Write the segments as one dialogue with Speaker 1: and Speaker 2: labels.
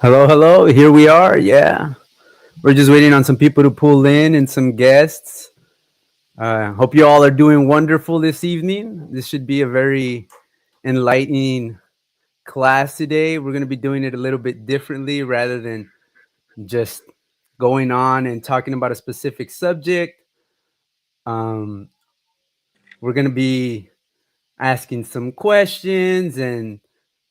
Speaker 1: Hello, hello. Here we are. Yeah. We're just waiting on some people to pull in and some guests. Hope you all are doing wonderful this evening. This should be a very enlightening class today. We're going to be doing it a little bit differently rather than just going on and talking about a specific subject. Um, we're going to be asking some questions and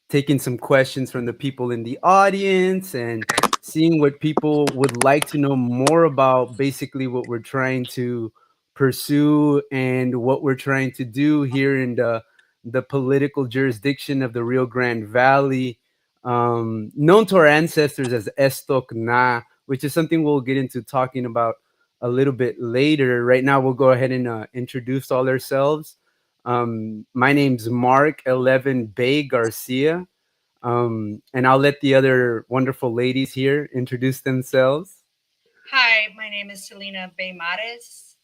Speaker 1: taking some questions from the people in the audience and seeing what people would like to know more about basically what we're trying to pursue and what we're trying to do here in the political jurisdiction of the Rio Grande Valley, known to our ancestors as Estok Na, which is something we'll get into talking about a little bit later. Right now, we'll go ahead and introduce all ourselves. My name's Marc 11 Bay Garcia. And I'll let the other wonderful ladies here introduce themselves.
Speaker 2: Hi, my name is Selena Baymares.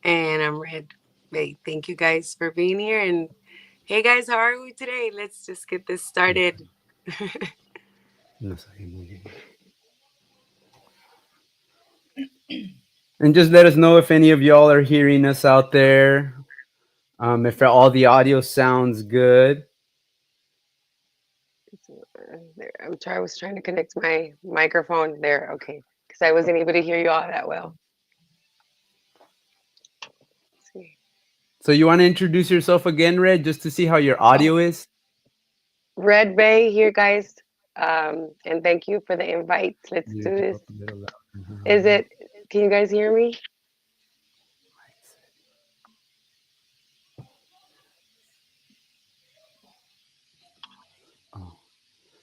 Speaker 3: And I'm Red. Hey, thank you guys for being here. And hey guys, how are we today? Let's just get this started.
Speaker 1: And just let us know if any of y'all are hearing us out there. If all the audio sounds good.
Speaker 3: There, I was trying to connect my microphone there. Okay, because I wasn't able to hear you all that well. Let's see.
Speaker 1: So you want to introduce yourself again, Red, just to see how your audio is?
Speaker 3: Red Bay here, guys. And thank you for the invite. Let's do this. Is it? Can you guys hear me?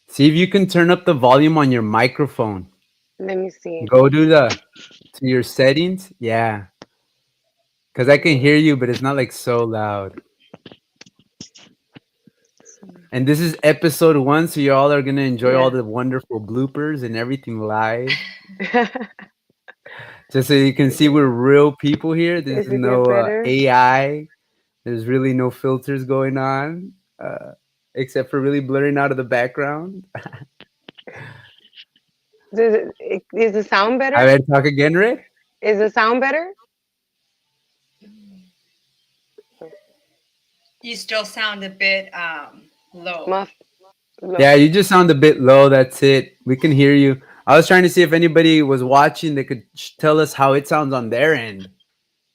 Speaker 1: See if you can turn up the volume on your microphone.
Speaker 3: Let me see.
Speaker 1: Go to your settings. Yeah. Because I can hear you, but it's not like so loud. And this is episode 1, so y'all are gonna enjoy all the wonderful bloopers and everything live. Just so you can see we're real people here. There's no AI. There's really no filters going on, except for really blurring out of the background.
Speaker 3: Is the sound better?
Speaker 1: I better talk again, Rick.
Speaker 3: Is the sound better?
Speaker 2: You still sound a bit low.
Speaker 3: Low.
Speaker 1: Yeah, you just sound a bit low. That's it. We can hear you. I was trying to see if anybody was watching that could tell us how it sounds on their end.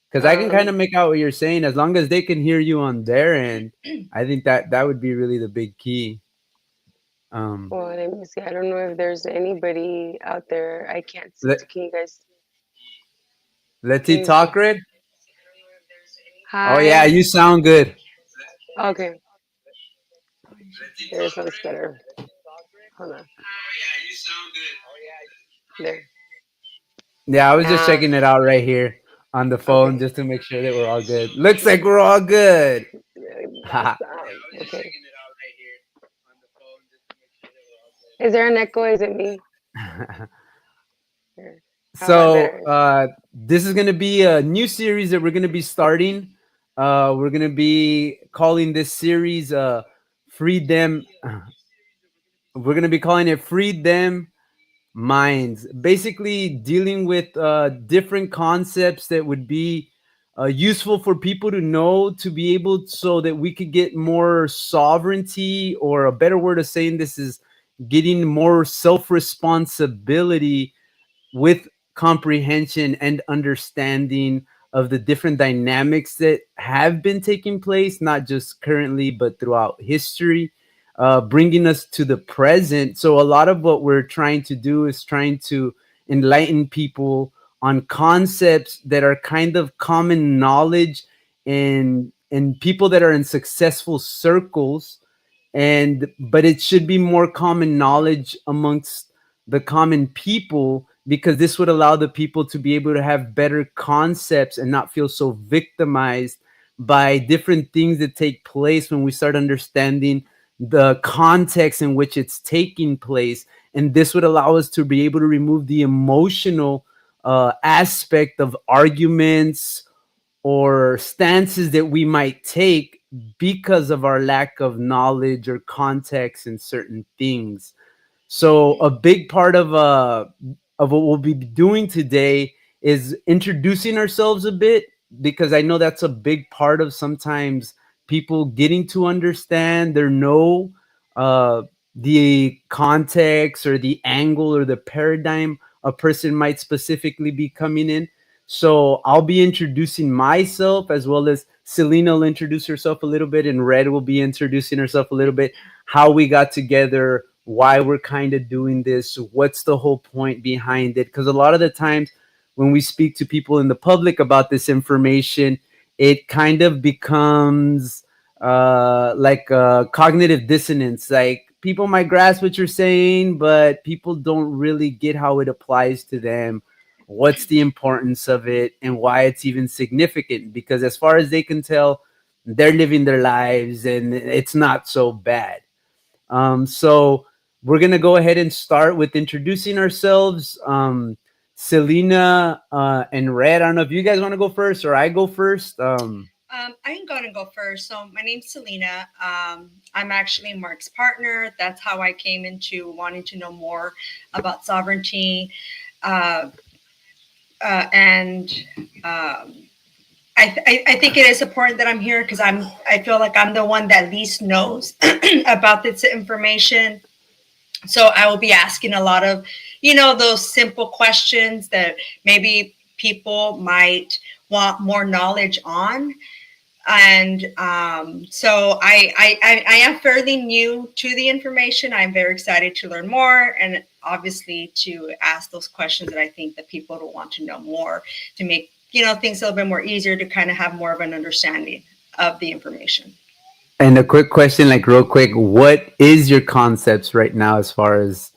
Speaker 1: Because I can kind of make out what you're saying. As long as they can hear you on their end, I think that would be really the big key.
Speaker 3: Well, let me see. I don't know if there's anybody out there. I can't see. Can you guys?
Speaker 1: Let's see, talk, Red.
Speaker 3: Hi.
Speaker 1: Oh yeah, you sound good.
Speaker 3: Okay. There's sounds better. Hold on.
Speaker 1: Yeah, you sound good.
Speaker 3: There.
Speaker 1: Yeah, I was just checking it out right here on the phone just to make sure that we're all good. Looks like we're all good.
Speaker 3: Okay. Is there an echo? Is it me?
Speaker 1: So this is gonna be a new series that we're gonna be starting. We're gonna be calling this series "Freed Them." We're gonna be calling it "Freed Them Minds." Basically, dealing with different concepts that would be useful for people to know, to be able, so that we could get more sovereignty, or a better word of saying this is getting more self-responsibility with comprehension and understanding of the different dynamics that have been taking place, not just currently, but throughout history, bringing us to the present. So, a lot of what we're trying to do is trying to enlighten people on concepts that are kind of common knowledge and people that are in successful circles, but it should be more common knowledge amongst the common people, because this would allow the people to be able to have better concepts and not feel so victimized by different things that take place when we start understanding the context in which it's taking place. And this would allow us to be able to remove the emotional aspect of arguments or stances that we might take because of our lack of knowledge or context in certain things. So a big part of what we'll be doing today is introducing ourselves a bit, because I know that's a big part of sometimes people getting to understand or know uh, the context or the angle or the paradigm a person might specifically be coming in. So I'll be introducing myself, as well as Selena will introduce herself a little bit, and Red will be introducing herself a little bit, how we got together, why we're kind of doing this, what's the whole point behind it. Because a lot of the times when we speak to people in the public about this information, it kind of becomes like cognitive dissonance. Like, people might grasp what you're saying, but people don't really get how it applies to them, what's the importance of it, and why it's even significant. Because as far as they can tell, they're living their lives and it's not so bad. So we're gonna go ahead and start with introducing ourselves. Selena and Red, I don't know if you guys want to go first or I go first.
Speaker 2: I can go ahead and go first. So my name's Selena. I'm actually Marc's partner. That's how I came into wanting to know more about sovereignty. And I think it is important that I'm here because I feel like I'm the one that least knows about this information. So I will be asking a lot of, those simple questions that maybe people might want more knowledge on. And so I am fairly new to the information. I'm very excited to learn more, and obviously to ask those questions that I think that people will want to know more, to make things a little bit more easier, to kind of have more of an understanding of the information.
Speaker 1: And a quick question, like real quick, what is your concepts right now as far as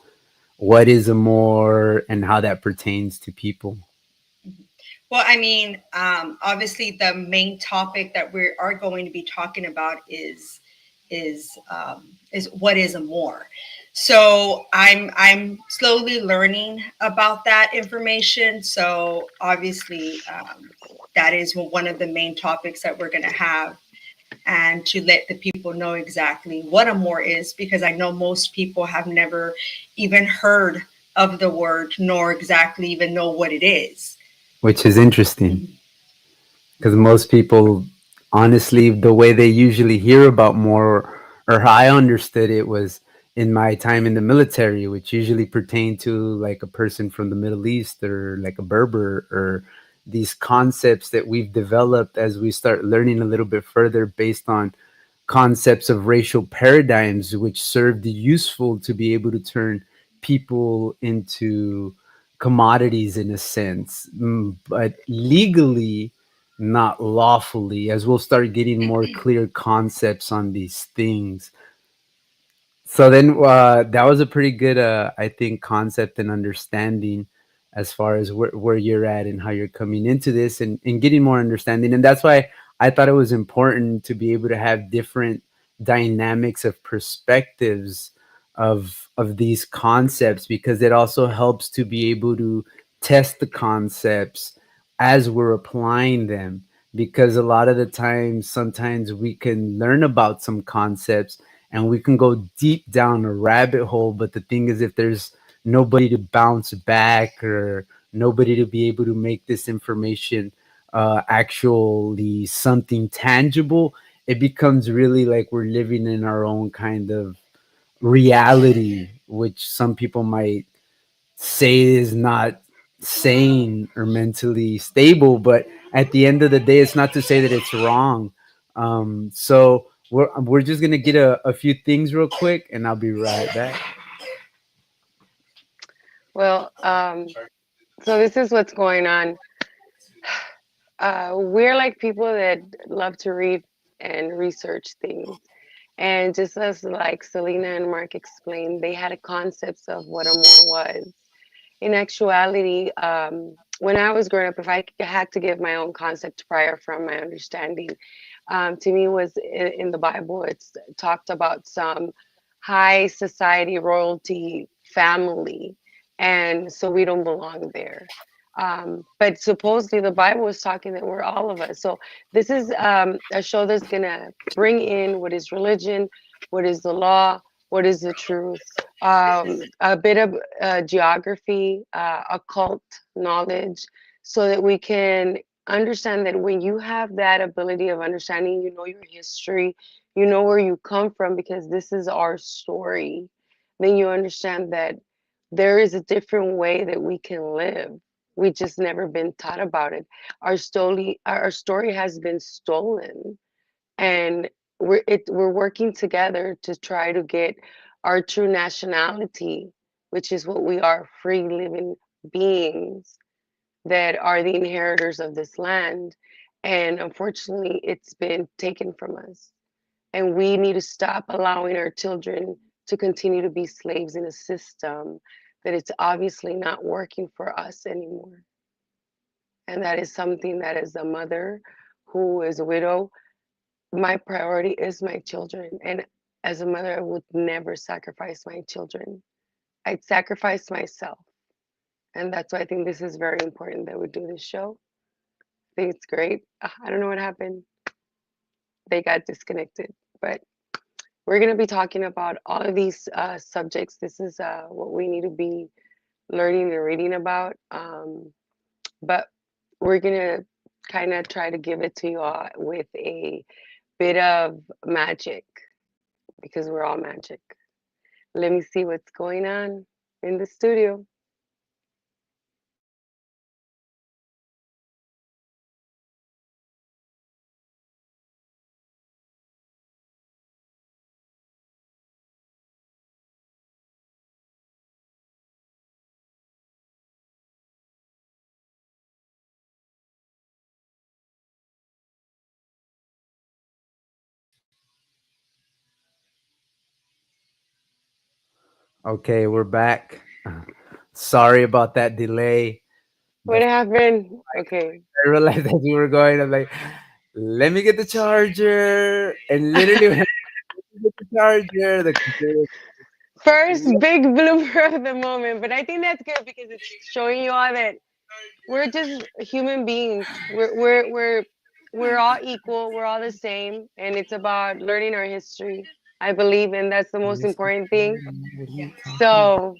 Speaker 1: what is a more and how that pertains to people?
Speaker 2: Well, I mean, obviously, the main topic that we are going to be talking about is what is a more. So I'm slowly learning about that information. So obviously, that is one of the main topics that we're going to have, and to let the people know exactly what a more is, because I know most people have never even heard of the word, nor exactly even know what it is.
Speaker 1: Which is interesting, because most people, honestly, the way they usually hear about more, or how I understood it, was in my time in the military, which usually pertained to like a person from the Middle East or like a Berber, or these concepts that we've developed as we start learning a little bit further based on concepts of racial paradigms, which served useful to be able to turn people into commodities in a sense, but legally, not lawfully, as we'll start getting more clear concepts on these things. So then that was a pretty good, I think, concept and understanding as far as where you're at and how you're coming into this, and getting more understanding. And that's why I thought it was important to be able to have different dynamics of perspectives of these concepts, because it also helps to be able to test the concepts as we're applying them. Because a lot of the times, sometimes we can learn about some concepts and we can go deep down a rabbit hole, but the thing is, if there's nobody to bounce back, or nobody to be able to make this information actually something tangible, it becomes really like we're living in our own kind of reality, which some people might say is not sane or mentally stable. But at the end of the day, it's not to say that it's wrong. So we're just gonna get a few things real quick, and I'll be right back.
Speaker 3: Well, so this is what's going on. We're like people that love to read and research things. And just as like Selena and Mark explained, they had a concept of what a more was. In actuality, when I was growing up, if I had to give my own concept prior from my understanding, to me was in the Bible, it's talked about some high society royalty family, and so we don't belong there. But supposedly the Bible is talking that we're all of us. So this is a show that's gonna bring in what is religion, what is the law, what is the truth, a bit of geography, occult knowledge, so that we can understand that when you have that ability of understanding, you know your history, you know where you come from, because this is our story, then you understand that there is a different way that we can live. We just never been taught about it. Our story has been stolen, and we're working together to try to get our true nationality, which is what we are, free living beings that are the inheritors of this land. And unfortunately, it's been taken from us. And we need to stop allowing our children to continue to be slaves in a system that it's obviously not working for us anymore. And that is something that, as a mother who is a widow, my priority is my children. And as a mother, I would never sacrifice my children. I'd sacrifice myself. And that's why I think this is very important that we do this show. I think it's great. I don't know what happened. They got disconnected. But we're going to be talking about all of these subjects. This is what we need to be learning and reading about. But we're going to kind of try to give it to you all with a bit of magic, because we're all magic. Let me see what's going on in the studio.
Speaker 1: Okay, we're back. Sorry about that delay.
Speaker 3: What
Speaker 1: The
Speaker 3: happened? Okay.
Speaker 1: I realized that you were going. I'm like, let me get the charger, and literally when I get the charger, the computer.
Speaker 3: First big blooper of the moment, but I think that's good because it's showing you all that we're just human beings. We're all equal. We're all the same, and it's about learning our history. I believe, and that's the most important thing.
Speaker 1: What are you talking about?
Speaker 3: So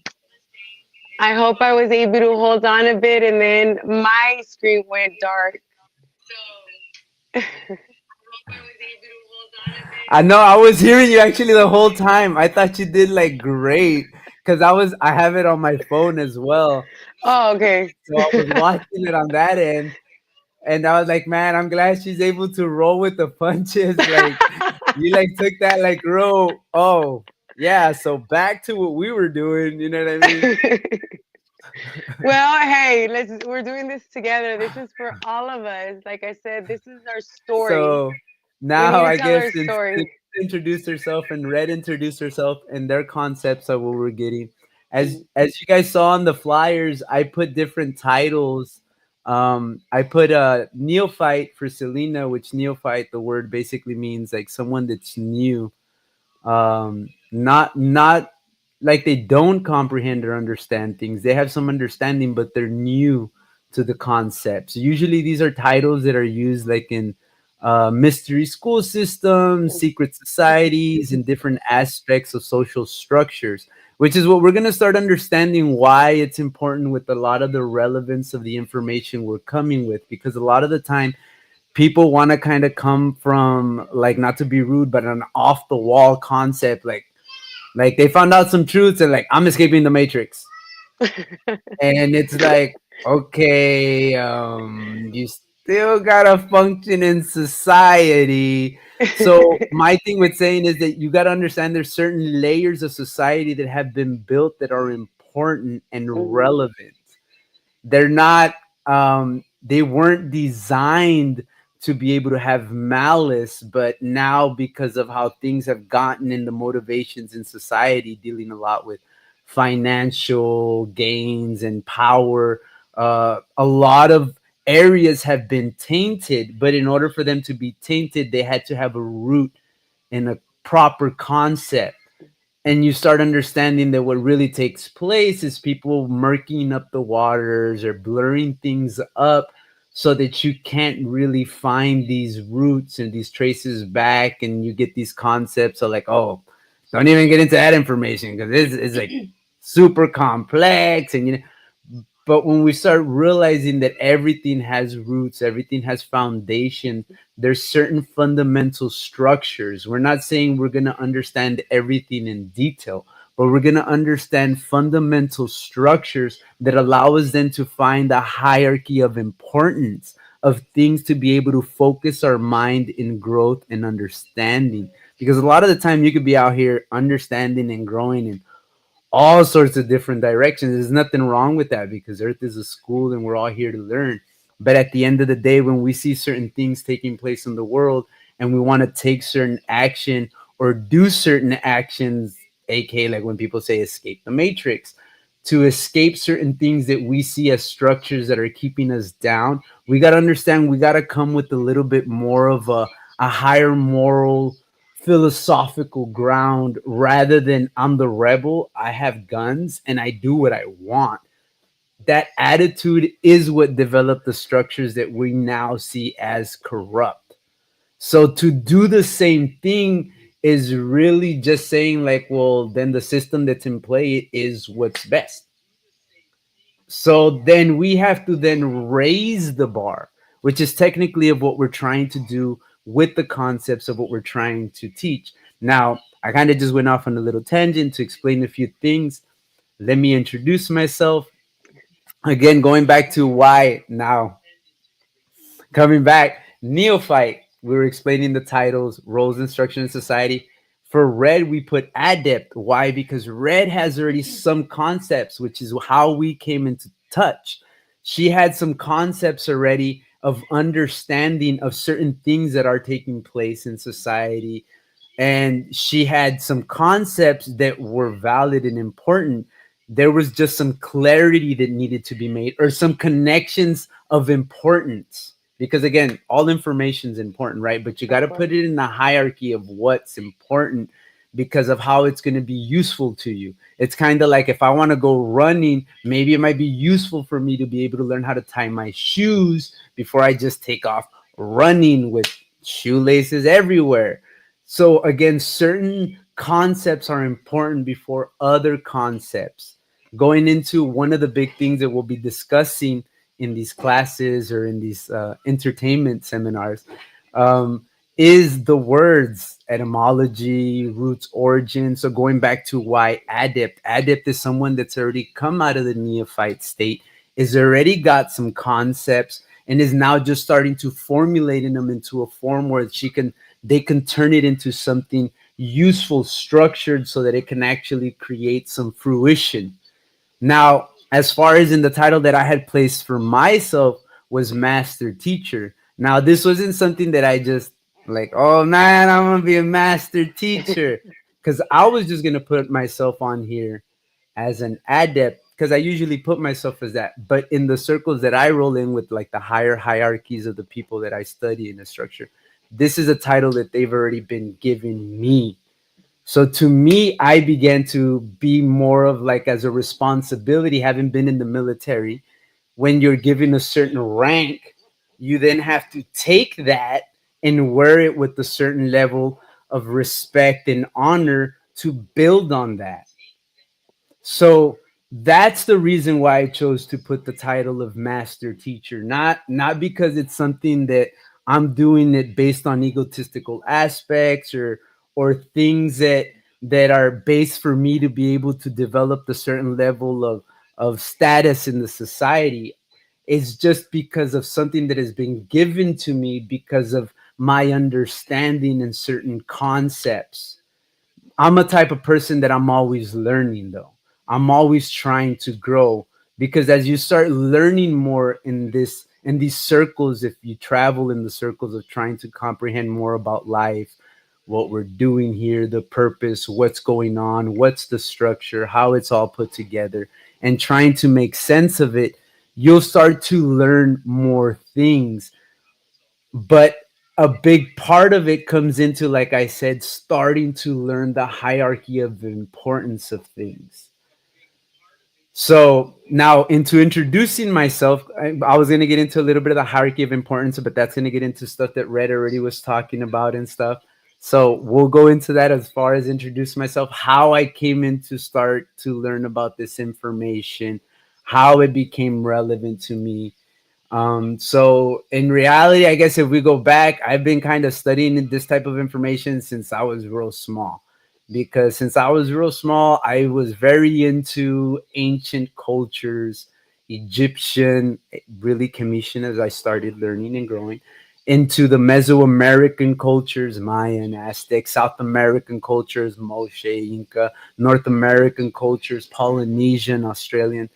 Speaker 3: I hope I was able to hold on a bit, and then my screen went dark.
Speaker 1: I know I was hearing you actually the whole time. I thought you did like great because I have it on my phone as well.
Speaker 3: Oh, okay.
Speaker 1: So I was watching it on that end, and I was like, man, I'm glad she's able to roll with the punches. Like you like took that like row. Oh yeah. So back to what we were doing. You know what I mean?
Speaker 3: Well, hey, we're doing this together. This is for all of us. Like I said, this is our story.
Speaker 1: So
Speaker 3: We need
Speaker 1: now
Speaker 3: to
Speaker 1: I
Speaker 3: tell
Speaker 1: guess
Speaker 3: our
Speaker 1: since
Speaker 3: story.
Speaker 1: introduced herself and Red introduced herself and their concepts of what we're getting.
Speaker 3: Mhm.
Speaker 1: As you guys saw on the flyers, I put different titles. I put a neophyte for Selena, which neophyte, the word basically means like someone that's new. Not like they don't comprehend or understand things. They have some understanding, but they're new to the concepts. Usually these are titles that are used like in mystery school systems, secret societies, and different aspects of social structures, which is what we're going to start understanding why it's important with a lot of the relevance of the information we're coming with, because a lot of the time people want to kind of come from, like, not to be rude, but an off the wall concept, like they found out some truths and like, I'm escaping the matrix. And it's like, okay, you still gotta function in society. So my thing with saying is that you gotta understand there's certain layers of society that have been built that are important and
Speaker 3: Mhm.
Speaker 1: relevant. They're not they weren't designed to be able to have malice, but now because of how things have gotten in the motivations in society, dealing a lot with financial gains and power, a lot of areas have been tainted, but in order for them to be tainted they had to have a root in a proper concept. And you start understanding that what really takes place is people murking up the waters or blurring things up so that you can't really find these roots and these traces back, and you get these concepts of like, oh, Don't even get into that information because it's like super complex, and but when we start realizing that everything has roots, everything has foundation, there's certain fundamental structures. We're not saying we're going to understand everything in detail, but we're going to understand fundamental structures that allow us then to find a hierarchy of importance of things to be able to focus our mind in growth and understanding. Because a lot of the time you could be out here understanding and growing in all sorts of different directions. There's nothing wrong with that because Earth is a school and we're all here to learn. But at the end of the day, when we see certain things taking place in the world and we want to take certain action or do certain actions, aka like when people say escape the matrix, to escape certain things that we see as structures that are keeping us down, we got to understand we got to come with a little bit more of a higher moral philosophical ground rather than I'm the rebel, I have guns and I do what I want. That attitude is what developed the structures that we now see as corrupt. So to do the same thing is really just saying like, well, then the system that's in play is what's best. So then we have to then raise the bar, which is technically of what we're trying to do with the concepts of what we're trying to teach. Now, I kind of just went off on a little tangent to explain a few things. Let me introduce myself. Again, going back to why now, coming back, neophyte. We were explaining the titles, roles, instruction in society. For red, we put adept. Why? Because red has already some concepts, which is how we came into touch. She had some concepts already of understanding of certain things that are taking place in society. And she had some concepts that were valid and important. There was just some clarity that needed to be made or some connections of importance, because again, all information is important, right? But you got
Speaker 3: Of
Speaker 1: to
Speaker 3: course.
Speaker 1: put it in the hierarchy of what's important because of how it's going to be useful to you. It's kind of like if I want to go running, maybe it might be useful for me to be able to learn how to tie my shoes before I just take off running with shoelaces everywhere. So again, certain concepts are important before other concepts. Going into one of the big things that we'll be discussing in these classes or in these entertainment seminars um, is the words etymology, roots, origin. So going back to why adept. Adept is someone that's already come out of the neophyte state, is already got some concepts, and is now just starting to formulating them into a form where they can turn it into something useful, structured, so that it can actually create some fruition. Now, as far as in the title that I had placed for myself was master teacher. Now, this wasn't something that I just like, oh man, I'm gonna be a master teacher. Because I was just gonna put myself on here as an adept, because I usually put myself as that. But in the circles that I roll in with, like the higher hierarchies of the people that I study in the structure, this is a title that they've already been giving me. So to me, I began to be more of like as a responsibility, having been in the military. When you're given a certain rank, you then have to take that and wear it with a certain level of respect and honor to build on that. So that's the reason why I chose to put the title of master teacher, not because it's something that I'm doing it based on egotistical aspects or things that are based for me to be able to develop a certain level of status in the society. It's just because of something that has been given to me because of my understanding in certain concepts. I'm a type of person that I'm always learning though. I'm always trying to grow because as you start learning more in these circles, if you travel in the circles of trying to comprehend more about life, what we're doing here, the purpose, what's going on, what's the structure, how it's all put together, and trying to make sense of it, you'll start to learn more things. But a big part of it comes into, like I said, starting to learn the hierarchy of the importance of things. So now into introducing myself, I was going to get into a little bit of the hierarchy of importance, but that's going to get into stuff that Red already was talking about and stuff. So we'll go into that as far as introduce myself, how I came in to start to learn about this information, how it became relevant to me. So in reality, I guess if we go back, I've been kind of studying this type of information since I was real small. Because since I was real small, I was very into ancient cultures, Egyptian, really Commission as I started learning and growing, into the Mesoamerican cultures, Mayan, Aztec, South American cultures, Moshe, Inca, North American cultures, Polynesian, Australian.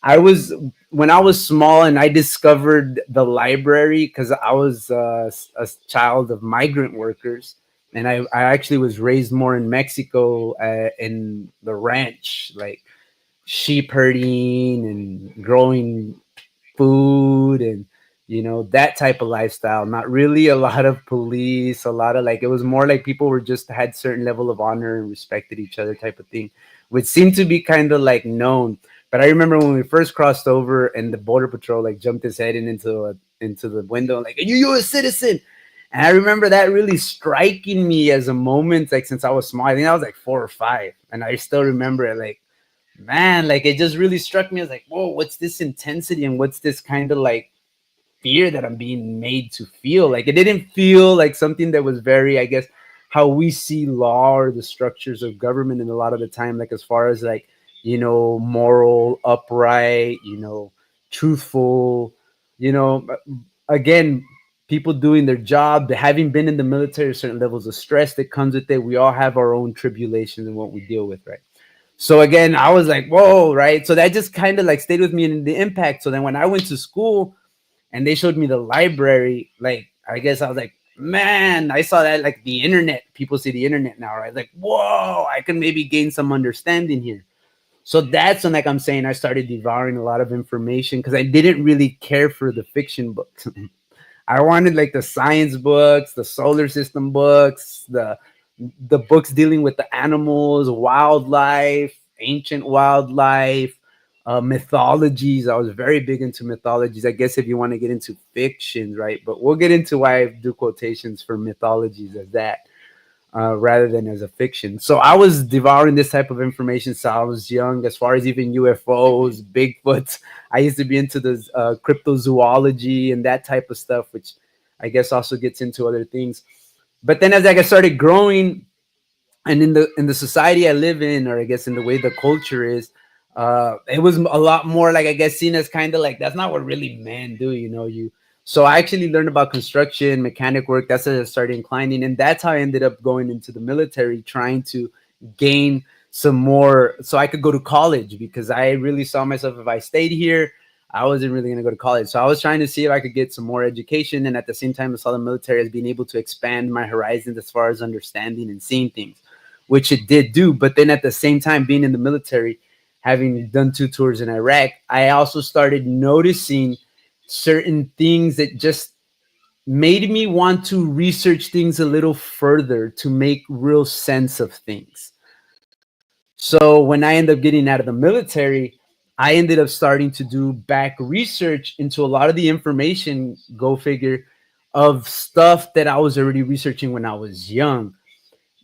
Speaker 1: I was when I was small and I discovered the library because I was a child of migrant workers, and I actually was raised more in Mexico in the ranch, like sheep herding and growing food and that type of lifestyle. Not really a lot of police, a lot of like, it was more like people were just had certain level of honor and respected each other type of thing, which seemed to be kind of like known. But I remember when we first crossed over and the border patrol like jumped his head in into the window like, are you U.S. citizen? And I remember that really striking me as a moment, like since I was small. I think I was like 4 or 5, and I still remember it. Like, man, like it just really struck me as like, whoa, what's this intensity and what's this kind of like fear that I'm being made to feel? Like it didn't feel like something that was very, I guess, how we see law or the structures of government. And a lot of the time, like as far as like, moral, upright, truthful, you know, again, people doing their job, having been in the military, certain levels of stress that comes with it. We all have our own tribulations and what we deal with, right? So again, I was like, whoa, right? So that just kind of like stayed with me in the impact. So then when I went to school and they showed me the library, like I guess I was like, man, I saw that like the internet. People see the internet now, right? Like, whoa, I can maybe gain some understanding here. So that's when, like I'm saying, I started devouring a lot of information because I didn't really care for the fiction books. I wanted like the science books, the solar system books, the books dealing with the animals, wildlife, ancient wildlife, mythologies. I was very big into mythologies. I guess if you want to get into fiction, right? But we'll get into why I do quotations for mythologies as that. Rather than as a fiction. So I was devouring this type of information since I was young, as far as even UFOs, Bigfoots. I used to be into the cryptozoology and that type of stuff, which I guess also gets into other things. But then as I started growing, and in the society I live in, or I guess in the way the culture is, it was a lot more like, I guess, seen as kind of like that's not what really men do, you. So I actually learned about construction, mechanic work. That's as I started inclining, and that's how I ended up going into the military, trying to gain some more, so I could go to college, because I really saw myself, if I stayed here, I wasn't really going to go to college. So I was trying to see if I could get some more education, and at the same time, I saw the military as being able to expand my horizons as far as understanding and seeing things, which it did do. But then at the same time, being in the military, having done 2 tours in Iraq, I also started noticing certain things that just made me want to research things a little further to make real sense of things. So when I ended up getting out of the military, I ended up starting to do back research into a lot of the information, go figure, of stuff that I was already researching when I was young.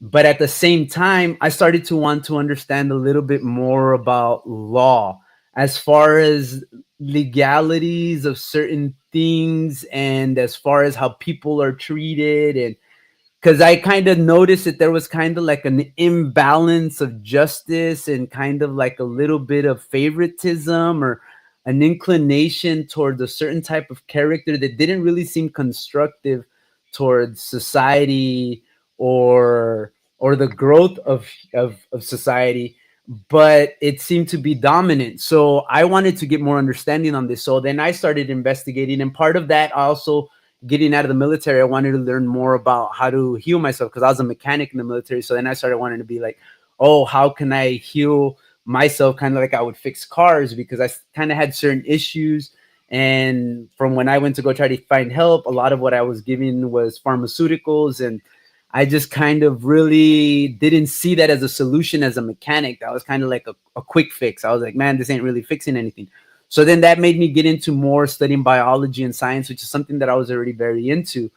Speaker 1: But at the same time, I started to want to understand a little bit more about law, as far as legalities of certain things, and as far as how people are treated. And because I kind of noticed that there was kind of like an imbalance of justice and kind of like a little bit of favoritism, or an inclination towards a certain type of character that didn't really seem constructive towards society, or the growth of society, but it seemed to be dominant. So I wanted to get more understanding on this. So then I started investigating, and part of that also, getting out of the military, I wanted to learn more about how to heal myself, because I was a mechanic in the military. So then I started wanting to be like, oh, how can I heal myself, kind of like I would fix cars, because I kind of had certain issues. And from when I went to go try to find help, a lot of what I was giving was pharmaceuticals, and I just kind of really didn't see that as a solution as a mechanic. That was kind of like a quick fix. I was like, man, this ain't really fixing anything. So then that made me get into more studying biology and science, which is something that I was already very into.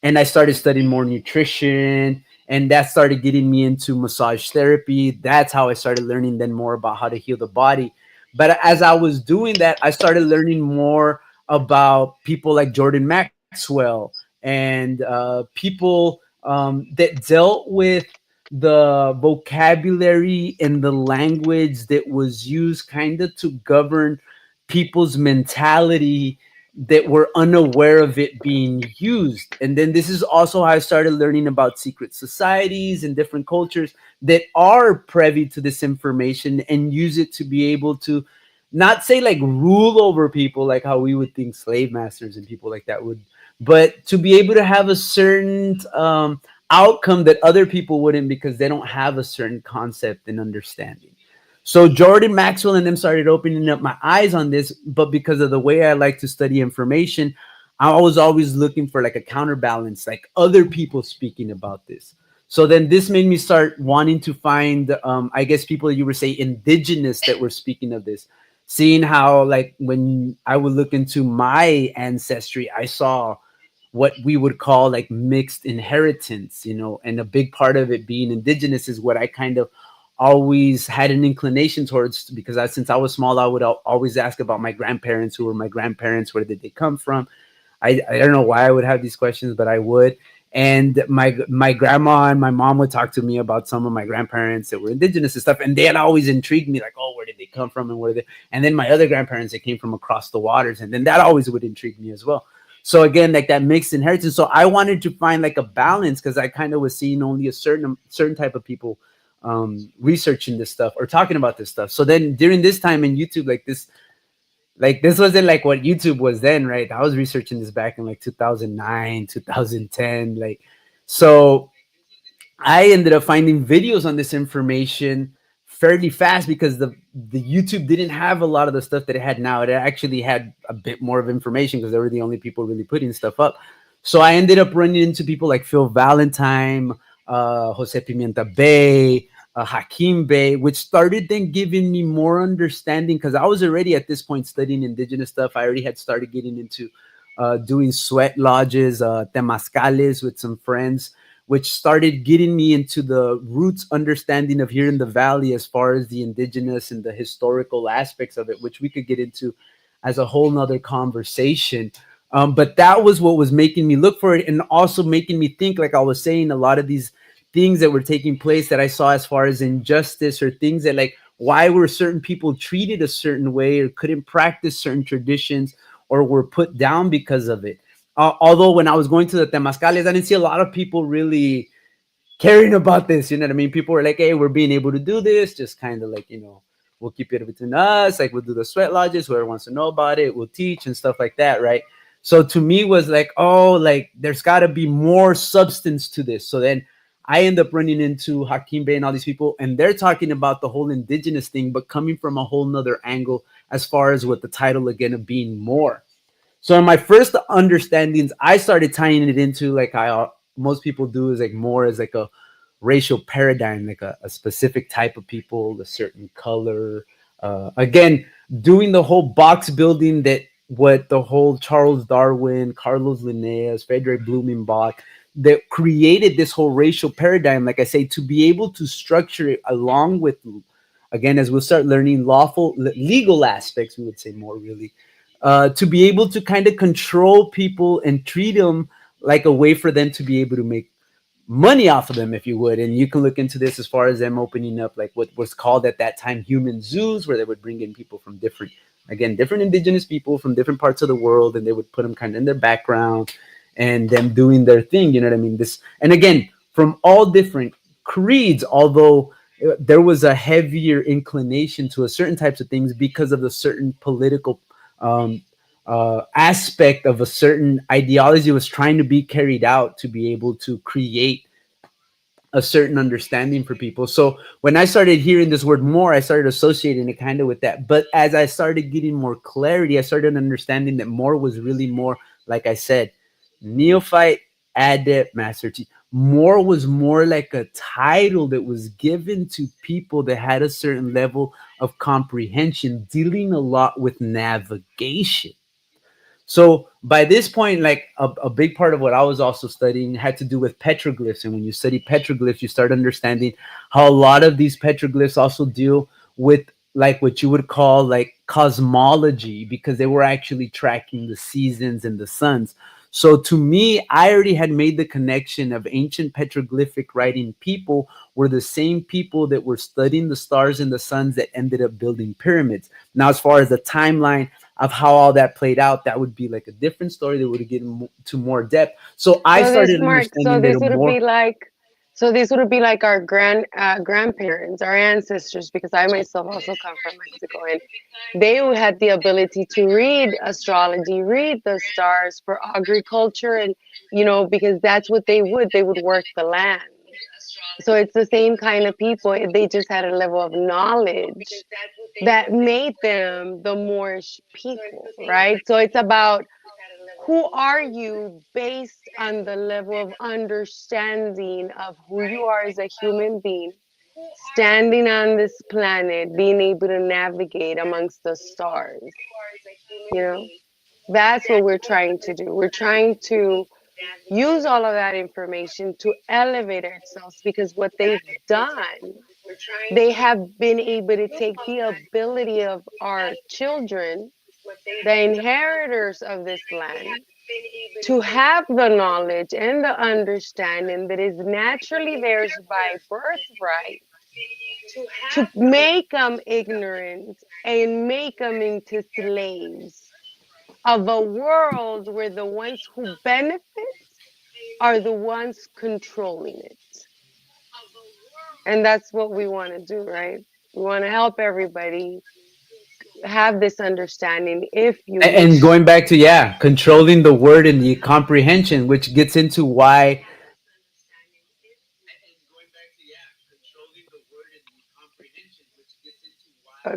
Speaker 1: and I started studying more nutrition, and that started getting me into massage therapy. That's how I started learning then more about how to heal the body. But as I was doing that, I started learning more about people like Jordan Maxwell and people that dealt with the vocabulary and the language that was used kind of to govern people's mentality that were unaware of it being used. And then this is also how I started learning about secret societies and different cultures that are privy to this information and use it to be able to not say like rule over people like how we would think slave masters and people like that would, but to be able to have a certain outcome that other people wouldn't because they don't have a certain concept and understanding. So Jordan Maxwell and them started opening up my eyes on this, but because of the way I like to study information, I was always looking for like a counterbalance, like other people speaking about this. So then this made me start wanting to find, I guess people you would say indigenous that were speaking of this, seeing how like when I would look into my ancestry, I saw what we would call like mixed inheritance, you know, and a big part of it being indigenous is what I kind of always had an inclination towards because since I was small, I would always ask about my grandparents, who were my grandparents, where did they come from? I don't know why I would have these questions, but I would. And my grandma and my mom would talk to me about some of my grandparents that were indigenous and stuff, and they had always intrigued me, like, oh, where did they come from and where they? And then my other grandparents that came from across the waters, and then that always would intrigue me as well. So again, like that mixed inheritance. So I wanted to find like a balance because I kind of was seeing only a certain type of people researching this stuff or talking about this stuff. So then during this time in YouTube, like this wasn't like what YouTube was then, right? I was researching this back in like 2009, 2010, like so I ended up finding videos on this information fairly fast because the YouTube didn't have a lot of the stuff that it had now. It actually had a bit more of information because they were the only people really putting stuff up. So I ended up running into people like Phil Valentine, Jose Pimienta Bay, Hakim Bay, which started then giving me more understanding because I was already at this point studying indigenous stuff. I already had started getting into doing sweat lodges, temazcales with some friends, which started getting me into the roots understanding of here in the valley as far as the indigenous and the historical aspects of it, which we could get into as a whole nother conversation. But that was what was making me look for it and also making me think, like I was saying, a lot of these things that were taking place that I saw as far as injustice or things that like why were certain people treated a certain way or couldn't practice certain traditions or were put down because of it. Although when I was going to the temazcales, I didn't see a lot of people really caring about this. You know what I mean? People were like, hey, we're being able to do this. Just kind of like, you know, we'll keep it between us. Like we'll do the sweat lodges. Whoever wants to know about it, we'll teach and stuff like that. Right. So to me was like, oh, like there's got to be more substance to this. So then I end up running into Hakim Bey and all these people, and they're talking about the whole indigenous thing, but coming from a whole nother angle as far as what the title again of being more. So in my first understandings, I started tying it into like how most people do is like more as like a racial paradigm, like a specific type of people, a certain color. Again, doing the whole box building that what the whole Charles Darwin, Carlos Linnaeus, Frederick Blumenbach, that created this whole racial paradigm, like I say, to be able to structure it along with, again, as we'll start learning lawful, legal aspects, we would say more really, to be able to kind of control people and treat them like a way for them to be able to make money off of them, if you would. And you can look into this as far as them opening up like what was called at that time human zoos, where they would bring in people from different, again, different indigenous people from different parts of the world, and they would put them kind of in their background and them doing their thing. You know what I mean? This, and again, from all different creeds, although there was a heavier inclination to a certain types of things because of the certain political um, aspect of a certain ideology was trying to be carried out to be able to create a certain understanding for people. So when I started hearing this word more, I started associating it kind of with that. But as I started getting more clarity, I started understanding that more was really more, like I said, neophyte, adept, master teacher. More was more like a title that was given to people that had a certain level of comprehension, dealing a lot with navigation. So by this point, like a big part of what I was also studying had to do with petroglyphs. And when you study petroglyphs, you start understanding how a lot of these petroglyphs also deal with like what you would call like cosmology, because they were actually tracking the seasons and the suns. So to me, I already had made the connection of ancient petroglyphic writing people were the same people that were studying the stars and the suns that ended up building pyramids. Now, as far as the timeline of how all that played out, that would be like a different story that would get to more depth. So I
Speaker 3: So this
Speaker 1: started
Speaker 3: Mark, so
Speaker 1: understanding that
Speaker 3: this
Speaker 1: a
Speaker 3: would be
Speaker 1: more.
Speaker 3: like, so these would be like our grandparents, our ancestors, because I myself also come from Mexico, and they had the ability to read astrology, read the stars for agriculture, and because that's what they would work the land. So it's the same kind of people. They just had a level of knowledge that made them the Moorish people, right? So it's about who are you based on the level of understanding of who you are as a human being, standing on this planet, being able to navigate amongst the stars. You know, that's what we're trying to do. We're trying to use all of that information to elevate ourselves, because what they've done, they have been able to take the ability of our children, the inheritors of this land, to have the knowledge and the understanding that is naturally theirs by birthright, to make them ignorant and make them into slaves of a world where the ones who benefit are the ones controlling it. And that's what we want to do, right? We want to help everybody have this understanding if you
Speaker 1: And
Speaker 3: wish.
Speaker 1: going back to, yeah, controlling the word and the comprehension, which gets into why.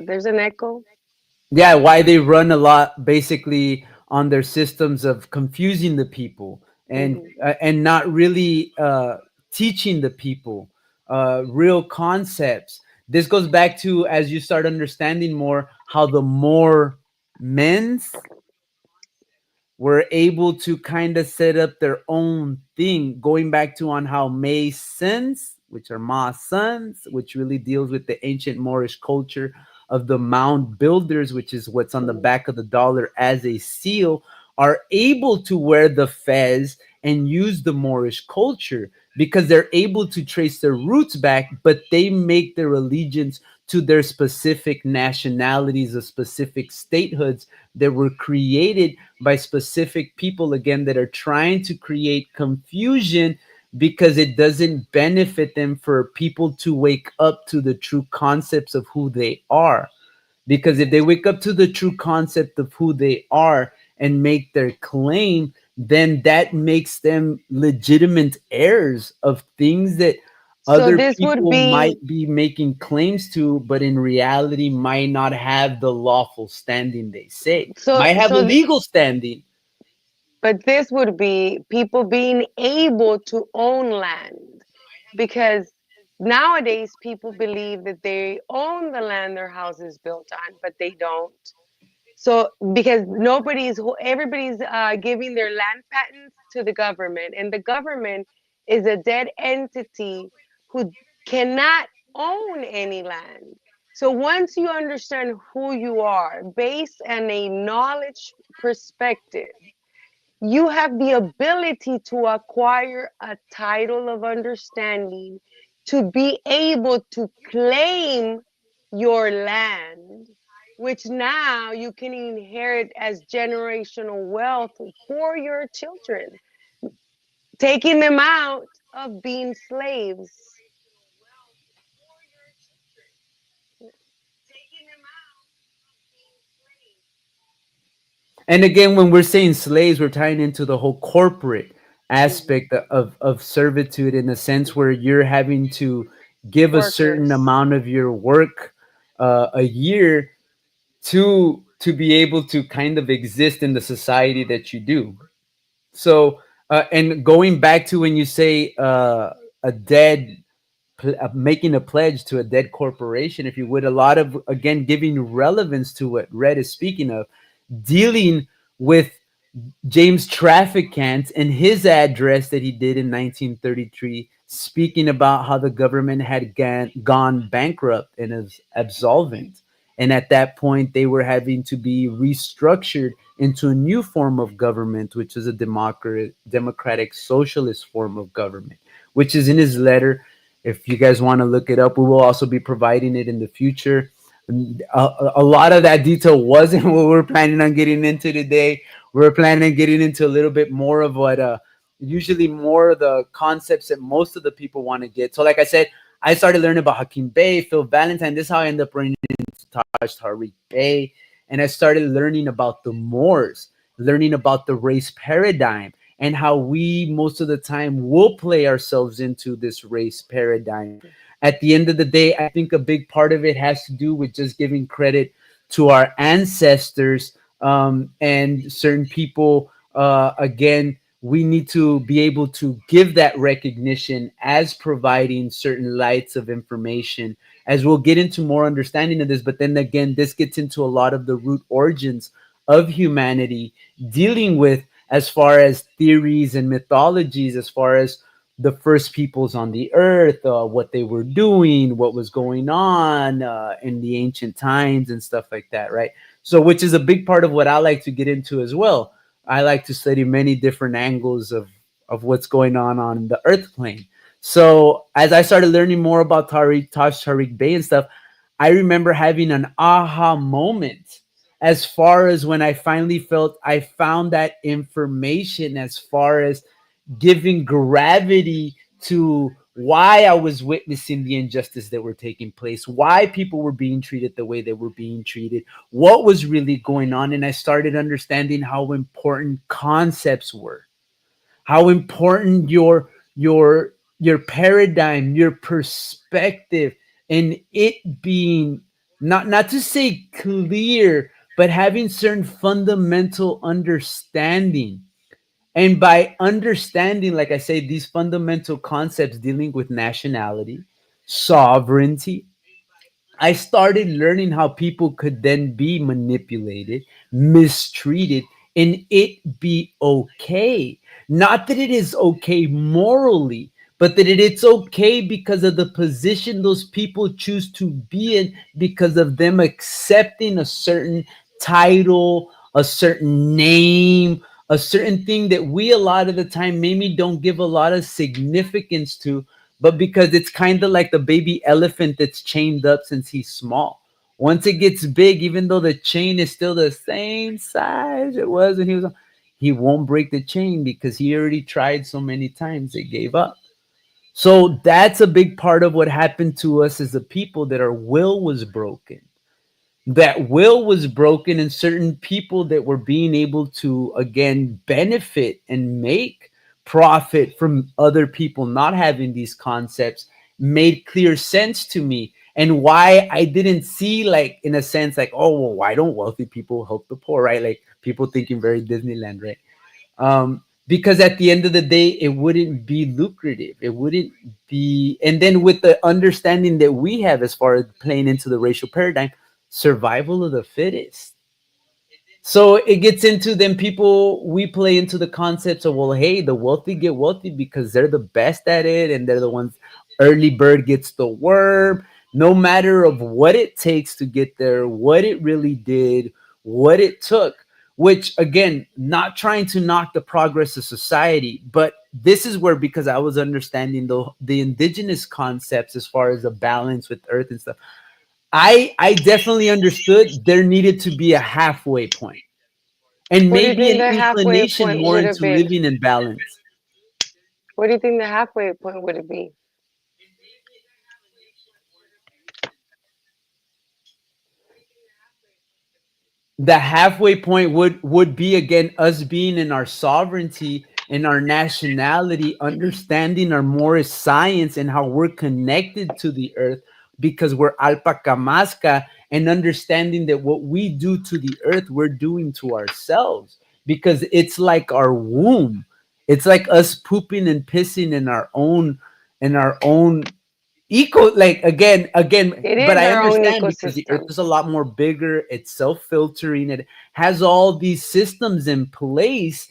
Speaker 3: There's an echo.
Speaker 1: Yeah, why they run a lot basically on their systems of confusing the people,
Speaker 3: Hmm.
Speaker 1: and not really teaching the people real concepts. This goes back to, as you start understanding more, how the more men's were able to kind of set up their own thing, going back to on how Masons, which are Masons, which really deals with the ancient Moorish culture of the mound builders, which is what's on the back of the dollar as a seal, are able to wear the fez and use the Moorish culture because they're able to trace their roots back, but they make their allegiance to their specific nationalities, or specific statehoods that were created by specific people, again, that are trying to create confusion because it doesn't benefit them for people to wake up to the true concepts of who they are. Because if they wake up to the true concept of who they are and make their claim, then that makes them legitimate heirs of things that
Speaker 3: So
Speaker 1: other
Speaker 3: this would
Speaker 1: people
Speaker 3: be
Speaker 1: might be making claims to, but in reality might not have the lawful standing they say.
Speaker 3: so
Speaker 1: Might have a
Speaker 3: so
Speaker 1: legal standing.
Speaker 3: but this would be people being able to own land, because nowadays people believe that they own the land their house is built on, but they don't. So because everybody's giving their land patents to the government, and the government is a dead entity who cannot own any land. So once you understand who you are based on a knowledge perspective, you have the ability to acquire a title of understanding to be able to claim your land, which now you can inherit as generational wealth for your children, taking them out of being slaves.
Speaker 1: And again, when we're saying slaves, we're tying into the whole corporate
Speaker 3: Mhm.
Speaker 1: aspect of servitude, in a sense where you're having to give a certain
Speaker 3: Workers.
Speaker 1: amount of your work a year to be able to kind of exist in the society that you do. So, and going back to when you say a dead, making a pledge to a dead corporation, if you would, a lot of, again, giving relevance to what Red is speaking of, dealing with James Trafficant in his address that he did in 1933, speaking about how the government had gone bankrupt and is absolvent. And at that point, they were having to be restructured into a new form of government, which is a democratic socialist form of government, which is in his letter. If you guys want to look it up, we will also be providing it in the future. A lot of that detail wasn't what we're planning on getting into today. We're planning on getting into a little bit more of what usually more of the concepts that most of the people want to get. So like I said, I started learning about Hakeem Bey, Phil Valentine. This is how I ended up running into Taj Tariq Bey. And I started learning about the Moors, learning about the race paradigm, and how we most of the time will play ourselves into this race paradigm. At the end of the day, I think a big part of it has to do with just giving credit to our ancestors, and certain people. Again, we need to be able to give that recognition as providing certain lights of information, as we'll get into more understanding of this. But then again, this gets into a lot of the root origins of humanity, dealing with as far as theories and mythologies, as far as the first peoples on the earth, what they were doing, what was going on in the ancient times and stuff like that, right? So, which is a big part of what I like to get into as well. I like to study many different angles of what's going on the earth plane. So, as I started learning more about Taj Tariq Bey and stuff, I remember having an aha moment as far as when I finally felt I found that information, as far as giving gravity to why I was witnessing the injustice that were taking place, why people were being treated the way they were being treated, what was really going on. And I started understanding how important concepts were, how important your paradigm, your perspective, and it being not to say clear, but having certain fundamental understanding. And by understanding, like I say, these fundamental concepts dealing with nationality, sovereignty, I started learning how people could then be manipulated, mistreated, and it be okay. Not that it is okay morally, but that it's okay because of the position those people choose to be in, because of them accepting a certain title, a certain name, a certain thing that we a lot of the time maybe don't give a lot of significance to, but because it's kind of like the baby elephant that's chained up since he's small. Once it gets big, even though the chain is still the same size it was when he was, he won't break the chain because he already tried so many times it gave up. So that's a big part of what happened to us as a people, that our will was broken. That will was broken, and certain people that were being able to again benefit and make profit from other people not having these concepts made clear sense to me. And why I didn't see, like, in a sense, like, oh well, why don't wealthy people help the poor, right? Like people thinking very Disneyland, right? Because at the end of the day, it wouldn't be lucrative. It wouldn't be. And then with the understanding that we have as far as playing into the racial paradigm, survival of the fittest. So it gets into, then people, we play into the concepts of, well, hey, the wealthy get wealthy because they're the best at it, and they're the ones, early bird gets the worm, no matter of what it takes to get there, what it really did, what it took. Which again, not trying to knock the progress of society, but this is where, because I was understanding the indigenous concepts as far as the balance with earth and stuff, I definitely understood there needed to be a halfway point, and
Speaker 3: What do you
Speaker 1: maybe
Speaker 3: think
Speaker 1: an
Speaker 3: the halfway
Speaker 1: inclination
Speaker 3: point
Speaker 1: more
Speaker 3: would have
Speaker 1: into
Speaker 3: been?
Speaker 1: living in balance.
Speaker 3: What do you think the halfway point would it be?
Speaker 1: The halfway point would be, again, us being in our sovereignty, in our nationality, understanding our more science and how we're connected to the earth, because we're alpacamaska, and understanding that what we do to the earth we're doing to ourselves, because it's like our womb. It's like us pooping and pissing in our own like again,
Speaker 3: It
Speaker 1: but
Speaker 3: is
Speaker 1: I
Speaker 3: our own
Speaker 1: understand because the earth
Speaker 3: ecosystem.
Speaker 1: is a lot more bigger, it's self-filtering, it has all these systems in place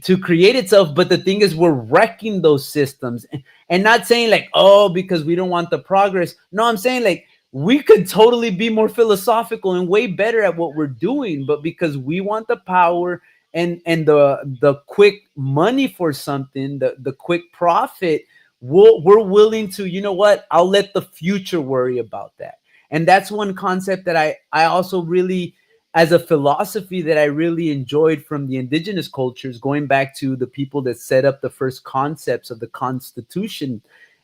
Speaker 1: to create itself. But the thing is, we're wrecking those systems, and not saying like, oh, because we don't want the progress. No, I'm saying like we could totally be more philosophical and way better at what we're doing, but because we want the power and the quick money for something, the quick profit, we're willing to, you know what, I'll let the future worry about that. And that's one concept that I also really, as a philosophy, that I really enjoyed from the indigenous cultures, going back to the people that set up the first concepts of the Constitution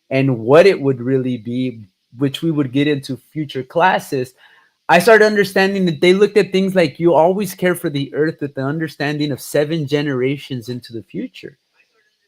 Speaker 1: and what it would really be, which we would get into future classes. I started understanding that they looked at things like, you always care for the earth with the understanding of 7 generations into the future.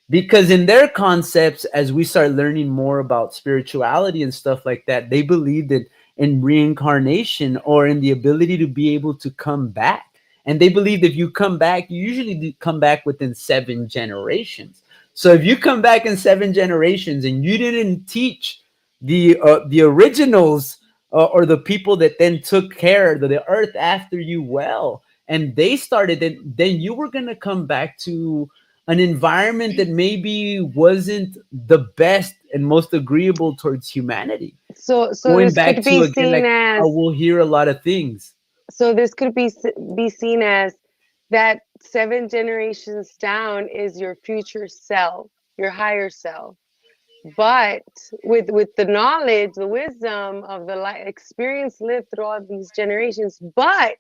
Speaker 1: Because in their concepts, as we start learning more about spirituality and stuff like that, they believed in reincarnation, or in the ability to be able to come back. And they believed if you come back, you usually do come back within 7 generations. So if you come back in 7 generations and you didn't teach the originals, or the people that then took care of the earth after you well, and they started, then you were going to come back to an environment that maybe wasn't the best and most agreeable towards humanity.
Speaker 3: So
Speaker 1: Going
Speaker 3: this
Speaker 1: back
Speaker 3: could be
Speaker 1: to, again,
Speaker 3: seen
Speaker 1: like how
Speaker 3: as
Speaker 1: we'll hear a lot of things.
Speaker 3: so this could be seen as that 7 generations down is your future self, your higher self. But with the knowledge, the wisdom of the experience lived through all these generations, but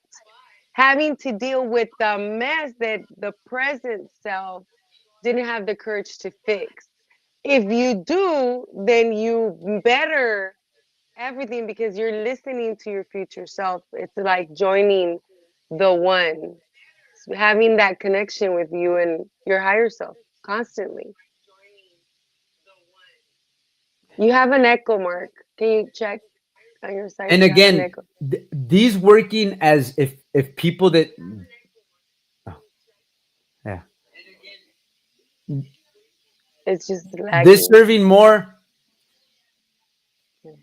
Speaker 3: having to deal with the mess that the present self didn't have the courage to fix. If you do, then you better everything because you're listening to your future self. It's like joining the one, having that connection with you and your higher self constantly. You have an echo, Mark. Can you check on your side?
Speaker 1: And
Speaker 3: You have an
Speaker 1: again,
Speaker 3: echo.
Speaker 1: these working as if people that, oh, yeah,
Speaker 3: It's just
Speaker 1: this
Speaker 3: lagging.
Speaker 1: serving more,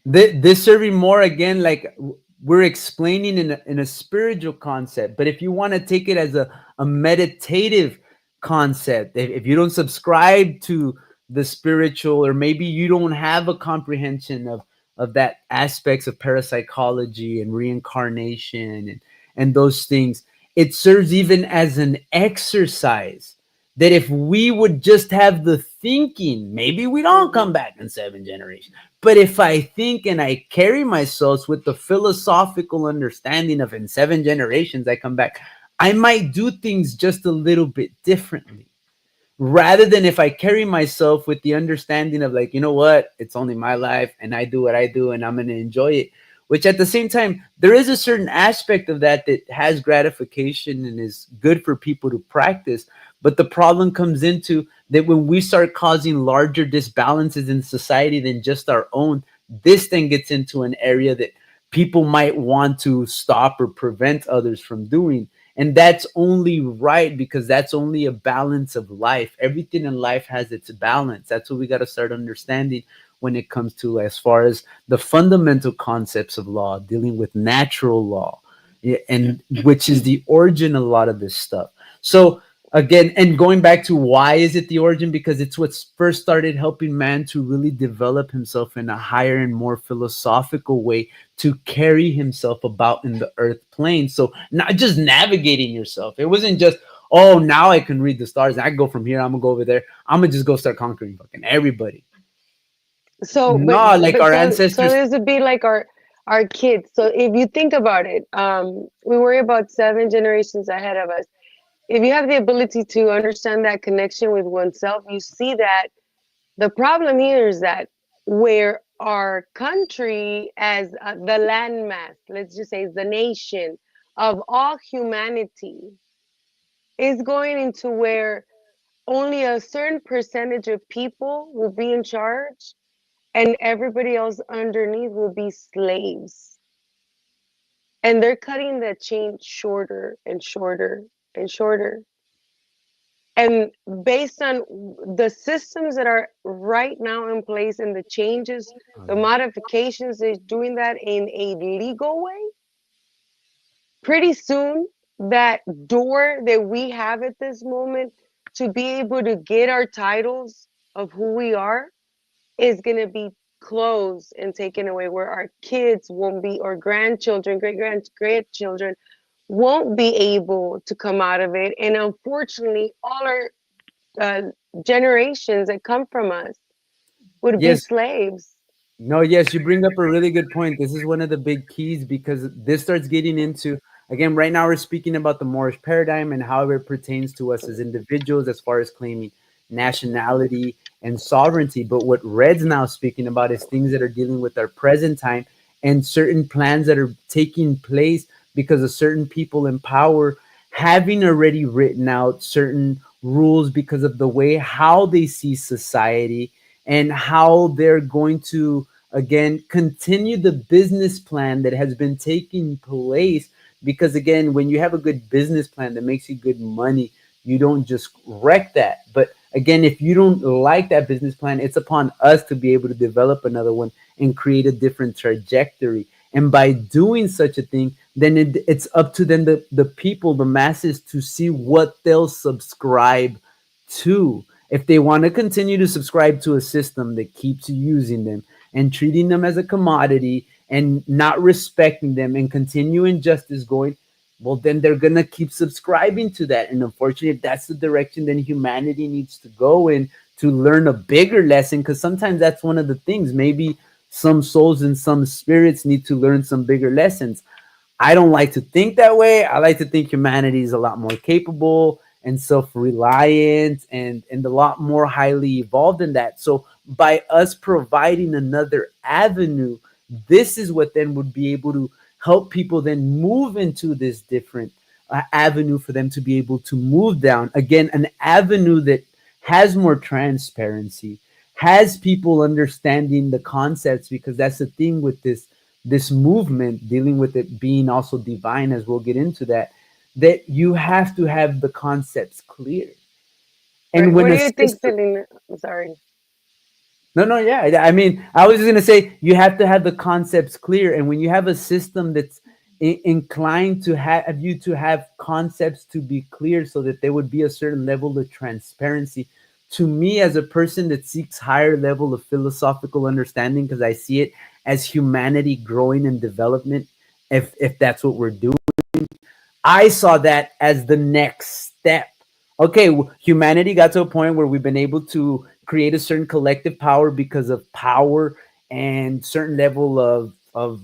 Speaker 1: this serving more, again, like we're explaining in a spiritual concept. But if you want to take it as a meditative concept, if you don't subscribe to the spiritual, or maybe you don't have a comprehension of that aspects of parapsychology and reincarnation and those things, it serves even as an exercise, that if we would just have the thinking, maybe we don't come
Speaker 3: Mm-hmm.
Speaker 1: back in 7 generations. But if I think and I carry myself with the philosophical understanding of in 7 generations I come back, I might do things just a little bit differently. Rather than if I carry myself with the understanding of like, you know what, it's only my life and I do what I do and I'm going to enjoy it. Which at the same time, there is a certain aspect of that that has gratification and is good for people to practice. But the problem comes into that when we start causing larger disbalances in society than just our own, this then gets into an area that people might want to stop or prevent others from doing. And that's only right, because that's only a balance of life. Everything in life has its balance. That's what we got to start understanding when it comes to, as far as the fundamental concepts of law, dealing with natural law, and which is the origin of a lot of this stuff. So again, and going back to why is it the origin, because it's what's first started helping man to really develop himself in a higher and more philosophical way, to carry himself about in the earth plane. So not just navigating yourself. It wasn't just, oh, now I can read the stars, I can go from here, I'm gonna go over there, I'm gonna just go start conquering fucking everybody.
Speaker 3: So,
Speaker 1: No, like
Speaker 3: but
Speaker 1: our
Speaker 3: so
Speaker 1: ancestors.
Speaker 3: this would be like our kids. So if you think about it, we worry about 7 generations ahead of us. If you have the ability to understand that connection with oneself, you see that the problem here is that where our country, as the landmass, let's just say, is the nation of all humanity, is going into where only a certain percentage of people will be in charge and everybody else underneath will be slaves. And they're cutting the chain shorter and shorter and shorter. And based on the systems that are right now in place and the changes, the modifications, they're doing that in a legal way. Pretty soon, that door that we have at this moment to be able to get our titles of who we are is going to be closed and taken away, where our kids won't be, or grandchildren, grandchildren won't be able to come out of it. And unfortunately, all our uh, generations that come from us would be
Speaker 1: Yes.
Speaker 3: slaves.
Speaker 1: No, yes, you bring up a really good point. This is one of the big keys because this starts getting into, again, right now we're speaking about the Moorish paradigm and how it pertains to us as individuals as far as claiming nationality and sovereignty. But what Red's now speaking about is things that are dealing with our present time and certain plans that are taking place because of certain people in power having already written out certain rules because of the way how they see society and how they're going to again continue the business plan that has been taking place. Because again, when you have a good business plan that makes you good money, you don't just wreck that. But again, if you don't like that business plan, it's upon us to be able to develop another one and create a different trajectory. And by doing such a thing, then it's up to then the people, the masses, to see what they'll subscribe to. If they want to continue to subscribe to a system that keeps using them and treating them as a commodity and not respecting them and continue injustice going, well, then they're going to keep subscribing to that. And unfortunately, if that's the direction, then humanity needs to go in to learn a bigger lesson. Because sometimes that's one of the things. Maybe some souls and some spirits need to learn some bigger lessons. I don't like to think that way. I like to think humanity is a lot more capable and self-reliant and a lot more highly evolved than that. So by us providing another avenue, this is what then would be able to help people then move into this different avenue for them to be able to move down. Again, an avenue that has more transparency, has people understanding the concepts, because that's the thing with this movement, dealing with it being also divine, as we'll get into that, that you have to have the concepts clear. And
Speaker 3: Right.
Speaker 1: when
Speaker 3: What do
Speaker 1: a
Speaker 3: you think,
Speaker 1: system,
Speaker 3: Selena? I'm sorry.
Speaker 1: no, no, yeah, I mean, I was just gonna say you have to have the concepts clear, and when you have a system that's inclined to have you to have concepts to be clear, so that there would be a certain level of transparency. To me, as a person that seeks higher level of philosophical understanding, because I see it as humanity growing and development, if that's what we're doing, I saw that as the next step. Okay, humanity got to a point where we've been able to create a certain collective power because of power and certain level of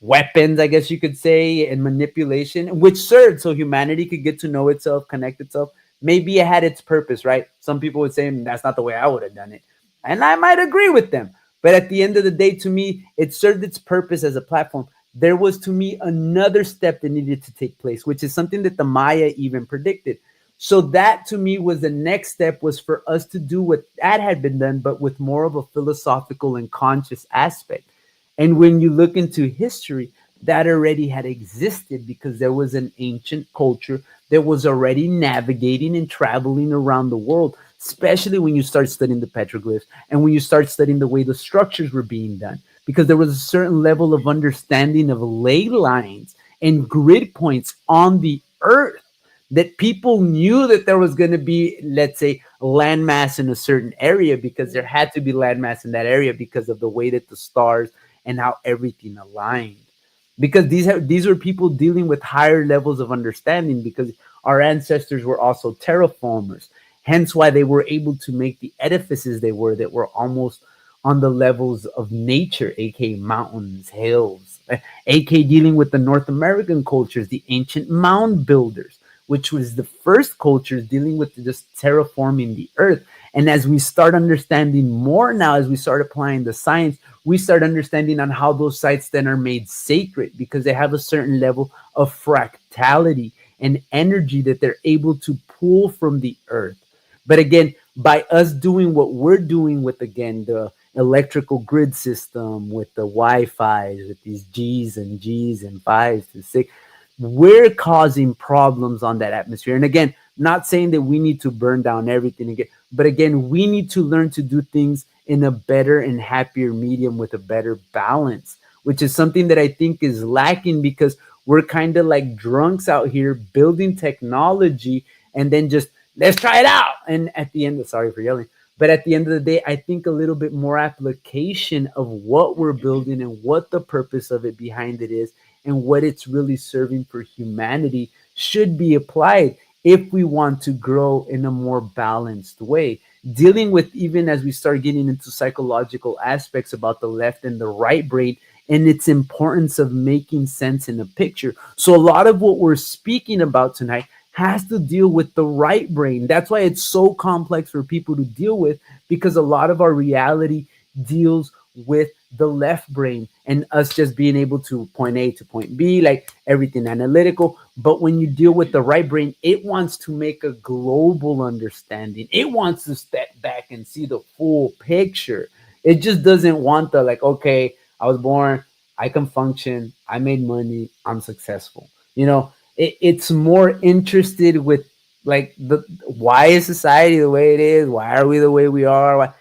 Speaker 1: weapons, I guess you could say, and manipulation, which served so humanity could get to know itself, connect itself. Maybe it had its purpose, right? Some people would say that's not the way I would have done it. And I might agree with them. But at the end of the day, to me, it served its purpose as a platform. There was, to me, another step that needed to take place, which is something that the Maya even predicted. So that to me was the next step, was for us to do what that had been done, but with more of a philosophical and conscious aspect. And when you look into history, that already had existed because there was an ancient culture that was already navigating and traveling around the world, especially when you start studying the petroglyphs and when you start studying the way the structures were being done, because there was a certain level of understanding of ley lines and grid points on the earth, that people knew that there was going to be, let's say, landmass in a certain area, because there had to be landmass in that area because of the way that the stars and how everything aligned. Because these were people dealing with higher levels of understanding, because our ancestors were also terraformers. Hence why they were able to make the edifices they were, that were almost on the levels of nature, aka mountains, hills, aka dealing with the North American cultures, the ancient mound builders, which was the first cultures dealing with just terraforming the earth. And as we start understanding more now, as we start applying the science, we start understanding on how those sites then are made sacred, because they have a certain level of fractality and energy that they're able to pull from the earth. But again, by us doing what we're doing with, again, the electrical grid system, with the Wi-Fi's, with these G's and 5s to 6, we're causing problems on that atmosphere. And again, Not saying that we need to burn down everything again, but again, we need to learn to do things in a better and happier medium with a better balance, which is something that I think is lacking because we're kind of like drunks out here building technology and then just let's try it out. And at the end, sorry for yelling, but at the end of the day, I think a little bit more application of what we're building and what the purpose of it behind it is and what it's really serving for humanity should be applied if we want to grow in a more balanced way. Dealing with, even as we start getting into psychological aspects about the left and the right brain and its importance of making sense in a picture. So, a lot of what we're speaking about tonight has to deal with the right brain. That's why it's so complex for people to deal with, because a lot of our reality deals with the left brain and us just being able to point A to point B, like everything analytical. But when you deal with the right brain, it wants to make a global understanding. It wants to step back and see the full picture. It just doesn't want the, like, okay, I was born, I can function, I made money, I'm successful. It's more interested with like the why is society the way it is? Why are we the way we are?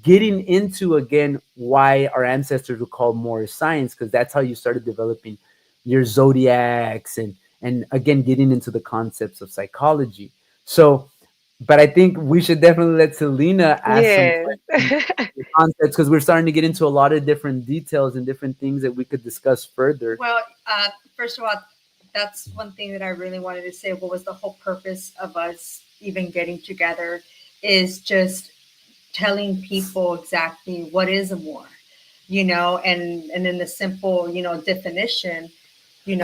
Speaker 1: Getting into again why our ancestors were called more science, because that's how you started developing your zodiacs and again getting into the concepts of psychology. So, but I think we should definitely let Selena ask some
Speaker 3: Yes.
Speaker 1: questions, the concepts, because we're starting to get into a lot of different details and different things that we could discuss further.
Speaker 2: Well, first of all, that's one thing that I really wanted to say. What was the whole purpose of us even getting together is just telling people exactly what is a war, and in the simple, definition,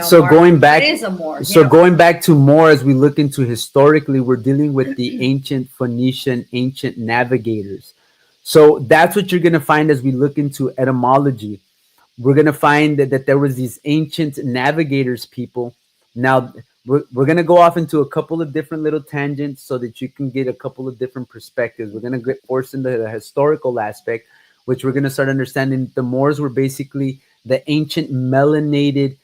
Speaker 1: So
Speaker 2: Mark,
Speaker 1: going
Speaker 2: what
Speaker 1: back,
Speaker 2: is a war?
Speaker 1: so going back to more, as we look into historically, we're dealing with the ancient Phoenician, ancient navigators. So that's what you're gonna find as we look into etymology. We're gonna find that there was these ancient navigators people. Now we're gonna go off into a couple of different little tangents so that you can get a couple of different perspectives. We're gonna get forced into the historical aspect, which we're gonna start understanding the Moors were basically the ancient melanated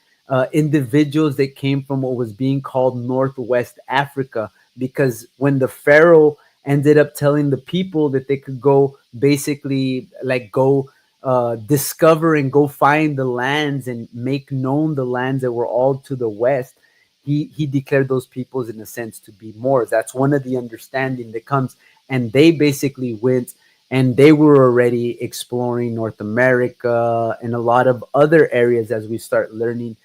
Speaker 1: individuals that came from what was being called Northwest Africa. Because when the Pharaoh ended up telling the people that they could go basically like go discover and go find the lands and make known the lands that were all to the west, he declared those peoples in a sense to be Moors. That's one of the understanding that comes, and they basically went and they were already exploring North America and a lot of other areas as we start learning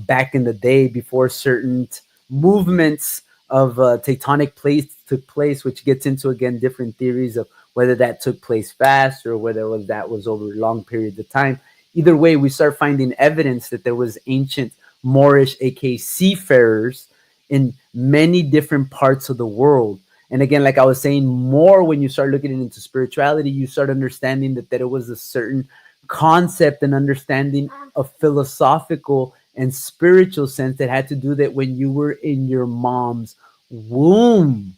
Speaker 1: back in the day before certain movements of tectonic plates took place, which gets into again different theories of whether that took place fast or whether that was over long periods of time. Either way, we start finding evidence that there was ancient Moorish, aka seafarers, in many different parts of the world. And again, like I was saying, more when you start looking into spirituality, you start understanding that there was a certain concept and understanding of philosophical and spiritual sense that had to do that when you were in your mom's womb,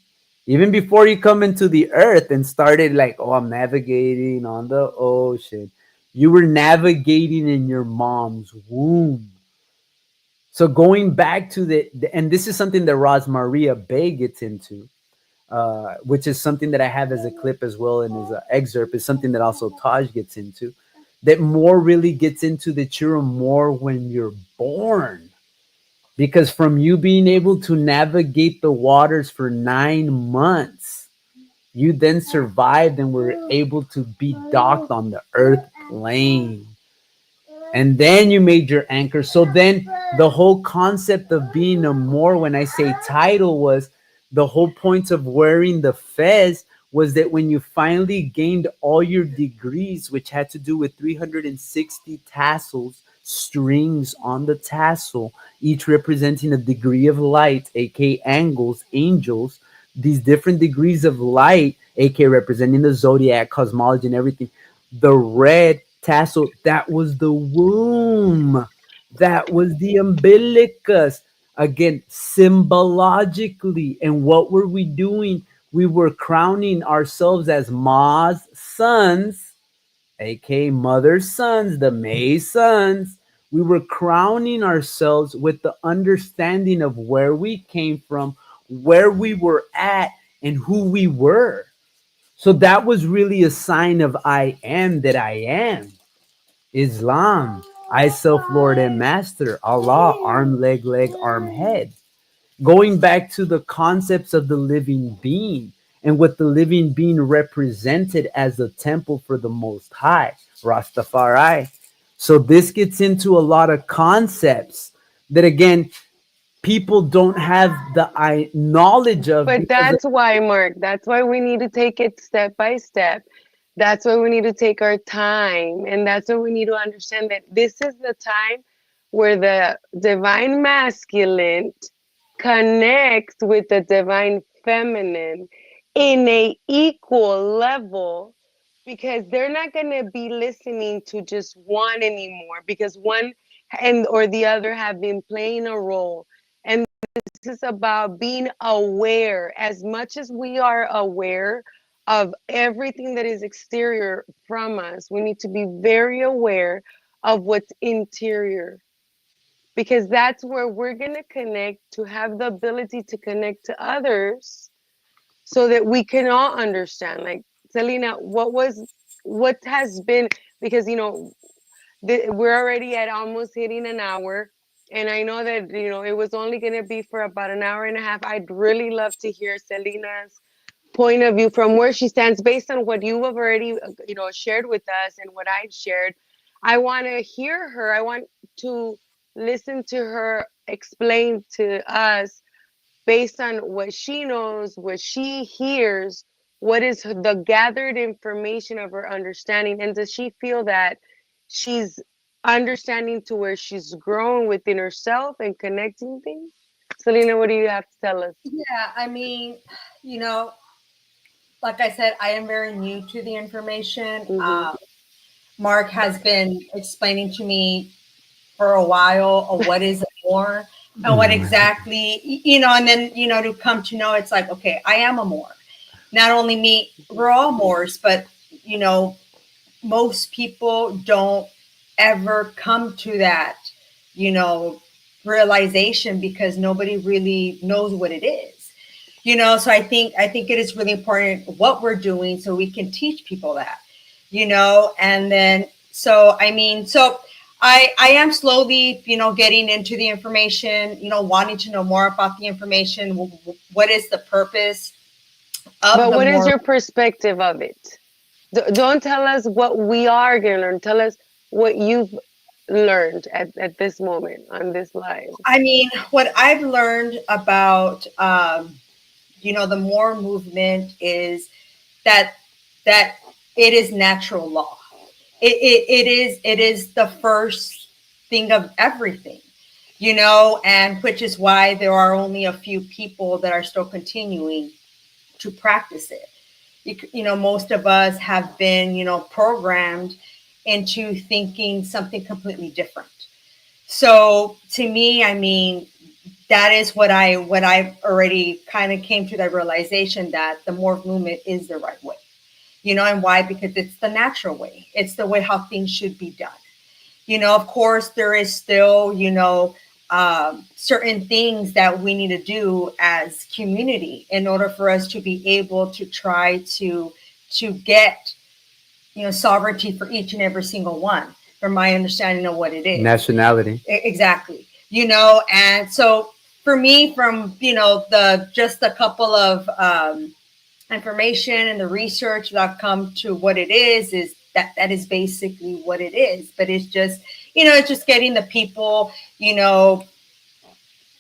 Speaker 1: even before you come into the earth and started like, oh, I'm navigating on the ocean, you were navigating in your mom's womb. So going back to and this is something that Ros Maria Bay gets into, which is something that I have as a clip as well and as an excerpt, is something that also Taj gets into, that more really gets into that you're a more when you're born. Because from you being able to navigate the waters for 9 months, you then survived and were able to be docked on the earth plane. And then you made your anchor. So then the whole concept of being a Moor, when I say title, was the whole point of wearing the fez was that when you finally gained all your degrees, which had to do with 360 tassels, strings on the tassel, each representing a degree of light, aka angles, angels, these different degrees of light, aka representing the zodiac, cosmology, and everything. The red tassel, that was the womb, that was the umbilicus. Again, symbologically. And what were we doing? We were crowning ourselves as Ma's sons, aka mother's sons, the May sons. We were crowning ourselves with the understanding of where we came from, where we were at and who we were. So that was really a sign of I am that I am. Islam, I self Lord and Master. Allah, arm, leg, arm, head. Going back to the concepts of the living being and what the living being represented as a temple for the Most High, Rastafari. So this gets into a lot of concepts that, again, people don't have the knowledge of
Speaker 3: But
Speaker 1: because
Speaker 3: that's why, Mark, that's why we need to take it step by step. That's why we need to take our time. And that's why we need to understand that this is the time where the divine masculine connects with the divine feminine in a equal level, because they're not going to be listening to just one anymore, because one and or the other have been playing a role. And this is about being aware. As much as we are aware of everything that is exterior from us, we need to be very aware of what's interior, because that's where we're going to connect, to have the ability to connect to others so that we can all understand. Like, Selena, what has been, because we're already at almost hitting an hour, and I know that it was only going to be for about an hour and a half. I'd really love to hear Selena's point of view from where she stands based on what you have already shared with us and what I've shared. I want to hear her. I want to listen to her explain to us, based on what she knows, what she hears, what is the gathered information of her understanding, and does she feel that she's understanding to where she's grown within herself and connecting things? Selena, what do you have to tell us?
Speaker 2: Yeah, I mean, you know, like I said, I am very new to the information.
Speaker 3: Mm-hmm.
Speaker 2: Mark has been explaining to me for a while of what is a Moor and what exactly, and then, to come to know it's like, okay, I am a Moor. Not only me, we're all Moors, but, you know, most people don't ever come to that, you know, realization because nobody really knows what it is. So I think it is really important what we're doing so we can teach people that, and then I am slowly, getting into the information, wanting to know more about the information. What is the purpose of
Speaker 3: But
Speaker 2: the
Speaker 3: what is
Speaker 2: more?
Speaker 3: your perspective of it? Don't tell us what we are going to learn. Tell us what you've learned at this moment on this live.
Speaker 2: I mean, what I've learned about, the more movement is that that it is natural law. It is the first thing of everything, and which is why there are only a few people that are still continuing to practice it. Most of us have been, programmed into thinking something completely different. So to me, I mean, that is what I already kind of came to that realization that the morph movement is the right way. And why? Because it's the natural way. It's the way how things should be done. Of course, there is still, certain things that we need to do as community in order for us to be able to try to get, sovereignty for each and every single one, from my understanding of what it is.
Speaker 1: nationality.
Speaker 2: Exactly. And so for me, from, the just a couple of information and the research that I've come to what it is that is basically what it is. But it's just, it's just getting the people,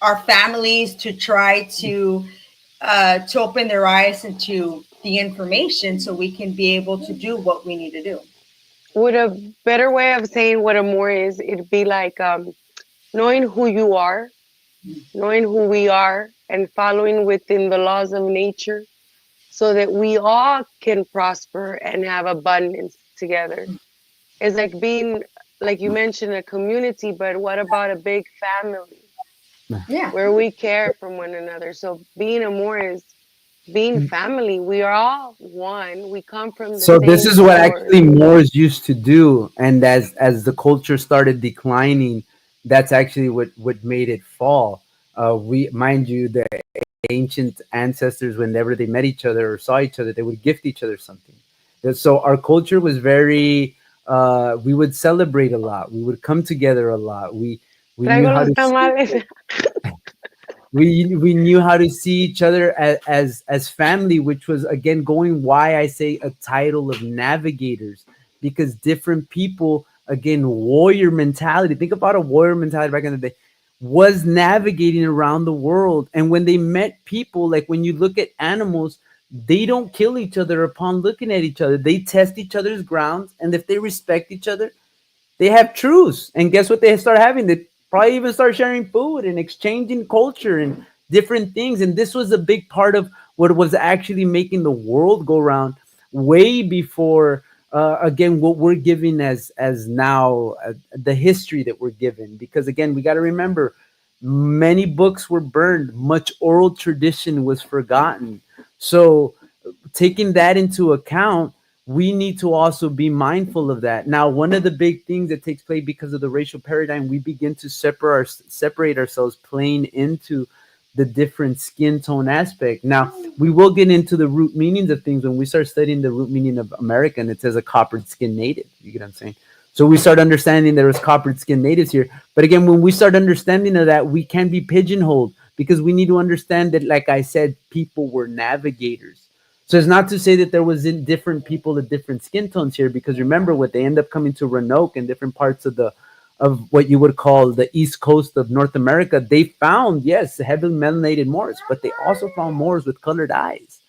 Speaker 2: our families to try to open their eyes into the information so we can be able to do what we need to do.
Speaker 3: Would a better way of saying what a more is, it'd be like knowing who you are, knowing who we are, and following within the laws of nature so that we all can prosper and have abundance together. It's like being, like you mentioned, a community, but what about a big family
Speaker 2: Yeah.
Speaker 3: where we care from one another? So being a more is being family. We are all one. We come from the
Speaker 1: So this
Speaker 3: same
Speaker 1: is what
Speaker 3: source.
Speaker 1: actually Moors used to do, and as the culture started declining, that's actually what made it fall. We, mind you, the ancient ancestors, whenever they met each other or saw each other, they would gift each other something. So our culture was very, we would celebrate a lot. We would come together a lot. We knew
Speaker 3: Traigo
Speaker 1: how
Speaker 3: los
Speaker 1: to
Speaker 3: tamales.
Speaker 1: we knew how to see each other as family, which was again going why I say a title of navigators, because different people, again, warrior mentality, think about a warrior mentality back in the day, was navigating around the world. And when they met people, like when you look at animals, they don't kill each other upon looking at each other. They test each other's grounds, and if they respect each other, they have truce. And guess what they start having? They probably even start sharing food and exchanging culture and different things. And this was a big part of what was actually making the world go round way before, again, what we're giving as now, the history that we're given. Because again, we got to remember, many books were burned, much oral tradition was forgotten. So taking that into account, we need to also be mindful of that. Now, one of the big things that takes place because of the racial paradigm, we begin to separate ourselves playing into the different skin tone aspect. Now, we will get into the root meanings of things when we start studying the root meaning of American. It says a coppered skin native. You get what I'm saying? So we start understanding there was coppered skin natives here. But again, when we start understanding of that, we can be pigeonholed because we need to understand that, like I said, people were navigators. So it's not to say that there was in different people of different skin tones here, because remember what they end up coming to Roanoke and different parts of the of what you would call the east coast of North America. They found, yes, heavily melanated Moors, but they also found Moors with colored eyes.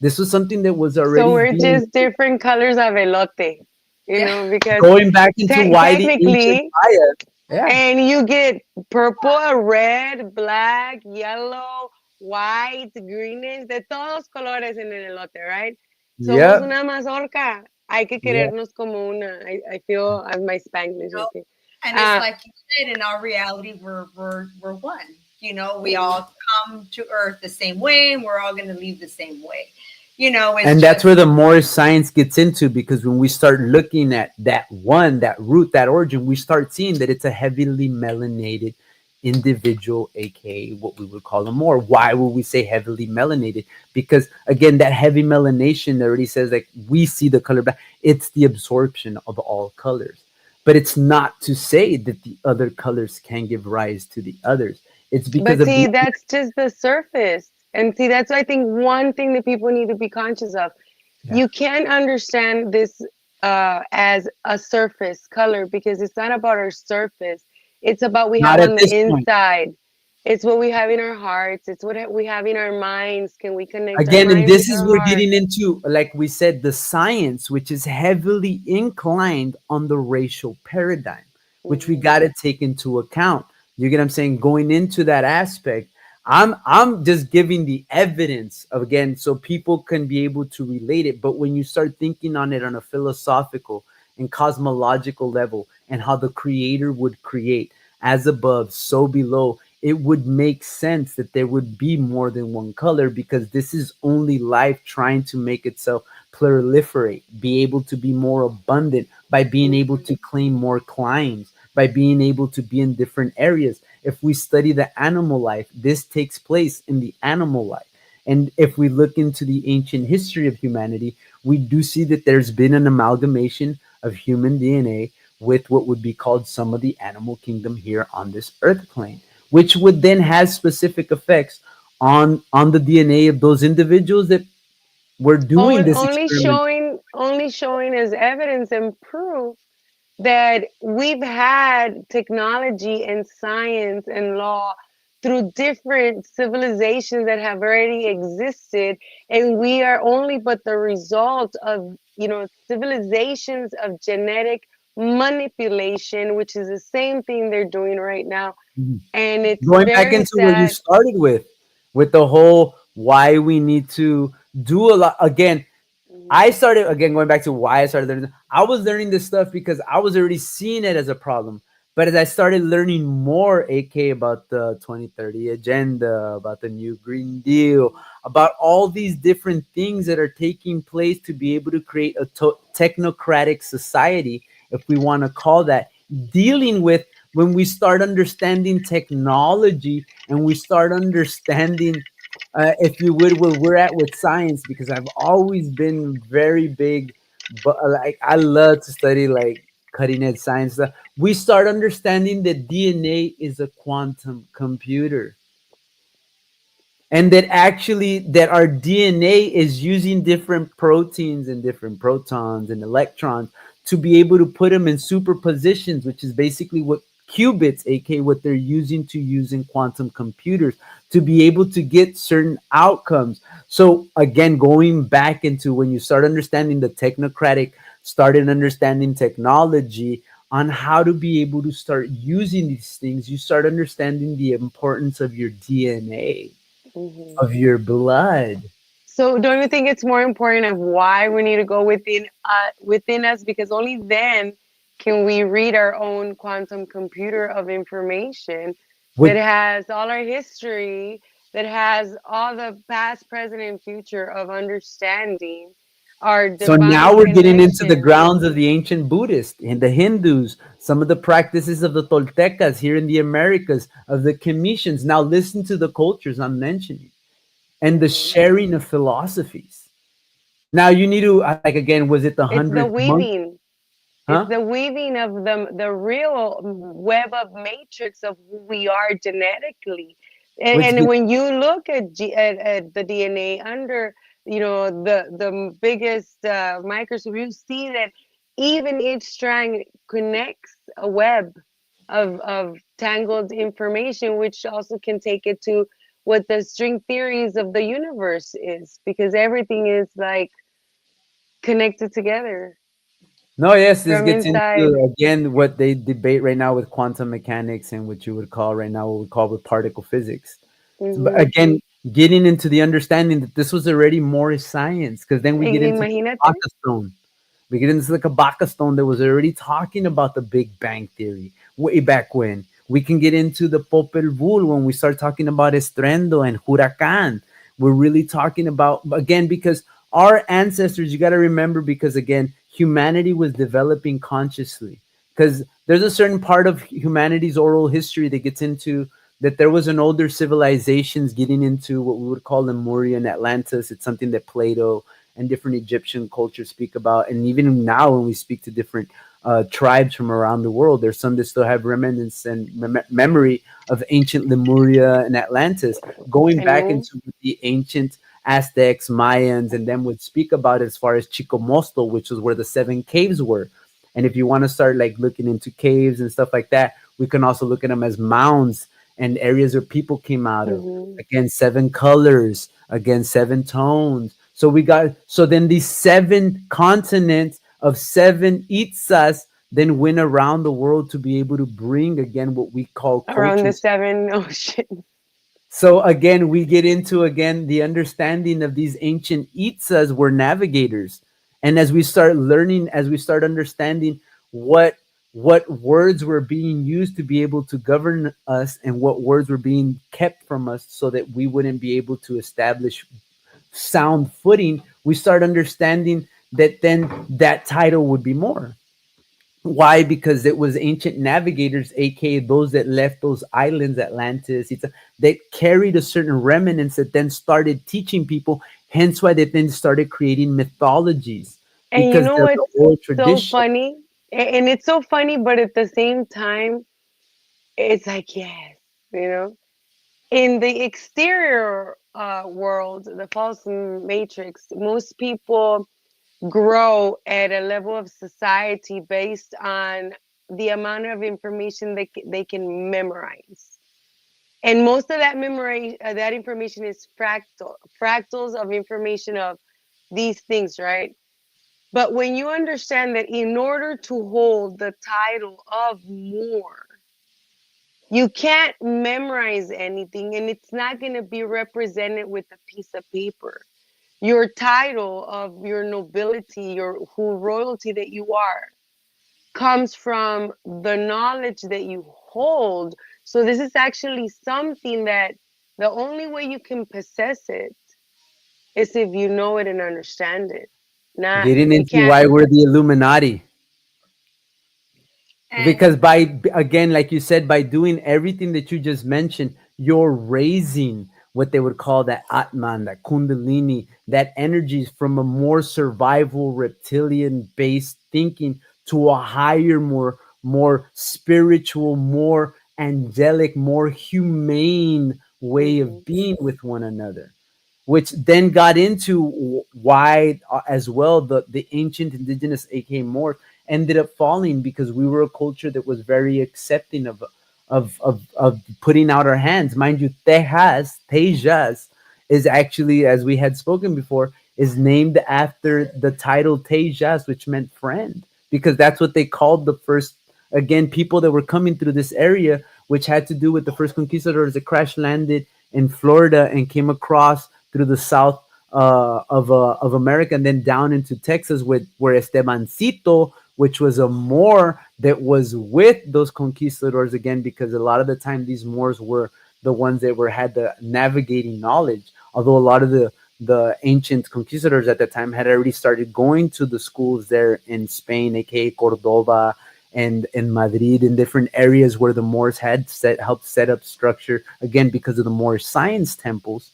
Speaker 1: This was something that was
Speaker 3: So
Speaker 1: already
Speaker 3: we're
Speaker 1: being,
Speaker 3: just different colors of elote,
Speaker 2: Yeah.
Speaker 3: because
Speaker 1: going back into why the ancient
Speaker 3: technically,
Speaker 1: Maya. Yeah.
Speaker 3: and you get purple, red, black, yellow, white, greenish, de todos colores en el elote, right? Somos
Speaker 1: Yep.
Speaker 3: una mazorca. Hay que
Speaker 1: Yeah.
Speaker 3: querernos como una. I feel my Spanglish.
Speaker 2: No,
Speaker 3: Okay.
Speaker 2: and it's
Speaker 3: Uh,
Speaker 2: like you said, in our reality, we're one. We all come to Earth the same way, and we're all going to leave the same way. It's
Speaker 1: And that's
Speaker 2: just
Speaker 1: where the more science gets into, because when we start looking at that one, that root, that origin, we start seeing that it's a heavily melanated individual, aka what we would call a Moor. Why would we say heavily melanated? Because again, that heavy melanation already says like we see the color back. It's the absorption of all colors. But it's not to say that the other colors can give rise to the others. It's because
Speaker 3: but
Speaker 1: of
Speaker 3: see,
Speaker 1: the,
Speaker 3: that's just the surface. And see, that's I think one thing that people need to be conscious of.
Speaker 1: yeah,
Speaker 3: You can't understand this as a surface color because it's not about our surface. It's about we
Speaker 1: not
Speaker 3: have
Speaker 1: at
Speaker 3: on the
Speaker 1: this point.
Speaker 3: inside. It's what we have in our hearts. It's what we have in our minds. Can we connect our
Speaker 1: Again, and
Speaker 3: minds with
Speaker 1: this is
Speaker 3: our
Speaker 1: we're
Speaker 3: heart?
Speaker 1: getting into, like we said, the science, which is heavily inclined on the racial paradigm, which we
Speaker 3: Mhm.
Speaker 1: got to take into account. You get what I'm saying? Going into that aspect, I'm just giving the evidence of, again, so people can be able to relate it. But when you start thinking on it on a philosophical and cosmological level, and how the creator would create as above, so below, it would make sense that there would be more than one color, because this is only life trying to make itself proliferate, be able to be more abundant by being able to claim more climes, by being able to be in different areas. If we study the animal life, this takes place in the animal life. And if we look into the ancient history of humanity, we do see that there's been an amalgamation of human DNA with what would be called some of the animal kingdom here on this earth plane, which would then have specific effects on the DNA of those individuals that were doing this experiment.
Speaker 3: Only showing as evidence and proof that we've had technology and science and law through different civilizations that have already existed, and we are only but the result of civilizations of genetic manipulation, which is the same thing they're doing right now.
Speaker 1: Mhm.
Speaker 3: And it's
Speaker 1: Going back
Speaker 3: very
Speaker 1: into where you
Speaker 3: sad.
Speaker 1: started with the whole why we need to do a lot again. I
Speaker 3: Mhm.
Speaker 1: started, again, going back to why I started learning. I was learning this stuff because I was already seeing it as a problem. But as I started learning more, AK, about the 2030 agenda, about the new Green Deal, about all these different things that are taking place to be able to create a technocratic society, if we want to call that, dealing with, when we start understanding technology and we start understanding if you would, where we're at with science, because I've always been very big, but like I love to study like cutting edge science stuff. We start understanding that DNA is a quantum computer, and that actually that our DNA is using different proteins and different protons and electrons to be able to put them in superpositions, which is basically what qubits, aka what they're using to use in quantum computers to be able to get certain outcomes. So again, going back into when you start understanding the technocratic, started understanding technology on how to be able to start using these things, you start understanding the importance of your DNA,
Speaker 3: Hmm.
Speaker 1: of your blood.
Speaker 3: So don't you think it's more important of why we need to go within us, because only then can we read our own quantum computer of information that
Speaker 1: With
Speaker 3: has all our history, that has all the past, present, and future of understanding our
Speaker 1: so now
Speaker 3: divine
Speaker 1: we're getting into the
Speaker 3: connection.
Speaker 1: grounds of the ancient Buddhists and the Hindus, some of the practices of the Toltecas here in the Americas, of the Commissions. Now listen to the cultures I'm mentioning and the
Speaker 3: Hmm.
Speaker 1: sharing of philosophies. Now you need to like again, was it the
Speaker 3: It's the
Speaker 1: 100th monk?
Speaker 3: weaving. It's
Speaker 1: Huh?
Speaker 3: the weaving of the real web of matrix of who we are genetically.
Speaker 1: Which
Speaker 3: And
Speaker 1: get,
Speaker 3: when you look at the DNA under, the biggest microscope, you see that even each strand connects a web of tangled information, which also can take it to what the string theories of the universe is, because everything is like connected together
Speaker 1: no, yes, this
Speaker 3: from
Speaker 1: gets
Speaker 3: inside.
Speaker 1: into again what they debate right now with quantum mechanics and what you would call right now what we call with particle physics. So, but
Speaker 3: Hmm.
Speaker 1: again, getting into the understanding that this was already more science, because then we get into the
Speaker 3: Imagínate.
Speaker 1: Kabbalah stone. We get into the Kabbalah stone that was already talking about the Big Bang Theory way back when. We can get into the Popol Vuh when we start talking about Estrendo and Huracan. We're really talking about, again, because our ancestors, you got to remember, because again, humanity was developing consciously. Because there's a certain part of humanity's oral history that gets into that there was an older civilizations getting into what we would call Lemuria and Atlantis. It's something that Plato and different Egyptian cultures speak about. And even now, when we speak to different tribes from around the world, there's some that still have remnants and memory of ancient Lemuria and Atlantis, going
Speaker 3: And
Speaker 1: back
Speaker 3: no.
Speaker 1: into the ancient Aztecs, Mayans, and then would speak about as far as Chicomosto, which was where the seven caves were. And if you want to start like looking into caves and stuff like that, we can also look at them as mounds and areas where people came out of.
Speaker 3: Hmm.
Speaker 1: Again, seven colors, again, seven tones. So we got so then these seven continents of seven Itzas then went around the world to be able to bring again what we call
Speaker 3: Around the
Speaker 1: cultures.
Speaker 3: seven oceans.
Speaker 1: So again, we get into again the understanding of these ancient Itzas were navigators. And as we start learning, as we start understanding what what words were being used to be able to govern us and what words were being kept from us so that we wouldn't be able to establish sound footing, we start understanding that then that title would be more. Why? Because it was ancient navigators, aka those that left those islands, Atlantis, that carried a certain remnants that then started teaching people. Hence why they then started creating mythologies
Speaker 3: And you
Speaker 1: because
Speaker 3: know
Speaker 1: they're the
Speaker 3: what's
Speaker 1: oral
Speaker 3: so
Speaker 1: tradition.
Speaker 3: funny? And it's so funny, but at the same time, it's like, yes, you know? In the exterior world, the false matrix, most people grow at a level of society based on the amount of information they can memorize. And most of that memory, that information is fractals of information of these things, right? But when you understand that in order to hold the title of more, you can't memorize anything, and it's not going to be represented with a piece of paper. Your title of your nobility, your who royalty that you are, comes from the knowledge that you hold. So this is actually something that the only way you can possess it is if you know it and understand it. Not
Speaker 1: Getting
Speaker 3: you
Speaker 1: into
Speaker 3: can't.
Speaker 1: why we're the Illuminati.
Speaker 2: And
Speaker 1: Because by again, like you said, by doing everything that you just mentioned, you're raising what they would call that Atman, that Kundalini, that energies from a more survival reptilian based thinking to a higher, more spiritual, more angelic, more humane way
Speaker 3: Mm-hmm.
Speaker 1: of being with one another, which then got into why as well the ancient indigenous, aka Moors, ended up falling, because we were a culture that was very accepting of putting out our hands. Mind you, Tejas is actually, as we had spoken before, is named after the title Tejas, which meant friend, because that's what they called the first, again, people that were coming through this area, which had to do with the first conquistadors that crash landed in Florida and came across through the south of America, and then down into Texas, with where Estebancito, which was a Moor that was with those conquistadors, again, because a lot of the time these Moors were the ones that were had the navigating knowledge. Although a lot of the ancient conquistadors at the time had already started going to the schools there in Spain, aka Cordoba, and in Madrid, in different areas where the Moors had helped set up structure, again, because of the Moorish science temples.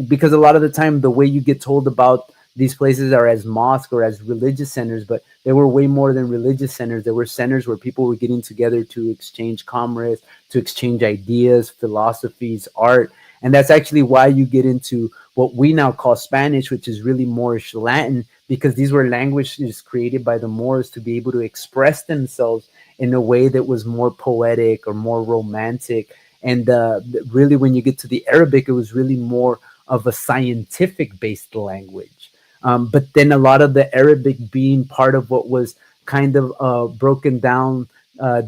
Speaker 1: Because a lot of the time the way you get told about these places are as mosque or as religious centers, but they were way more than religious centers. They were centers where people were getting together to exchange commerce, to exchange ideas, philosophies, art. And that's actually why you get into what we now call Spanish, which is really Moorish Latin, because these were languages created by the Moors to be able to express themselves in a way that was more poetic or more romantic. And really, when you get to the Arabic, it was really more of a scientific based language. But then a lot of the Arabic being part of what was kind of broken down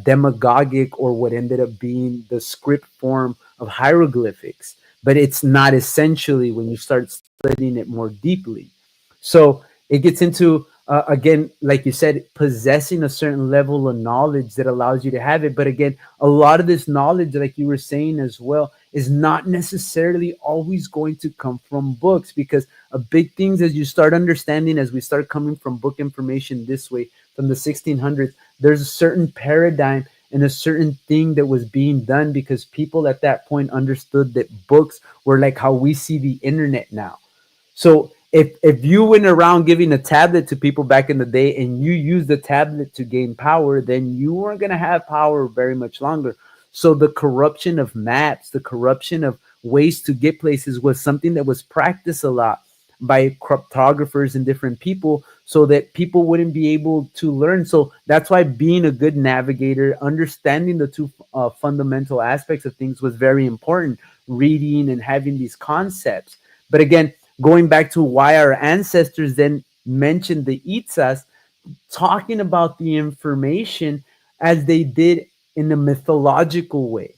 Speaker 1: demagogic, or what ended up being the script form of hieroglyphics. But it's not essentially when you start studying it more deeply. So it gets into, again, like you said, possessing a certain level of knowledge that allows you to have it. But again, a lot of this knowledge, like you were saying as well, is not necessarily always going to come from books, because a big things, as you start understanding, as we start coming from book information this way from the 1600s, there's a certain paradigm and a certain thing that was being done, because people at that point understood that books were like how we see the internet now. So if you went around giving a tablet to people back in the day and you used the tablet to gain power, then you weren't going to have power very much longer. So the corruption of maps, the corruption of ways to get places, was something that was practiced a lot by cryptographers and different people, so that people wouldn't be able to learn. So that's why being a good navigator, understanding the two fundamental aspects of things, was very important. Reading and having these concepts. But again, going back to why our ancestors then mentioned the Itzas, talking about the information as they did in a mythological way.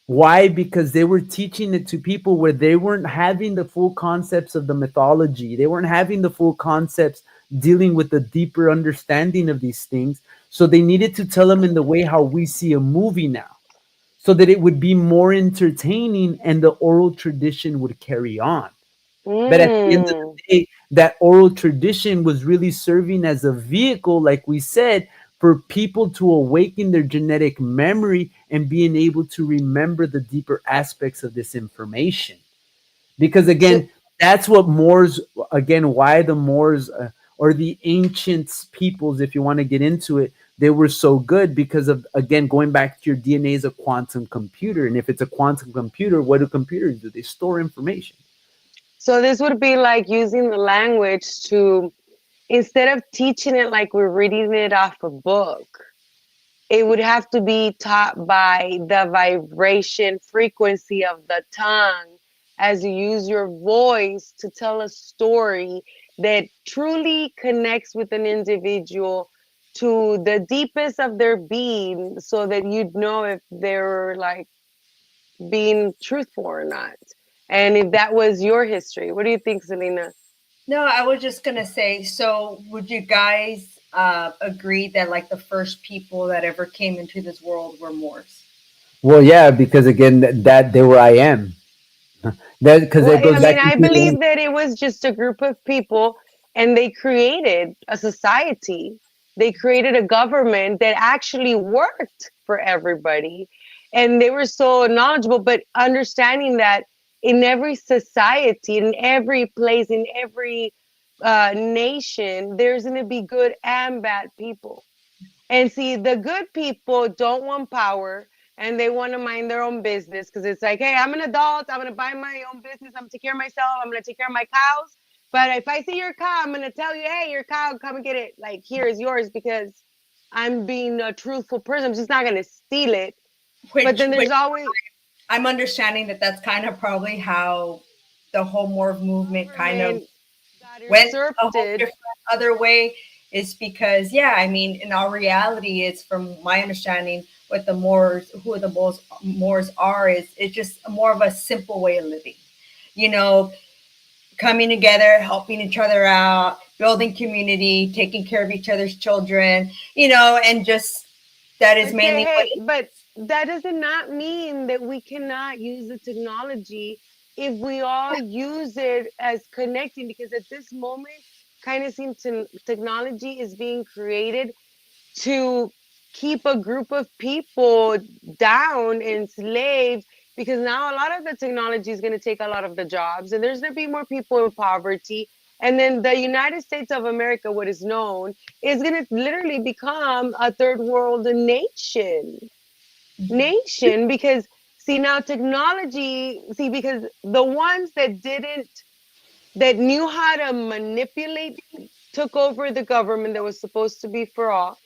Speaker 1: Why? Because they were teaching it to people where they weren't having the full concepts of the mythology. They weren't having the full concepts dealing with the deeper understanding of these things. So they needed to tell them in the way how we see a movie now, so that it would be more entertaining and the oral tradition would carry on. But at the end of
Speaker 3: Mm.
Speaker 1: the day, that oral tradition was really serving as a vehicle, like we said, for people to awaken their genetic memory and being able to remember the deeper aspects of this information. Because
Speaker 3: So,
Speaker 1: again, that's what Moors, again, why the Moors, or the ancient peoples, if you want to get into it, they were so good, because of, again, going back to your DNA is a quantum computer. And if it's a quantum computer, what do computers do? They store information.
Speaker 3: so this would be like using the language to, instead of teaching it like we're reading it off a book, it would have to be taught by the vibration frequency of the tongue, as you use your voice to tell a story that truly connects with an individual to the deepest of their being, so that you'd know if they're like being truthful or not. And if that was your history, what do you think, Selena?
Speaker 2: No, I was just gonna say, so would you guys agree that like the first people that ever came into this world were Moors?
Speaker 1: Well, yeah, because again, that they were I am. That because
Speaker 3: Well,
Speaker 1: it goes
Speaker 3: I
Speaker 1: back
Speaker 3: mean, I
Speaker 1: into
Speaker 3: believe that it was just a group of people and they created a society. They created a government that actually worked for everybody. And they were so knowledgeable, but understanding that in every society, in every place, in every nation, there's going to be good and bad people. And see, the good people don't want power and they want to mind their own business because it's like, hey, I'm an adult. I'm going to buy my own business. I'm going to take care of myself. I'm going to take care of my cows. But if I see your cow, I'm going to tell you, hey, your cow, come and get it. Like, here is yours because I'm being a truthful person. I'm just not going to steal it. But then
Speaker 2: which
Speaker 3: there's always
Speaker 2: I'm understanding that that's kind of probably how the whole morph movement kind of
Speaker 3: government got
Speaker 2: went a whole
Speaker 3: usurped.
Speaker 2: different other way is because yeah, I mean in our reality it's from my understanding what the Moors who the Moors are is it's just more of a simple way of living. You know, coming together, helping each other out, building community, taking care of each other's children, you know, and just that is
Speaker 3: Okay,
Speaker 2: mainly what
Speaker 3: hey, but that does not mean that we cannot use the technology if we all use it as connecting, because at this moment, kind of seems technology is being created to keep a group of people down, enslaved, because now a lot of the technology is going to take a lot of the jobs and there's going to be more people in poverty. And then the United States of America, what is known, is going to literally become a third world nation because see now technology, see, because the ones that didn't, that knew how to manipulate, took over the government that was supposed to be for all,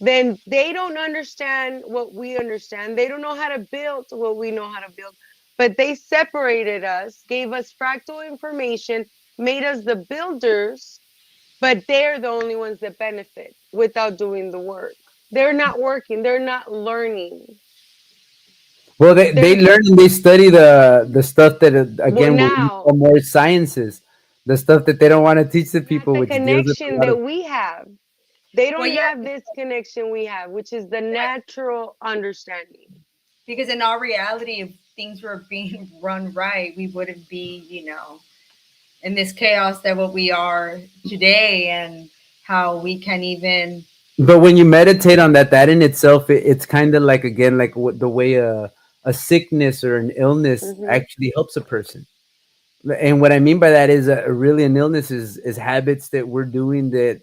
Speaker 3: then they don't understand what we understand. They don't know how to build what we know how to build. But they separated us, gave us fractal information, made us the builders, but they're the only ones that benefit without doing the work. They're not working, they're not learning.
Speaker 1: Well, they
Speaker 3: They're
Speaker 1: learn and they study the stuff that
Speaker 3: well
Speaker 1: again what we
Speaker 3: now,
Speaker 1: call more sciences, the stuff that they don't want to teach the
Speaker 3: not
Speaker 1: people,
Speaker 3: the
Speaker 1: which deals with a
Speaker 3: connection
Speaker 1: lot of.
Speaker 3: that we have. They
Speaker 2: well
Speaker 3: don't
Speaker 2: yeah,
Speaker 3: have this connection we have, which is the natural understanding.
Speaker 2: because in our reality if things were being run right, we wouldn't be, you know, in this chaos that what we are today and how we can even
Speaker 1: But when you meditate on that, that in itself, it's kind of like again like what the way a sickness or an illness
Speaker 3: Hmm.
Speaker 1: actually helps a person. And what I mean by that is really an illness is habits that we're doing that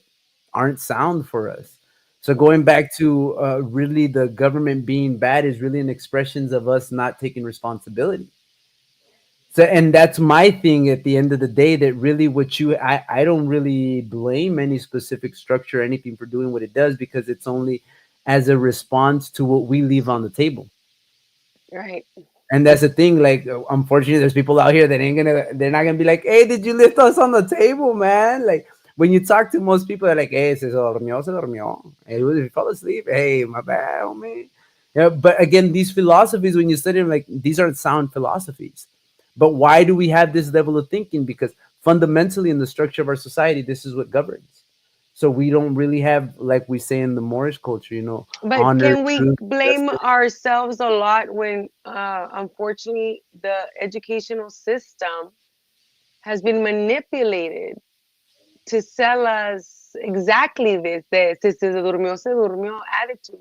Speaker 1: aren't sound for us. So going back to really the government being bad is really an expressions of us not taking responsibility. So and that's my thing at the end of the day, that really what you I don't really blame any specific structure or anything for doing what it does, because it's only as a response to what we leave on the table.
Speaker 3: Right.
Speaker 1: And that's the thing. Like, unfortunately, there's people out here that they're not gonna be like, "Hey, did you lift us on the table, man?" Like, when you talk to most people, they're like, "Hey, se durmió. Hey, if you fall asleep, hey, my bad, homie." Yeah, but again, these philosophies, when you study them, like these aren't sound philosophies. But why do we have this level of thinking? Because fundamentally, in the structure of our society, this is what governs. So we don't really have, like we say in the Moorish culture,
Speaker 3: But
Speaker 1: honor,
Speaker 3: can we
Speaker 1: truth,
Speaker 3: blame
Speaker 1: justice.
Speaker 3: ourselves a lot when, unfortunately, the educational system has been manipulated to sell us exactly this se durmió attitude,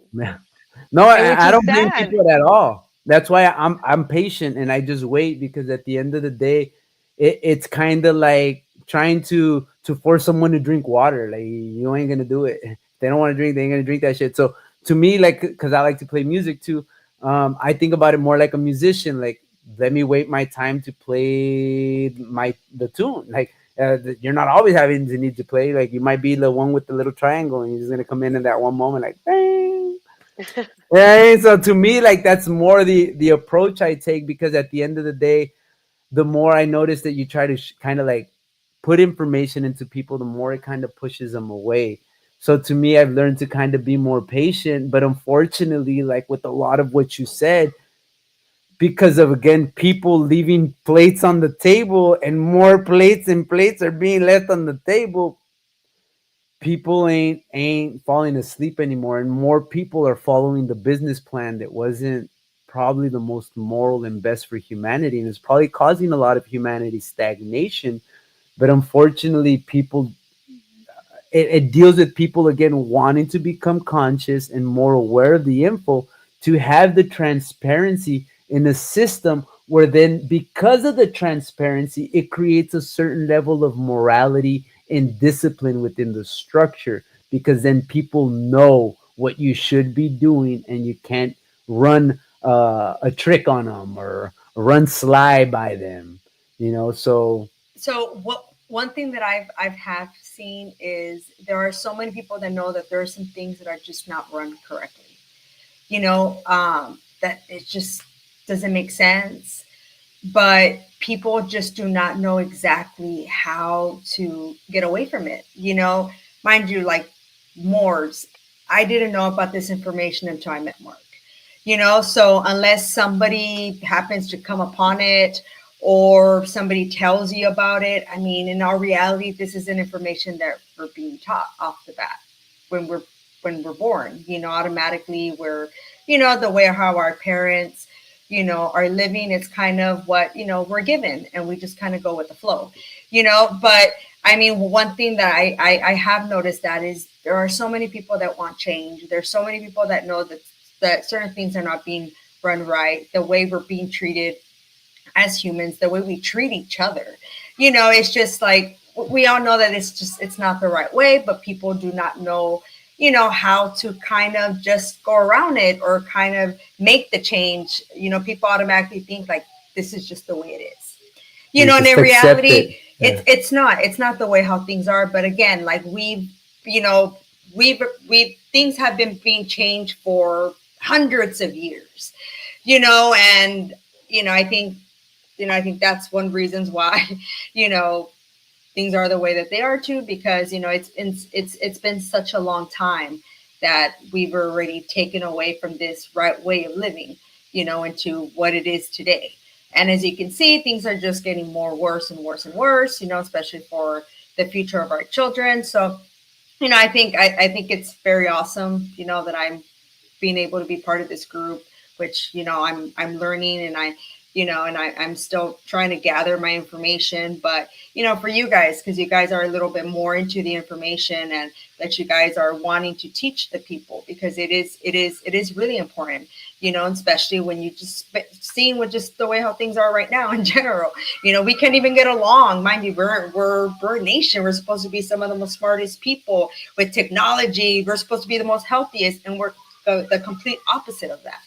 Speaker 1: No,
Speaker 3: and which
Speaker 1: I
Speaker 3: is
Speaker 1: don't blame
Speaker 3: sad.
Speaker 1: people at all. That's why I'm patient and I just wait, because at the end of the day, it's kind of like trying to force someone to drink water. Like, you ain't gonna do it. If they don't want to drink, they ain't gonna drink that shit. So to me, like, because I like to play music too, I think about it more like a musician. Like, let me wait my time to play the tune. Like, you're not always having the need to play. Like, you might be the one with the little triangle, and you're just gonna come in that one moment, like, bang. Right. So to me, like, that's more the approach I take, because at the end of the day, the more I notice that you try to kind of like put information into people, the more it kind of pushes them away. So to me, I've learned to kind of be more patient. But unfortunately, like with a lot of what you said, because of again people leaving plates on the table, and more plates and plates are being left on the table, people ain't falling asleep anymore, and more people are following the business plan that wasn't probably the most moral and best for humanity, and it's probably causing a lot of humanity stagnation. But unfortunately, people, it deals with people again wanting to become conscious and more aware of the info, to have the transparency in a system where then because of the transparency it creates a certain level of morality and discipline within the structure, because then people know what you should be doing and you can't run a trick on them or run sly by them, you know. So
Speaker 2: So what one thing that I've have seen is there are so many people that know that there are some things that are just not run correctly. That it just doesn't make sense, but people just do not know exactly how to get away from it. Mind you, like Moors, I didn't know about this information until I met Mark. So unless somebody happens to come upon it or somebody tells you about it, I mean, in our reality, this isn't information that we're being taught off the bat when we're born. Automatically the way how our parents are living. It's kind of what we're given, and we just kind of go with the flow. But I mean, one thing that I have noticed that is there are so many people that want change. There's so many people that know that certain things are not being run right, the way we're being treated as humans, the way we treat each other. It's just like we all know that it's not the right way, but people do not know how to kind of just go around it or kind of make the change. People automatically think like this is just the way it is.
Speaker 1: we
Speaker 2: And
Speaker 1: just
Speaker 2: in
Speaker 1: accept
Speaker 2: reality,
Speaker 1: it.
Speaker 2: it's not the way how things are. But again, like you know we things have been being changed for hundreds of years. And I think that's one reasons why you know things are the way that they are too, because it's been such a long time that we've already taken away from this right way of living, into what it is today. And as you can see, things are just getting more worse and worse and worse, especially for the future of our children. So I think it's very awesome, that I'm being able to be part of this group, which I'm learning, and I'm still trying to gather my information. But for you guys, because you guys are a little bit more into the information, and that you guys are wanting to teach the people, because it is really important, especially when you just seeing with just the way how things are right now in general. We can't even get along. Mind you, we're a nation. We're supposed to be some of the most smartest people with technology. We're supposed to be the most healthiest, and we're the complete opposite of that.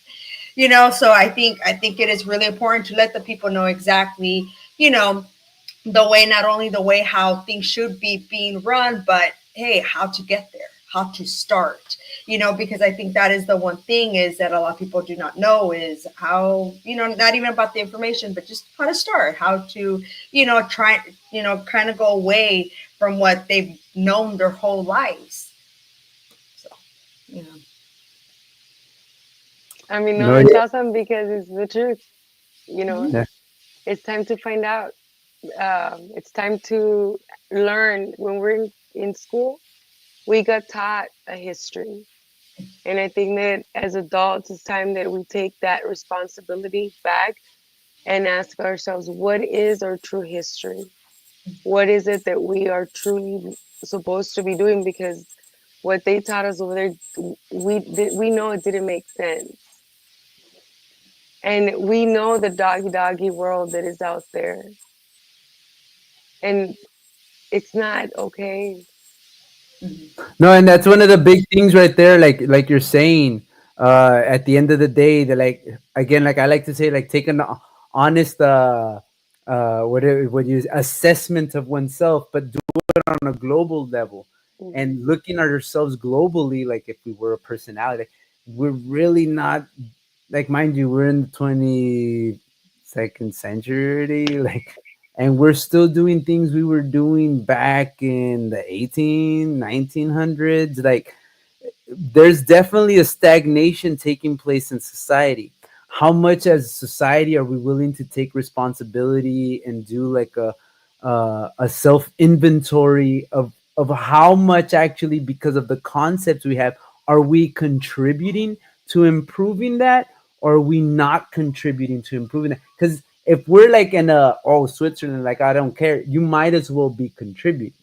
Speaker 2: So I think it is really important to let the people know exactly, the way, not only the way how things should be being run, but hey, how to get there, how to start. Because I think that is the one thing is that a lot of people do not know is how, not even about the information, but just how to start, how to, try, kind of go away from what they've known their whole lives. So, you know.
Speaker 3: I mean, no,
Speaker 1: No,
Speaker 3: it's
Speaker 1: yeah,
Speaker 3: awesome because it's the truth. You know,
Speaker 1: yeah.
Speaker 3: it's time to find out. It's time to learn. When we're in school, we got taught a history. And I think that as adults, it's time that we take that responsibility back and ask ourselves, what is our true history? What is it that we are truly supposed to be doing? Because what they taught us over there, we know it didn't make sense. And we know the doggy world that is out there. And it's not okay.
Speaker 1: No, and that's one of the big things right there. Like you're saying, at the end of the day, that like again, like I like to say, like take an honest, what you assessment of oneself, but do it on a global level,
Speaker 3: Mhm.
Speaker 1: and looking at ourselves globally. Like if we were a personality, we're really not, like, mind you, we're in the 22nd century, like, and we're still doing things we were doing back in the 1900s. Like, there's definitely a stagnation taking place in society. How much as a society are we willing to take responsibility and do like a self inventory of how much actually, because of the concepts we have, are we contributing to improving that, or are we not contributing to improving that? Because if we're like in a, oh, Switzerland, like, I don't care, you might as well be contributing,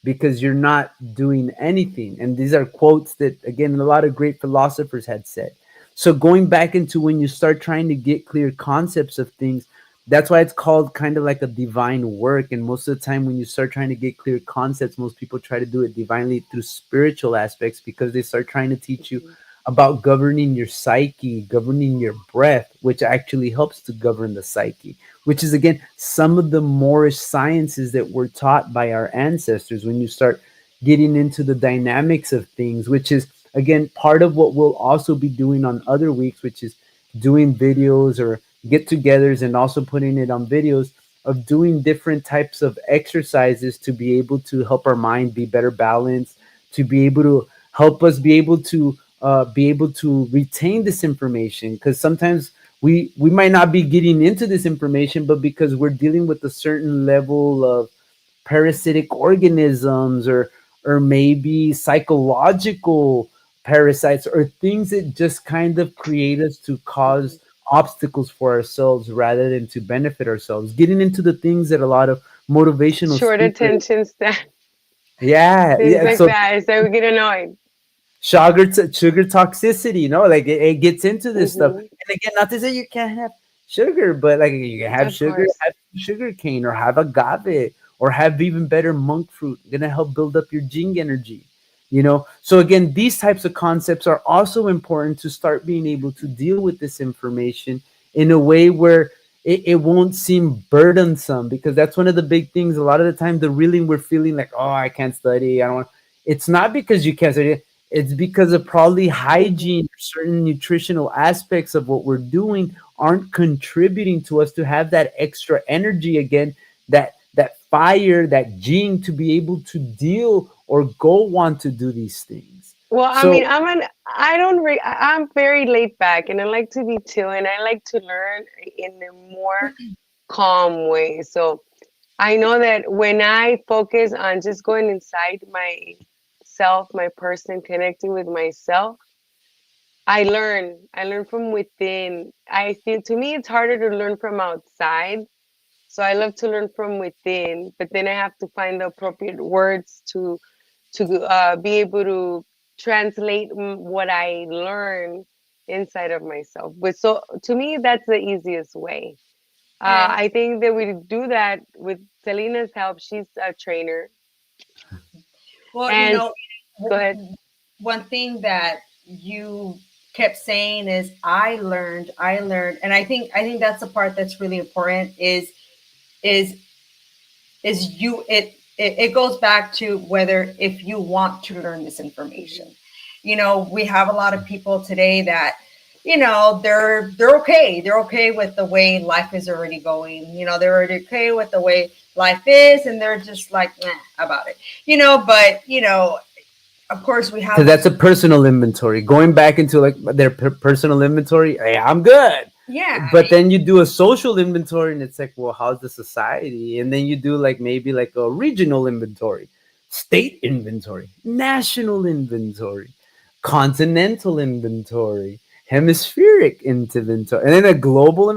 Speaker 1: because you're not doing anything. And these are quotes that, again, a lot of great philosophers had said. So going back into when you start trying to get clear concepts of things, that's why it's called kind of like a divine work. And most of the time when you start trying to get clear concepts, most people try to do it divinely through spiritual aspects, because they start trying to teach you
Speaker 3: Mhm.
Speaker 1: about governing your psyche, governing your breath, which actually helps to govern the psyche, which is again some of the Moorish sciences that were taught by our ancestors. When you start getting into the dynamics of things, which is again part of what we'll also be doing on other weeks, which is doing videos or get-togethers, and also putting it on videos of doing different types of exercises to be able to help our mind be better balanced, to be able to help us be able to retain this information, because sometimes we might not be getting into this information, but because we're dealing with a certain level of parasitic organisms, or maybe psychological parasites, or things that just kind of create us to
Speaker 3: Mhm.
Speaker 1: cause obstacles for ourselves rather than to benefit ourselves, getting into the things that a lot of motivational
Speaker 3: Short
Speaker 1: speakers.
Speaker 3: attention span,
Speaker 1: Yeah,
Speaker 3: things
Speaker 1: yeah.
Speaker 3: like
Speaker 1: So
Speaker 3: that. So we get annoyed.
Speaker 1: sugar toxicity, like it gets into this stuff.
Speaker 3: Hmm.
Speaker 1: And again, not to say you can't have sugar, but like you can have
Speaker 3: Of
Speaker 1: sugar,
Speaker 3: course.
Speaker 1: have sugar cane, or have agave, or have even better monk fruit, gonna help build up your jing energy. So again, these types of concepts are also important to start being able to deal with this information in a way where it won't seem burdensome, because that's one of the big things. A lot of the time the reeling we're feeling like, oh, I can't study, I don't want. It's not because you can't study, it's because of probably
Speaker 3: Hmm.
Speaker 1: hygiene, certain nutritional aspects of what we're doing aren't contributing to us to have that extra energy again, that fire, that gene to be able to deal or go want to do these things.
Speaker 3: Well, I mean,
Speaker 1: So
Speaker 3: I don't I'm very laid back and I like to be chill and I like to learn in a more calm way. So I know that when I focus on just going inside myself, my person, connecting with myself, I learn. I learn from within. I feel to me it's harder to learn from outside. So I love to learn from within, but then I have to find the appropriate words to be able to translate what I learn inside of myself. But so to me, that's the easiest way.
Speaker 2: And
Speaker 3: I think that we do that with Selena's help. She's a trainer,
Speaker 2: well,
Speaker 3: and go ahead.
Speaker 2: one thing that you kept saying is I learned, and I think that's the part that's really important is is you it goes back to whether if you want to learn this information.
Speaker 3: Mhm.
Speaker 2: We have a lot of people today that they're okay with the way life is already going. They're already okay with the way life is, and they're just like about it. But of course we
Speaker 1: because
Speaker 2: have
Speaker 1: that's a personal inventory, going back into like their personal inventory. Hey, I'm good.
Speaker 2: yeah.
Speaker 1: But then you do a social inventory, and it's like, well, how's the society? And then you do like maybe like a regional inventory, state inventory, national inventory, continental inventory, hemispheric inventory, and then a global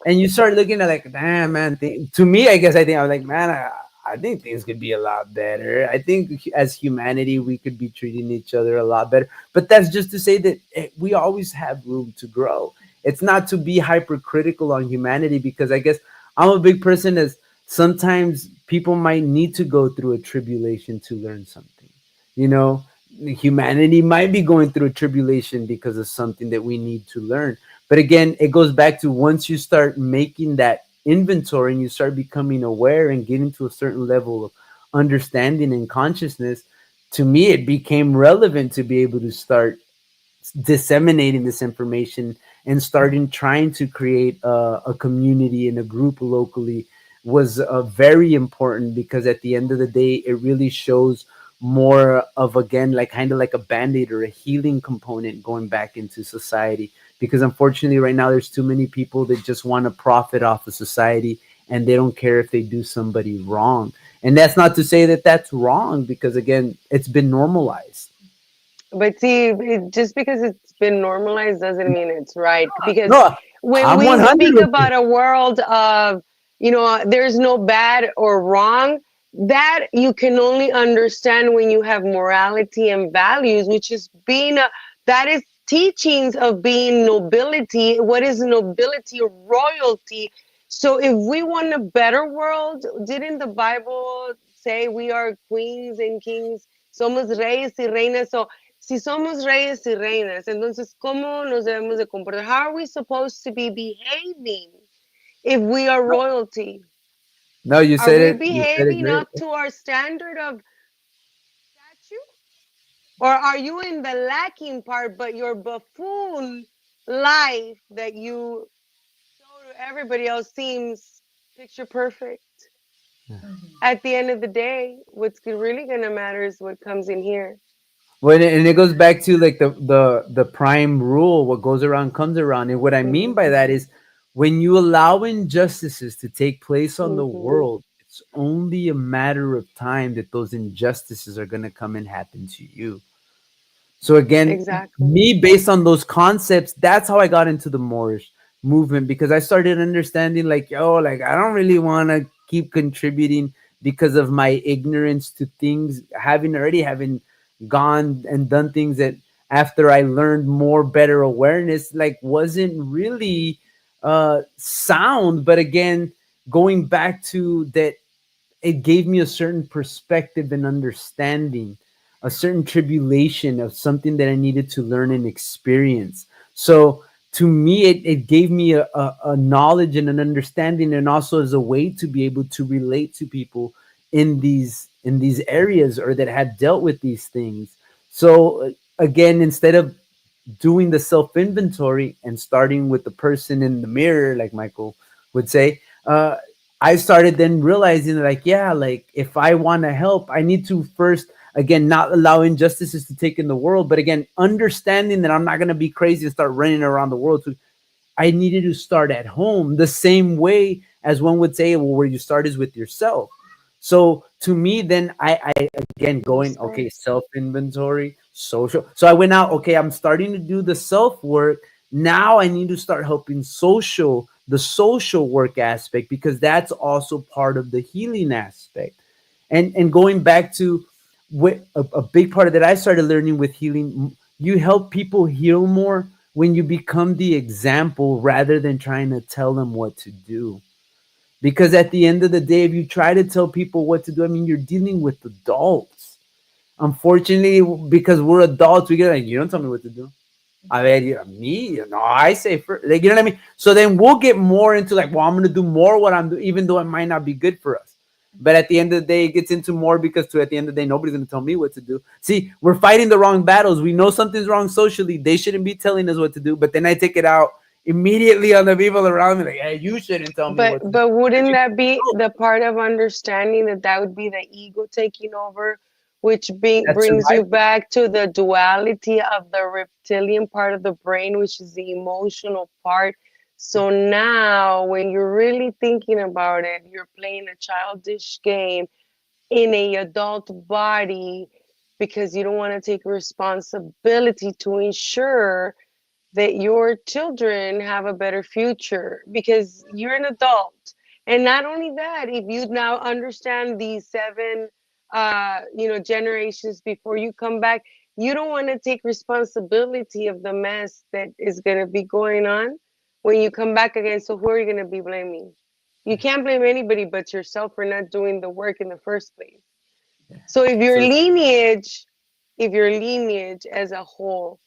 Speaker 1: and you start looking at like, damn man, to me, I guess I was like, man, I think things could be a lot better. I think as humanity we could be treating each other a lot better. But that's just to say that we always have room to grow. It's not to be hypercritical on humanity, because I guess I'm a big person, as sometimes people might need to go through a tribulation to learn something. You know, humanity might be going through a tribulation because of something that we need to learn. But again, it goes back to once you start making that inventory and you start becoming aware and getting to a certain level of understanding and consciousness, to me, it became relevant to be able to start disseminating this information and starting trying to create a community and a group locally was very important, because at the end of the day it really shows more of, again, like kind of like a band-aid or a healing component going back into society, because unfortunately right now there's too many people that just want to profit off of society, and they don't care if they do somebody wrong. And that's not to say that that's wrong, because again, it's been normalized.
Speaker 3: But see, just because it's been normalized doesn't mean it's right. Because
Speaker 1: No,
Speaker 3: when
Speaker 1: I'm
Speaker 3: we
Speaker 1: 100
Speaker 3: speak
Speaker 1: with you.
Speaker 3: about a world of, there's no bad or wrong, that you can only understand when you have morality and values, which is that is teachings of being nobility. What is nobility? Royalty. So if we want a better world, didn't the Bible say we are queens and kings? Somos reyes y reinas. So si somos reyes y reinas, entonces ¿cómo nos debemos de comportar? How are we supposed to be behaving if we are royalty?
Speaker 1: No, you
Speaker 3: Are
Speaker 1: said
Speaker 3: we
Speaker 1: it. You said it
Speaker 3: behaving
Speaker 1: great.
Speaker 3: up to our standard of statue? Or are you in the lacking part, but your buffoon life that you show to everybody else seems picture perfect? At the end of the day, what's really going to matter is what comes in here.
Speaker 1: When and it goes back to like the prime rule, what goes around comes around. And what I mean by that is when you allow injustices to take place on the world, it's only a matter of time that those injustices are going to come and happen to you. So again,
Speaker 3: Exactly.
Speaker 1: me based on those concepts, that's how I got into the Moorish movement because I started understanding like, yo, like I don't really want to keep contributing because of my ignorance to things, having gone and done things that after I learned more better awareness, like wasn't really sound. But again, going back to that, it gave me a certain perspective and understanding, a certain tribulation of something that I needed to learn and experience. So to me, it gave me a knowledge and an understanding, and also as a way to be able to relate to people in these areas or that had dealt with these things. So again, instead of doing the self inventory and starting with the person in the mirror, like Michael would say, I started then realizing that, like, yeah, like if I want to help, I need to first, again, not allow injustices to take in the world, but again, understanding that I'm not going to be crazy and start running around the world to I needed to start at home the same way as one would say, well, where you start is with yourself. So to me, then I again going, okay, self inventory, social. So I went out, okay, I'm starting to do the self work. Now I need to start helping the social work aspect, because that's also part of the healing aspect. And going back to what a big part of that I started learning with healing, you help people heal more when you become the example rather than trying to tell them what to do. Because at the end of the day, if you try to tell people what to do, I mean, you're dealing with adults. Unfortunately, because we're adults, we get like, you don't tell me what to do. I mean, me, I say first, like, you know what I mean? So then we'll get more into like, well, I'm going to do more what I'm doing, even though it might not be good for us. But at the end of the day, it gets into more because at the end of the day, nobody's going to tell me what to do. See, we're fighting the wrong battles. We know something's wrong socially. They shouldn't be telling us what to do. But then I take it out immediately on the people around me. Like, hey, you shouldn't tell me what to do.
Speaker 3: But wouldn't that be the part of understanding that that would be the ego taking over, which
Speaker 1: That's
Speaker 3: brings you
Speaker 1: survival.
Speaker 3: back to the duality of the reptilian part of the brain, which is the emotional part. So now, when you're really thinking about it, you're playing a childish game in a adult body because you don't want to take responsibility to ensure that your children have a better future because you're an adult. And not only that, if you now understand these seven generations before you come back, you don't want to take responsibility of the mess that is going to be going on when you come back again. So who are you going to be blaming? You can't blame anybody but yourself for not doing the work in the first place. So
Speaker 1: So
Speaker 3: if your lineage as a whole,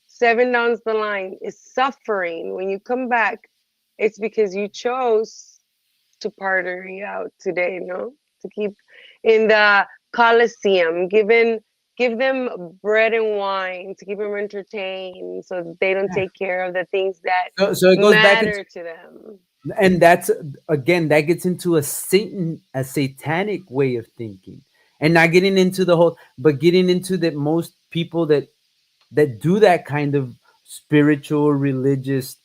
Speaker 3: seven down the line, is suffering, when you come back, it's because you chose to party out today, no? To keep in the Coliseum, give them bread and wine to keep them entertained so that they don't take care of the things that
Speaker 1: so it goes back into,
Speaker 3: matter to them.
Speaker 1: and that's again that gets into a satanic way of thinking, and not getting into the whole, but getting into that most people that do that kind of spiritual religious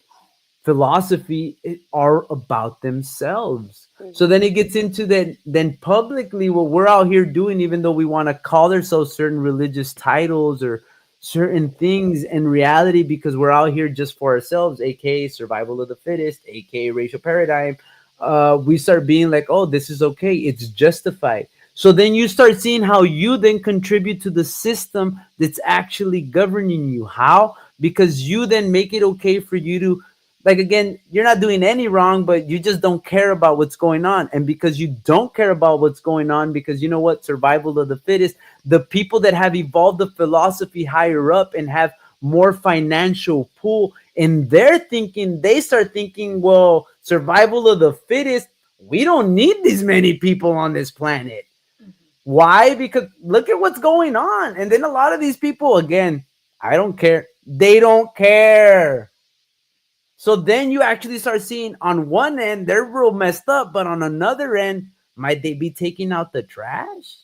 Speaker 1: philosophy are about themselves. So then it gets into that, then publicly what we're out here doing, even though we want to call ourselves certain religious titles or certain things, in reality, because we're out here just for ourselves, aka survival of the fittest, aka racial paradigm, we start being like, oh, this is okay, it's justified. So then you start seeing how you then contribute to the system that's actually governing you. How? Because you then make it okay for you to, like, again, you're not doing any wrong, but you just don't care about what's going on. And because you don't care about what's going on, because you know what? Survival of the fittest, the people that have evolved the philosophy higher up and have more financial pool in their thinking, they start thinking, well, survival of the fittest, we don't need these many people on this planet. Why? Because look at what's going on. And then a lot of these people, again, I don't care. They don't care. So then you actually start seeing on one end, they're real messed up, but on another end, might they be taking out the trash?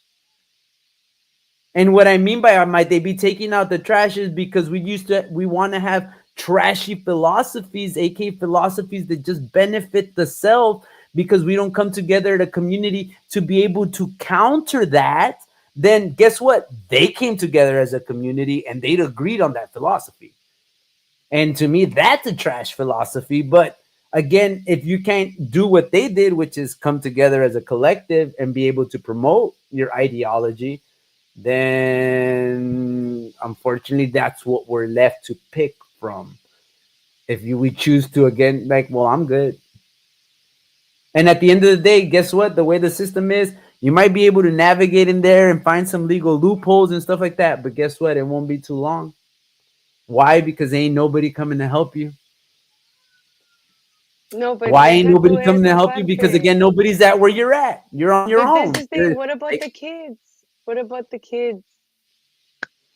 Speaker 1: And what I mean by might they be taking out the trash is because we want to have trashy philosophies, aka philosophies that just benefit the self, because we don't come together as a community to be able to counter that. Then guess what? They came together as a community and they'd agreed on that philosophy. And to me, that's a trash philosophy. But again, if you can't do what they did, which is come together as a collective and be able to promote your ideology, then unfortunately that's what we're left to pick from. If we choose to, again, like, well, I'm good. And at the end of the day, guess what? The way the system is, you might be able to navigate in there and find some legal loopholes and stuff like that. But guess what? It won't be too long. Why? Because ain't nobody coming to help you.
Speaker 3: No, but
Speaker 1: Why ain't
Speaker 3: deja
Speaker 1: nobody
Speaker 3: vu
Speaker 1: coming to
Speaker 3: esa
Speaker 1: help you? Because
Speaker 3: parte.
Speaker 1: again, nobody's at where you're at. You're on your
Speaker 3: But that's
Speaker 1: own.
Speaker 3: the thing. What about the kids? What about the kids?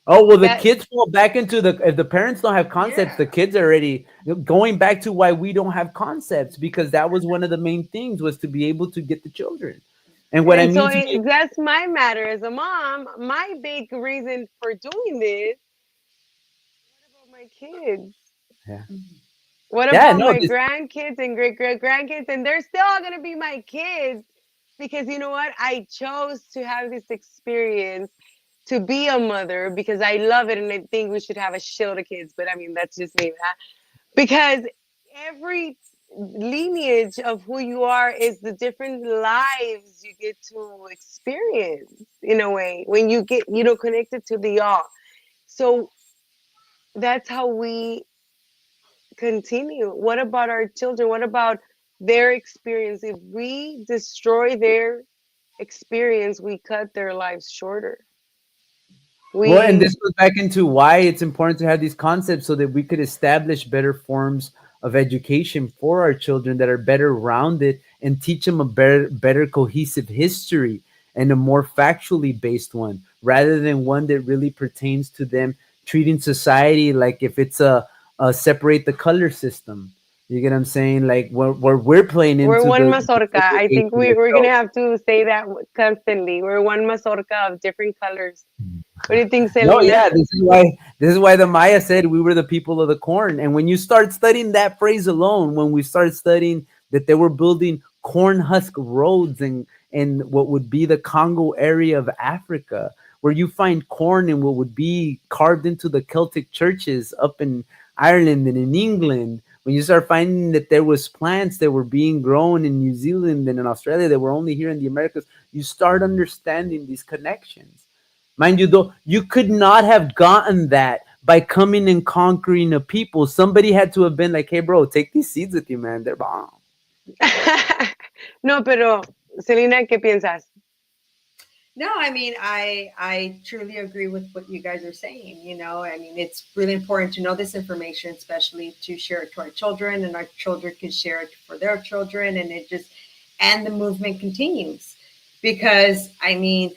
Speaker 1: Oh well, the
Speaker 3: That
Speaker 1: kids fall back into the, if the parents don't have concepts,
Speaker 2: Yeah.
Speaker 1: the kids are already going back to why we don't have concepts, because that was one of the main things, was to be able to get the children. And what I
Speaker 3: and so
Speaker 1: mean to be,
Speaker 3: that's my matter as a mom. My big reason for doing this. What about my kids?
Speaker 1: yeah,
Speaker 3: What
Speaker 1: yeah,
Speaker 3: about
Speaker 1: no,
Speaker 3: my
Speaker 1: this,
Speaker 3: grandkids and great grandkids? And they're still going to be my kids because you know what? I chose to have this experience to be a mother because I love it and I think we should have a shield of kids. But I mean, that's just me. Because every lineage of who you are is the different lives you get to experience in a way when you get, connected to the all. So that's how we continue. What about our children? What about their experience? If we destroy their experience, we cut their lives shorter.
Speaker 1: well, and
Speaker 3: We
Speaker 1: this goes back into why it's important to have these concepts, so that we could establish better forms of education for our children that are better rounded, and teach them a better cohesive history, and a more factually based one, rather than one that really pertains to them treating society like if it's a separate the color system. You get what I'm saying? Like where we're playing
Speaker 3: we're
Speaker 1: into
Speaker 3: one
Speaker 1: the
Speaker 3: mazorca. I think
Speaker 1: segregation
Speaker 3: we're gonna
Speaker 1: itself.
Speaker 3: have to say that constantly. We're one mazorca of different colors. What do you think,
Speaker 1: No,
Speaker 3: Selena?
Speaker 1: yeah, this is why the Maya said we were the people of the corn. And when you start studying that phrase alone, when we start studying that they were building corn husk roads in what would be the Congo area of Africa, where you find corn in what would be carved into the Celtic churches up in Ireland and in England, when you start finding that there was plants that were being grown in New Zealand and in Australia that were only here in the Americas, you start understanding these connections. Mind you, though, you could not have gotten that by coming and conquering a people. Somebody had to have been like, hey, bro, take these seeds with you, man. They're bomb.
Speaker 3: No, pero Selena, ¿qué piensas?
Speaker 2: No, I mean, I truly agree with what you guys are saying. I mean, it's really important to know this information, especially to share it to our children, and our children can share it for their children, and and the movement continues, because I mean,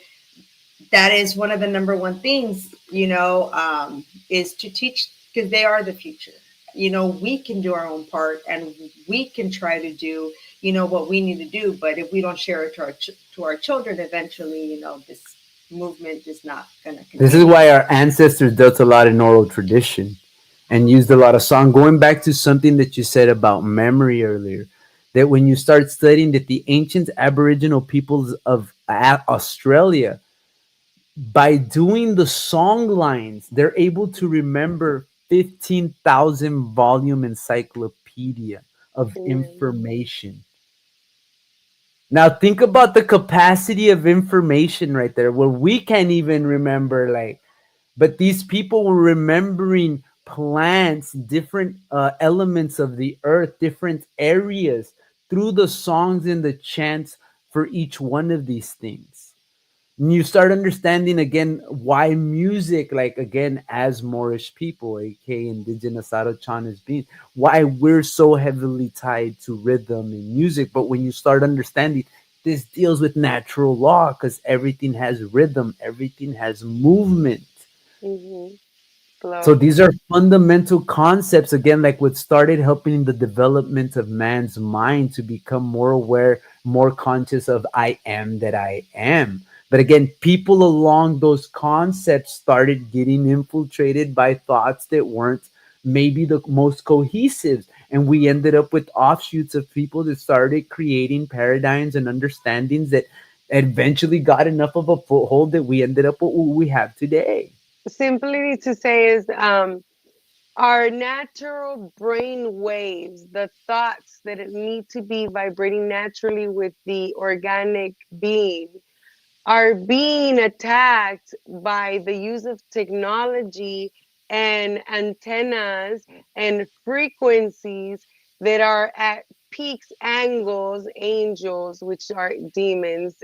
Speaker 2: that is one of the number one things, is to teach, because they are the future. We can do our own part, and we can try to do, what we need to do. But if we don't share it to our children, eventually, this movement is not going to
Speaker 1: This is
Speaker 2: continue.
Speaker 1: why our ancestors dealt a lot in oral tradition and used a lot of song. Going back to something that you said about memory earlier, that when you start studying that the ancient Aboriginal peoples of Australia, by doing the song lines, they're able to remember 15,000 volume encyclopedia of
Speaker 3: Yeah.
Speaker 1: information. Now think about the capacity of information right there, where we can't even remember, like, but these people were remembering plants, different elements of the earth, different areas through the songs and the chants for each one of these things. And you start understanding again why music, like again, as Moorish people, aka indigenous Araucanas beings, why we're so heavily tied to rhythm and music. But when you start understanding, this deals with natural law because everything has rhythm, everything has movement.
Speaker 3: Mm-hmm.
Speaker 1: So
Speaker 3: Flow.
Speaker 1: these are fundamental concepts, again, like what started helping the development of man's mind to become more aware, more conscious of I am that I am. But again, people along those concepts started getting infiltrated by thoughts that weren't maybe the most cohesive. And we ended up with offshoots of people that started creating paradigms and understandings that eventually got enough of a foothold that we ended up with what we have today.
Speaker 3: Simply to say is our natural brain waves, the thoughts that it need to be vibrating naturally with the organic being, are being attacked by the use of technology and antennas and frequencies that are at peaks, angles, angels, which are demons,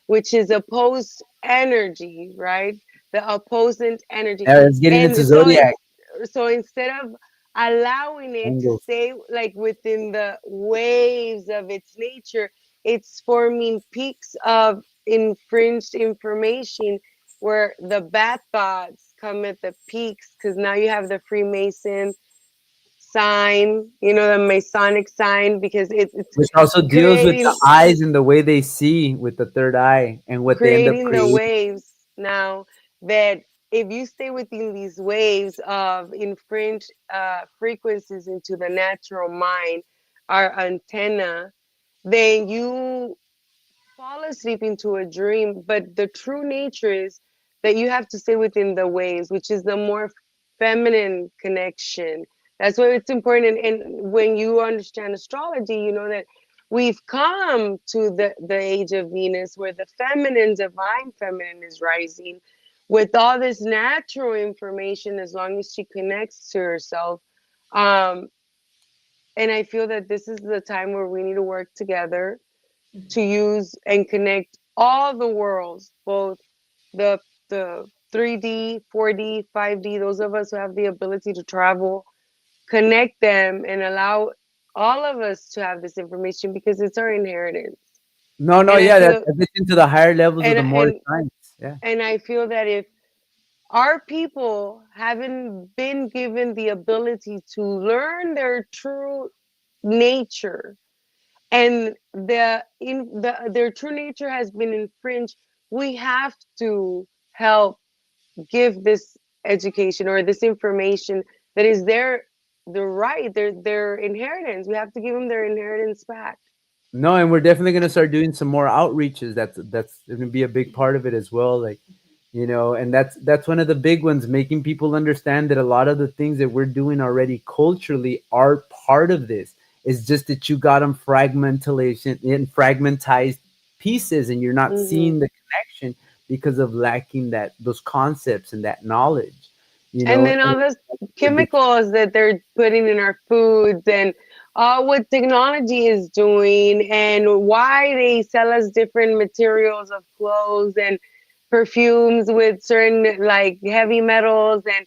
Speaker 3: which is opposed energy, right? The opposing energy.
Speaker 1: It's getting into
Speaker 3: And so
Speaker 1: zodiac
Speaker 3: instead of allowing it to
Speaker 1: angles.
Speaker 3: stay like within the waves of its nature, it's forming peaks of infringed information where the bad thoughts come at the peaks because now you have the Freemason sign, the Masonic sign, because it's
Speaker 1: Which also deals with the
Speaker 3: creating
Speaker 1: eyes and the way they see with the third eye and what they end up
Speaker 3: creating the
Speaker 1: creating.
Speaker 3: waves now that if you stay within these waves of infringed frequencies into the natural mind, our antenna, then you fall asleep into a dream. But the true nature is that you have to stay within the waves, which is the more feminine connection. That's why it's important. And when you understand astrology, you know that we've come to the age of Venus where the feminine, divine feminine is rising with all this natural information as long as she connects to herself. Um, and I feel that this is the time where we need to work together to use and connect all the worlds, both the 3D, 4D, 5D, those of us who have the ability to travel, connect them and allow all of us to have this information because it's our inheritance.
Speaker 1: No, no,
Speaker 3: And I
Speaker 1: yeah,
Speaker 3: feel
Speaker 1: that's into the higher levels of
Speaker 3: and
Speaker 1: the more
Speaker 3: and
Speaker 1: science. Yeah.
Speaker 3: and I feel that if our people haven't been given the ability to learn their true nature and their true nature has been infringed, we have to help give this education or this information that is their right, their inheritance. We have to give them their inheritance back.
Speaker 1: No, and we're definitely gonna start doing some more outreaches. That's gonna be a big part of it as well. Like, and that's one of the big ones, making people understand that a lot of the things that we're doing already culturally are part of this. It's just that you got them fragmentation in fragmentized pieces, and you're not
Speaker 3: Hmm.
Speaker 1: seeing the connection because of lacking that those concepts and that knowledge.
Speaker 3: And then
Speaker 1: And
Speaker 3: all the
Speaker 1: the big
Speaker 3: chemicals that they're putting in our foods and what technology is doing and why they sell us different materials of clothes and perfumes with certain like heavy metals, and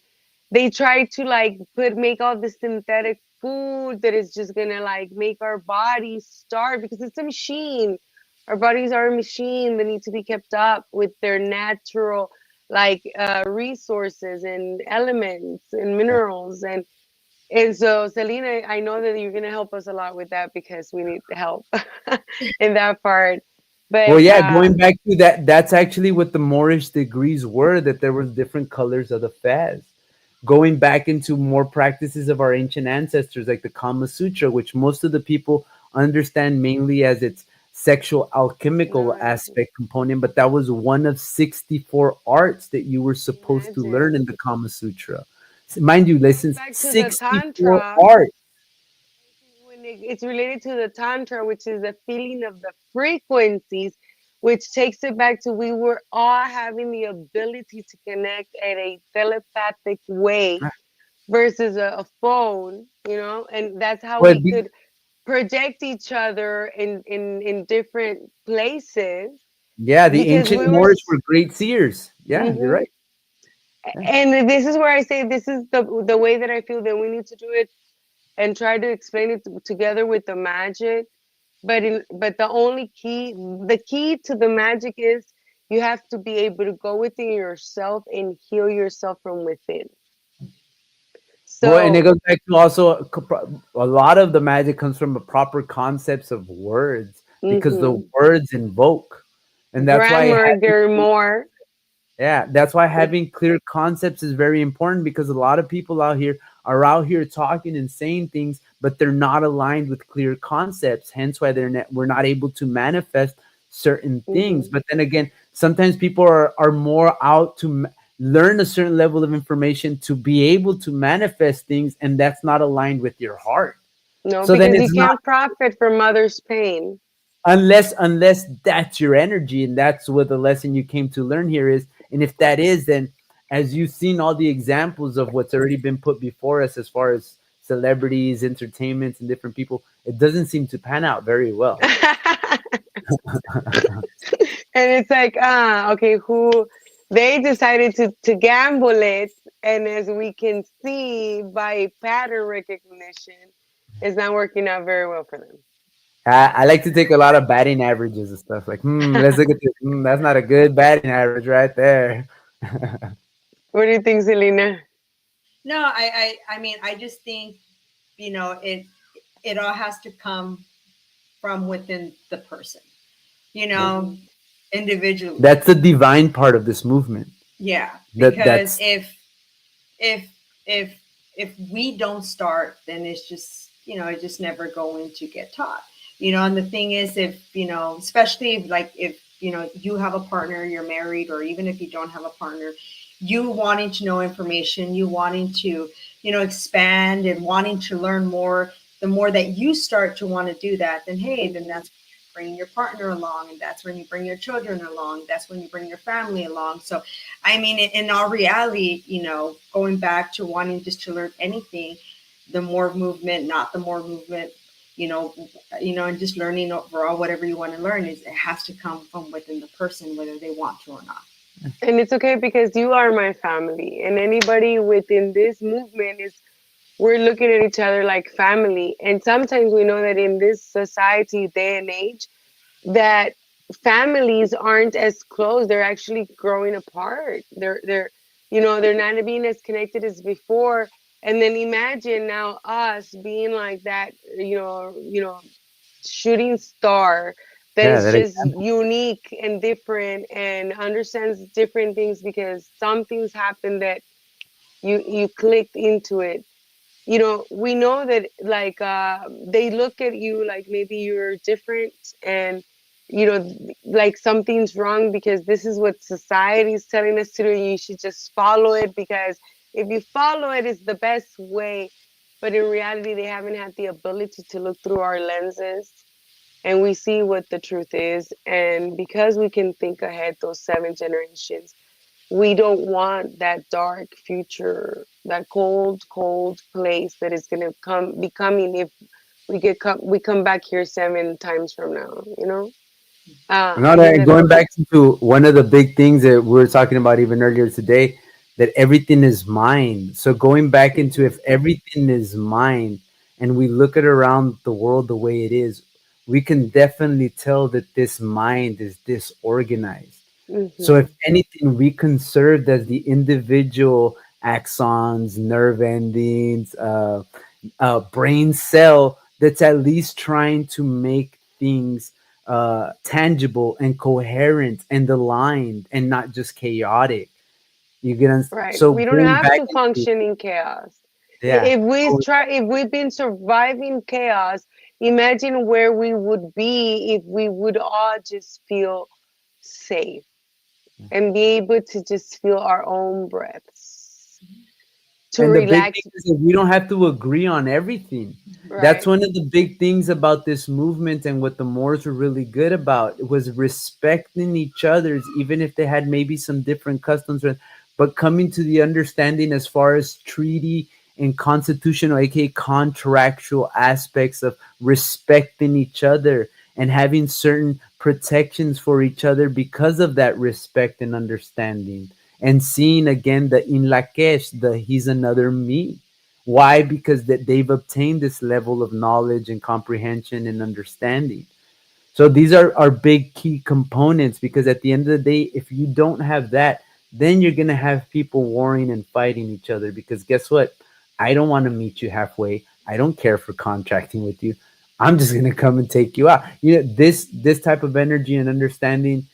Speaker 3: they try to like make all this synthetic food that is just gonna like make our bodies starve because it's a machine. Our bodies are a machine that need to be kept up with their natural like resources and elements and minerals, and so Selena, I know that you're gonna help us a lot with that because we need help in that part.
Speaker 1: Well,
Speaker 3: But
Speaker 1: yeah, going back to that, that's actually what the Moorish degrees were, that there was different colors of the fez. Going back into more practices of our ancient ancestors, like the Kama Sutra, which most of the people understand mainly as its sexual alchemical
Speaker 3: imagine,
Speaker 1: aspect component, but that was one of 64 arts that you were supposed to learn in the Kama Sutra. Mind you,
Speaker 3: goes
Speaker 1: listen,
Speaker 3: back to the
Speaker 1: 64
Speaker 3: tantra.
Speaker 1: arts.
Speaker 3: it's related to the tantra, which is the feeling of the frequencies, which takes it back to we were all having the ability to connect at a telepathic way versus a phone, and that's how
Speaker 1: Well,
Speaker 3: we could project each other in different places
Speaker 1: yeah, the
Speaker 3: because
Speaker 1: ancient
Speaker 3: we were.
Speaker 1: Moors were great seers. Yeah, you're
Speaker 3: Mhm.
Speaker 1: right. Yeah.
Speaker 3: And this is where I say this is the way that I feel that we need to do it and try to explain it together with the magic. But the key to the magic is you have to be able to go within yourself and heal yourself from within.
Speaker 1: Well, and it
Speaker 3: So,
Speaker 1: goes back to also a lot of the magic comes from the proper concepts of words because the
Speaker 3: mhm.
Speaker 1: words invoke, and that's why
Speaker 3: Grammar,
Speaker 1: having,
Speaker 3: more.
Speaker 1: yeah, that's why having clear concepts is very important because a lot of people out here are out here talking and saying things, but they're not aligned with clear concepts. Hence, why we're not able to manifest certain things.
Speaker 3: Mhm.
Speaker 1: But then again, sometimes people are more out to learn a certain level of information to be able to manifest things, and that's not aligned with your heart.
Speaker 3: No,
Speaker 1: So then
Speaker 3: because you
Speaker 1: it's not,
Speaker 3: can't profit from others' pain.
Speaker 1: unless that's your energy, and that's what the lesson you came to learn here is. And if that is, then as you've seen all the examples of what's already been put before us as far as celebrities, entertainments, and different people, it doesn't seem to pan out very well.
Speaker 3: And it's like, okay, who they decided to gamble it, and as we can see by pattern recognition, it's not working out very well for
Speaker 1: I like to take a lot of batting averages and stuff like, let's
Speaker 3: them.
Speaker 1: look at this. That's not a good batting average right there.
Speaker 3: What do you think, Selena?
Speaker 2: No, I mean, I just think, it all has to come from within the person, you know,
Speaker 3: Hmm.
Speaker 2: individually.
Speaker 1: That's the divine part of this movement.
Speaker 2: Yeah, because
Speaker 1: That's
Speaker 2: if if if we don't start, then it's just, it's just never going to get taught. And the thing is, if, especially like if, you have a partner, you're married, or even if you don't have a partner, you wanting to know information, you wanting to, expand and wanting to learn more, the more that you start to want to do that, then hey, then
Speaker 3: Hmm.
Speaker 2: that's bring your partner along, and that's when you bring your children along, that's when you bring your family along. So I mean, in our reality, going back to wanting just to learn anything, the more movement, not the more movement, you know, and just learning overall whatever you want to learn, is it has to come from within the person, whether they want to or not.
Speaker 3: And it's okay because you are my family, and anybody within this movement is. We're looking at each other like family, and sometimes we know that in this society, day and age, that families aren't as close. They're actually growing apart. They're not being as connected as before. And then imagine now us being like that, shooting star that
Speaker 1: yeah,
Speaker 3: is
Speaker 1: that
Speaker 3: just unique and different and understands different things because some things happen that you clicked into it. We know that like they look at you like maybe you're different, and like something's wrong because this is what society is telling us to do. You should just follow it because if you follow it, it's the best way. But in reality, they haven't had the ability to look through our lenses and we see what the truth is. And because we can think ahead those 7 generations, we don't want that dark future, that cold place that is going to be coming if we come back here 7 times from now.
Speaker 1: no,
Speaker 3: I guess
Speaker 1: no,
Speaker 3: that's
Speaker 1: going back to one of the big things that we were talking about even earlier today, that everything is mind. So going back into if everything is mind and we look at around the world the way it is, we can definitely tell that this mind is disorganized. So if
Speaker 3: hmm
Speaker 1: anything, we conserved as the individual axons, nerve endings, brain cell that's at least trying to make things tangible and coherent and aligned and not just chaotic. You get
Speaker 3: right.
Speaker 1: so
Speaker 3: We don't
Speaker 1: going
Speaker 3: have
Speaker 1: back
Speaker 3: to
Speaker 1: into,
Speaker 3: function in chaos.
Speaker 1: yeah,
Speaker 3: If we've been surviving chaos, imagine where we would be if we would all just feel safe and be able to just feel our own breaths, to
Speaker 1: and the big thing
Speaker 3: relax.
Speaker 1: is that we don't have to agree on everything. That's
Speaker 3: Right.
Speaker 1: one of the big things about this movement, and what the Moors were really good about was respecting each other's, even if they had maybe some different customs, but coming to the understanding as far as treaty and constitutional, aka contractual aspects of respecting each other and having certain protections for each other because of that respect and understanding. And seeing again the in Lakesh, the he's another me. Why? Because that they've obtained this level of knowledge and comprehension and understanding. So these are big key components, because at the end of the day, if you don't have that, then you're gonna have people warring and fighting each other. Because guess what? I don't want to meet you halfway. I don't care for contracting with you. I'm just gonna come and take you out. This type of energy and understanding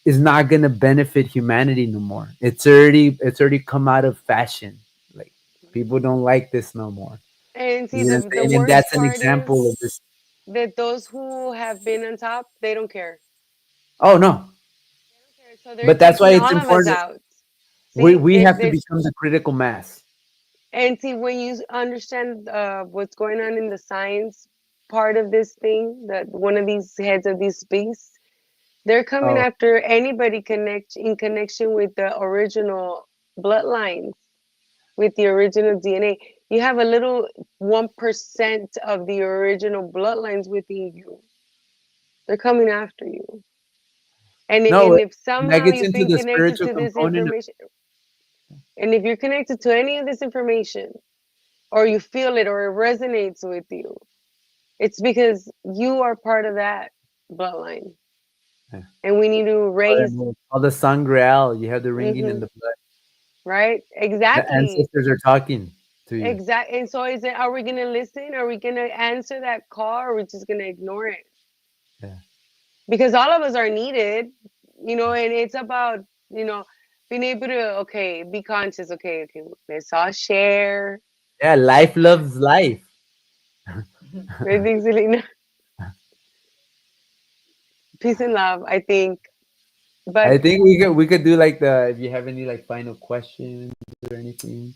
Speaker 1: is not gonna benefit humanity no more. It's already come out of fashion. Like, people don't like this no more.
Speaker 3: And see,
Speaker 1: You know what
Speaker 3: the
Speaker 1: I'm saying? And
Speaker 3: worst
Speaker 1: that's an
Speaker 3: part
Speaker 1: example of
Speaker 3: is
Speaker 1: this.
Speaker 3: that those who have been on top, they don't care.
Speaker 1: Oh no.
Speaker 3: They don't care. So they're
Speaker 1: But that's why
Speaker 3: taking
Speaker 1: it's
Speaker 3: all of us
Speaker 1: important.
Speaker 3: out.
Speaker 1: We
Speaker 3: See,
Speaker 1: we have to become the critical mass.
Speaker 3: and see when you understand what's going on in the science part of this thing, that one of these heads of these beasts, they're coming
Speaker 1: Oh
Speaker 3: after anybody connect in connection with the original bloodlines, with the original DNA. You have a little 1% of the original bloodlines within you. They're coming after you.
Speaker 1: no,
Speaker 3: And if
Speaker 1: that
Speaker 3: somehow
Speaker 1: gets
Speaker 3: you've
Speaker 1: into
Speaker 3: been
Speaker 1: the
Speaker 3: connected
Speaker 1: spiritual
Speaker 3: to this
Speaker 1: component.
Speaker 3: information, and if you're connected to any of this information, or you feel it or it resonates with you, it's because you are part of that bloodline.
Speaker 1: Yeah.
Speaker 3: And we need to raise,
Speaker 1: All the sangreal, you have the ringing in
Speaker 3: hmm
Speaker 1: the blood.
Speaker 3: right?
Speaker 1: The
Speaker 3: Exactly.
Speaker 1: ancestors are talking to you.
Speaker 3: Exactly. And so is it, are we gonna listen? Are we gonna answer that call, or are we just gonna ignore it?
Speaker 1: Yeah.
Speaker 3: Because all of us are needed, and it's about, you know, being able to, okay, be conscious, okay, let's all share.
Speaker 1: Yeah, life loves life.
Speaker 3: I think, Selena, peace and love, I think. But
Speaker 1: I think we could do like the, if you have any like final questions or anything.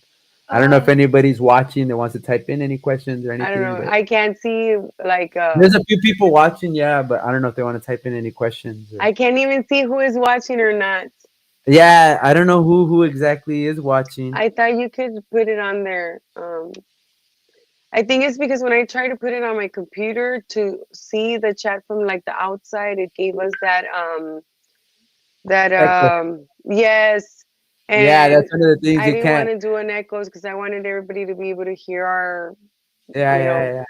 Speaker 1: I don't know if
Speaker 2: Um,
Speaker 1: anybody's watching that wants to type in any questions or
Speaker 3: I don't
Speaker 1: anything,
Speaker 3: know.
Speaker 1: but
Speaker 3: I can't see, like,
Speaker 1: there's a few people watching, yeah, but I don't know if they want to type in any questions or,
Speaker 3: I can't even see who is watching or not.
Speaker 1: yeah, I don't know who exactly is watching.
Speaker 3: I thought you could put it on there. I think it's because when I tried to put it on my computer to see the chat from like the outside, it gave us that
Speaker 1: Echo.
Speaker 3: yes,
Speaker 1: Yeah,
Speaker 3: and
Speaker 1: that's one of the things
Speaker 3: I
Speaker 1: you
Speaker 3: didn't want
Speaker 1: can't.
Speaker 3: to do an echoes because I wanted everybody to be able to hear our,
Speaker 1: Yeah,
Speaker 3: you
Speaker 1: yeah,
Speaker 3: know,
Speaker 1: yeah.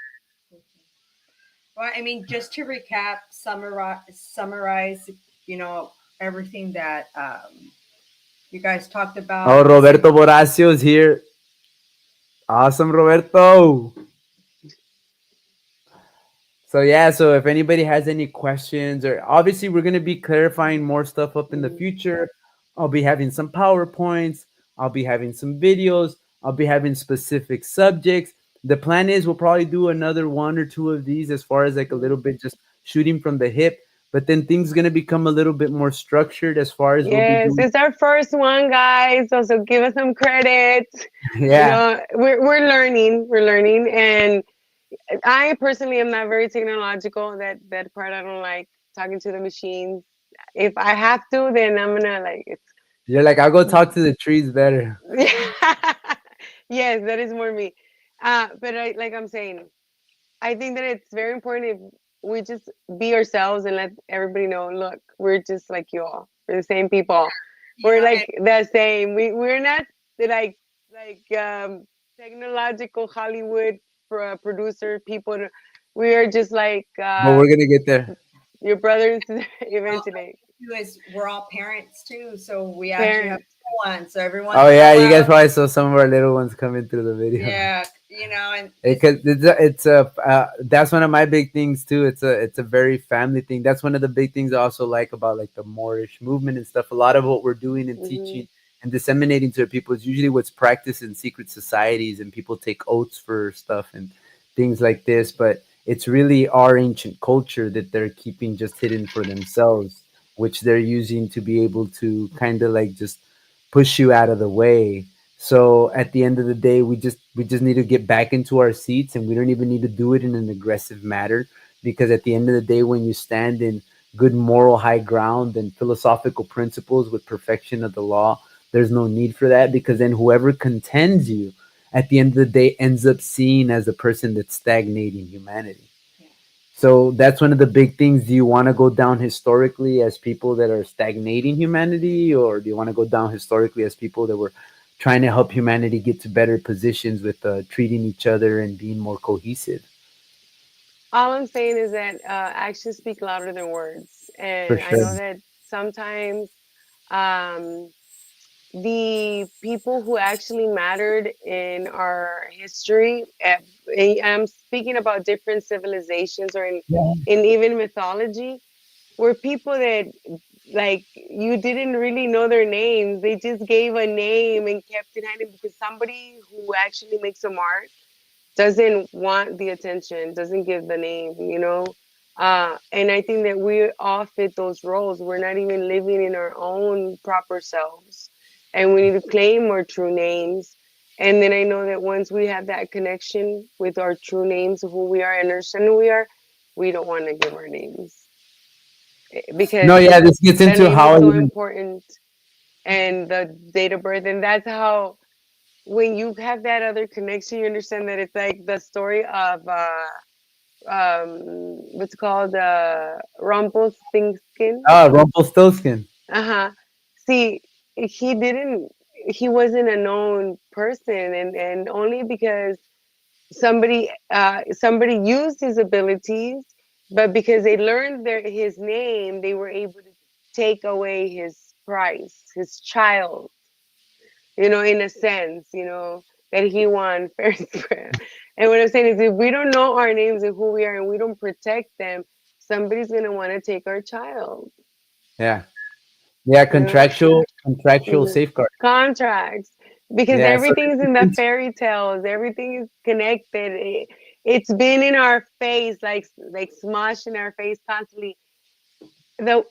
Speaker 2: well, I mean, just to recap, summarize, you know, everything that you guys talked
Speaker 1: Oh,
Speaker 2: about.
Speaker 1: Roberto Boracio is here. Awesome, Roberto. So yeah, so if anybody has any questions, or obviously we're gonna be clarifying more stuff up in the
Speaker 3: mhm.
Speaker 1: future. I'll be having some PowerPoints, I'll be having some videos, I'll be having specific subjects. The plan is we'll probably do another one or two of these, as far as like a little bit just shooting from the hip, but then things gonna become a little bit more structured, as far as we'll be
Speaker 3: Yes,
Speaker 1: doing.
Speaker 3: it's our first one, guys. So give us some credit.
Speaker 1: Yeah.
Speaker 3: We're learning, and I personally am not very technological. That part I don't like, talking to the machines. If I have to, then I'm gonna like it's.
Speaker 1: You're like, I'll go talk to the trees better.
Speaker 3: Yes, that is more me. But like I'm saying, I think that it's very important if we just be ourselves and let everybody know, look, we're just like you all. We're the same people.
Speaker 2: You
Speaker 3: We're
Speaker 2: know,
Speaker 3: like the same. We're not like technological Hollywood producer people. We are just like
Speaker 1: But we're gonna get there.
Speaker 3: your brothers
Speaker 2: well,
Speaker 3: eventually.
Speaker 2: too, is we're all parents too, so we actually have
Speaker 3: Parents.
Speaker 2: one. So every once
Speaker 1: Oh
Speaker 2: in a
Speaker 1: yeah, you guys
Speaker 2: while,
Speaker 1: probably saw some of our little ones coming through the video.
Speaker 2: yeah, you know, and
Speaker 1: Because it's a that's one of my big things too. It's a very family thing. That's one of the big things I also like about like the Moorish movement and stuff. A lot of what we're doing and
Speaker 3: Hmm.
Speaker 1: teaching and disseminating to people is usually what's practiced in secret societies, and people take oaths for stuff and things like this. But it's really our ancient culture that they're keeping just hidden for themselves, which they're using to be able to kind of like just push you out of the way. So at the end of the day, we just need to get back into our seats, and we don't even need to do it in an aggressive manner, because at the end of the day, when you stand in good moral high ground and philosophical principles with perfection of the law, there's no need for that, because then whoever contends you at the end of the day ends up seen as a person that's stagnating humanity. So that's one of the big things. Do you want to go down historically as people that are stagnating humanity, or do you want to go down historically as people that were trying to help humanity get to better positions with treating each other and being more cohesive?
Speaker 3: All I'm saying is that actions speak louder than words,
Speaker 1: For
Speaker 3: and I
Speaker 1: sure.
Speaker 3: know that sometimes um, the people who actually mattered in our history, and I'm speaking about different civilizations or
Speaker 1: Yeah.
Speaker 3: in even mythology, were people that like you didn't really know their names. They just gave a name and kept it hidden because somebody who actually makes a mark doesn't want the attention, doesn't give the name, you know? And I think that we all fit those roles. We're not even living in our own proper selves. And we need to claim our true names. And then I know that once we have that connection with our true names of who we are and understand who we don't want to give our names
Speaker 1: No,
Speaker 3: because
Speaker 1: yeah, this gets
Speaker 3: the
Speaker 1: into
Speaker 3: name
Speaker 1: how
Speaker 3: is
Speaker 1: I
Speaker 3: so
Speaker 1: even.
Speaker 3: important and the date of birth. And that's how when you have that other connection, you understand that it's like the story of what's called Rumpelstiltskin.
Speaker 1: Rumpelstiltskin.
Speaker 3: Uh-huh. See, he didn't he wasn't a known person and only because somebody used his abilities, but because they learned his name, they were able to take away his prize, his child, in a sense, that he won first. And what I'm saying is, if we don't know our names and who we are and we don't protect them, somebody's going to want to take our child,
Speaker 1: Yeah, yeah,
Speaker 3: you know?
Speaker 1: contractual
Speaker 3: Mhm.
Speaker 1: safeguard.
Speaker 3: Contracts. Because
Speaker 1: Yeah, so
Speaker 3: everything's in the fairy tales, everything is connected. It's been in our face, like smushed in our face constantly. The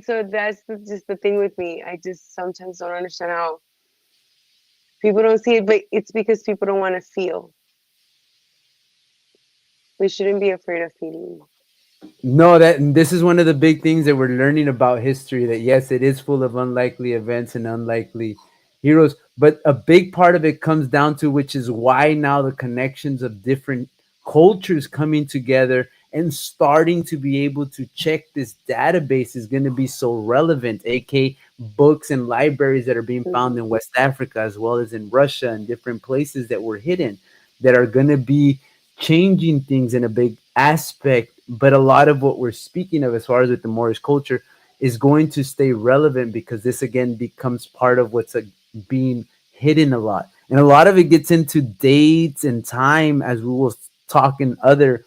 Speaker 3: so that's just the thing with me. I just sometimes don't understand how people don't see it, but it's because people don't want to feel. We shouldn't be afraid of feeling.
Speaker 1: no, that this is one of the big things that we're learning about history. That yes, it is full of unlikely events and unlikely heroes, but a big part of it comes down to, which is why now the connections of different cultures coming together and starting to be able to check this database is going to be so relevant. AK books and libraries that are being found
Speaker 3: Mhm.
Speaker 1: in West Africa as well as in Russia and different places that were hidden, that are going to be changing things in a big aspect. But a lot of what we're speaking of as far as with the Moorish culture is going to stay relevant, because this again becomes part of what's being hidden a lot, and a lot of it gets into dates and time, as we will talk in other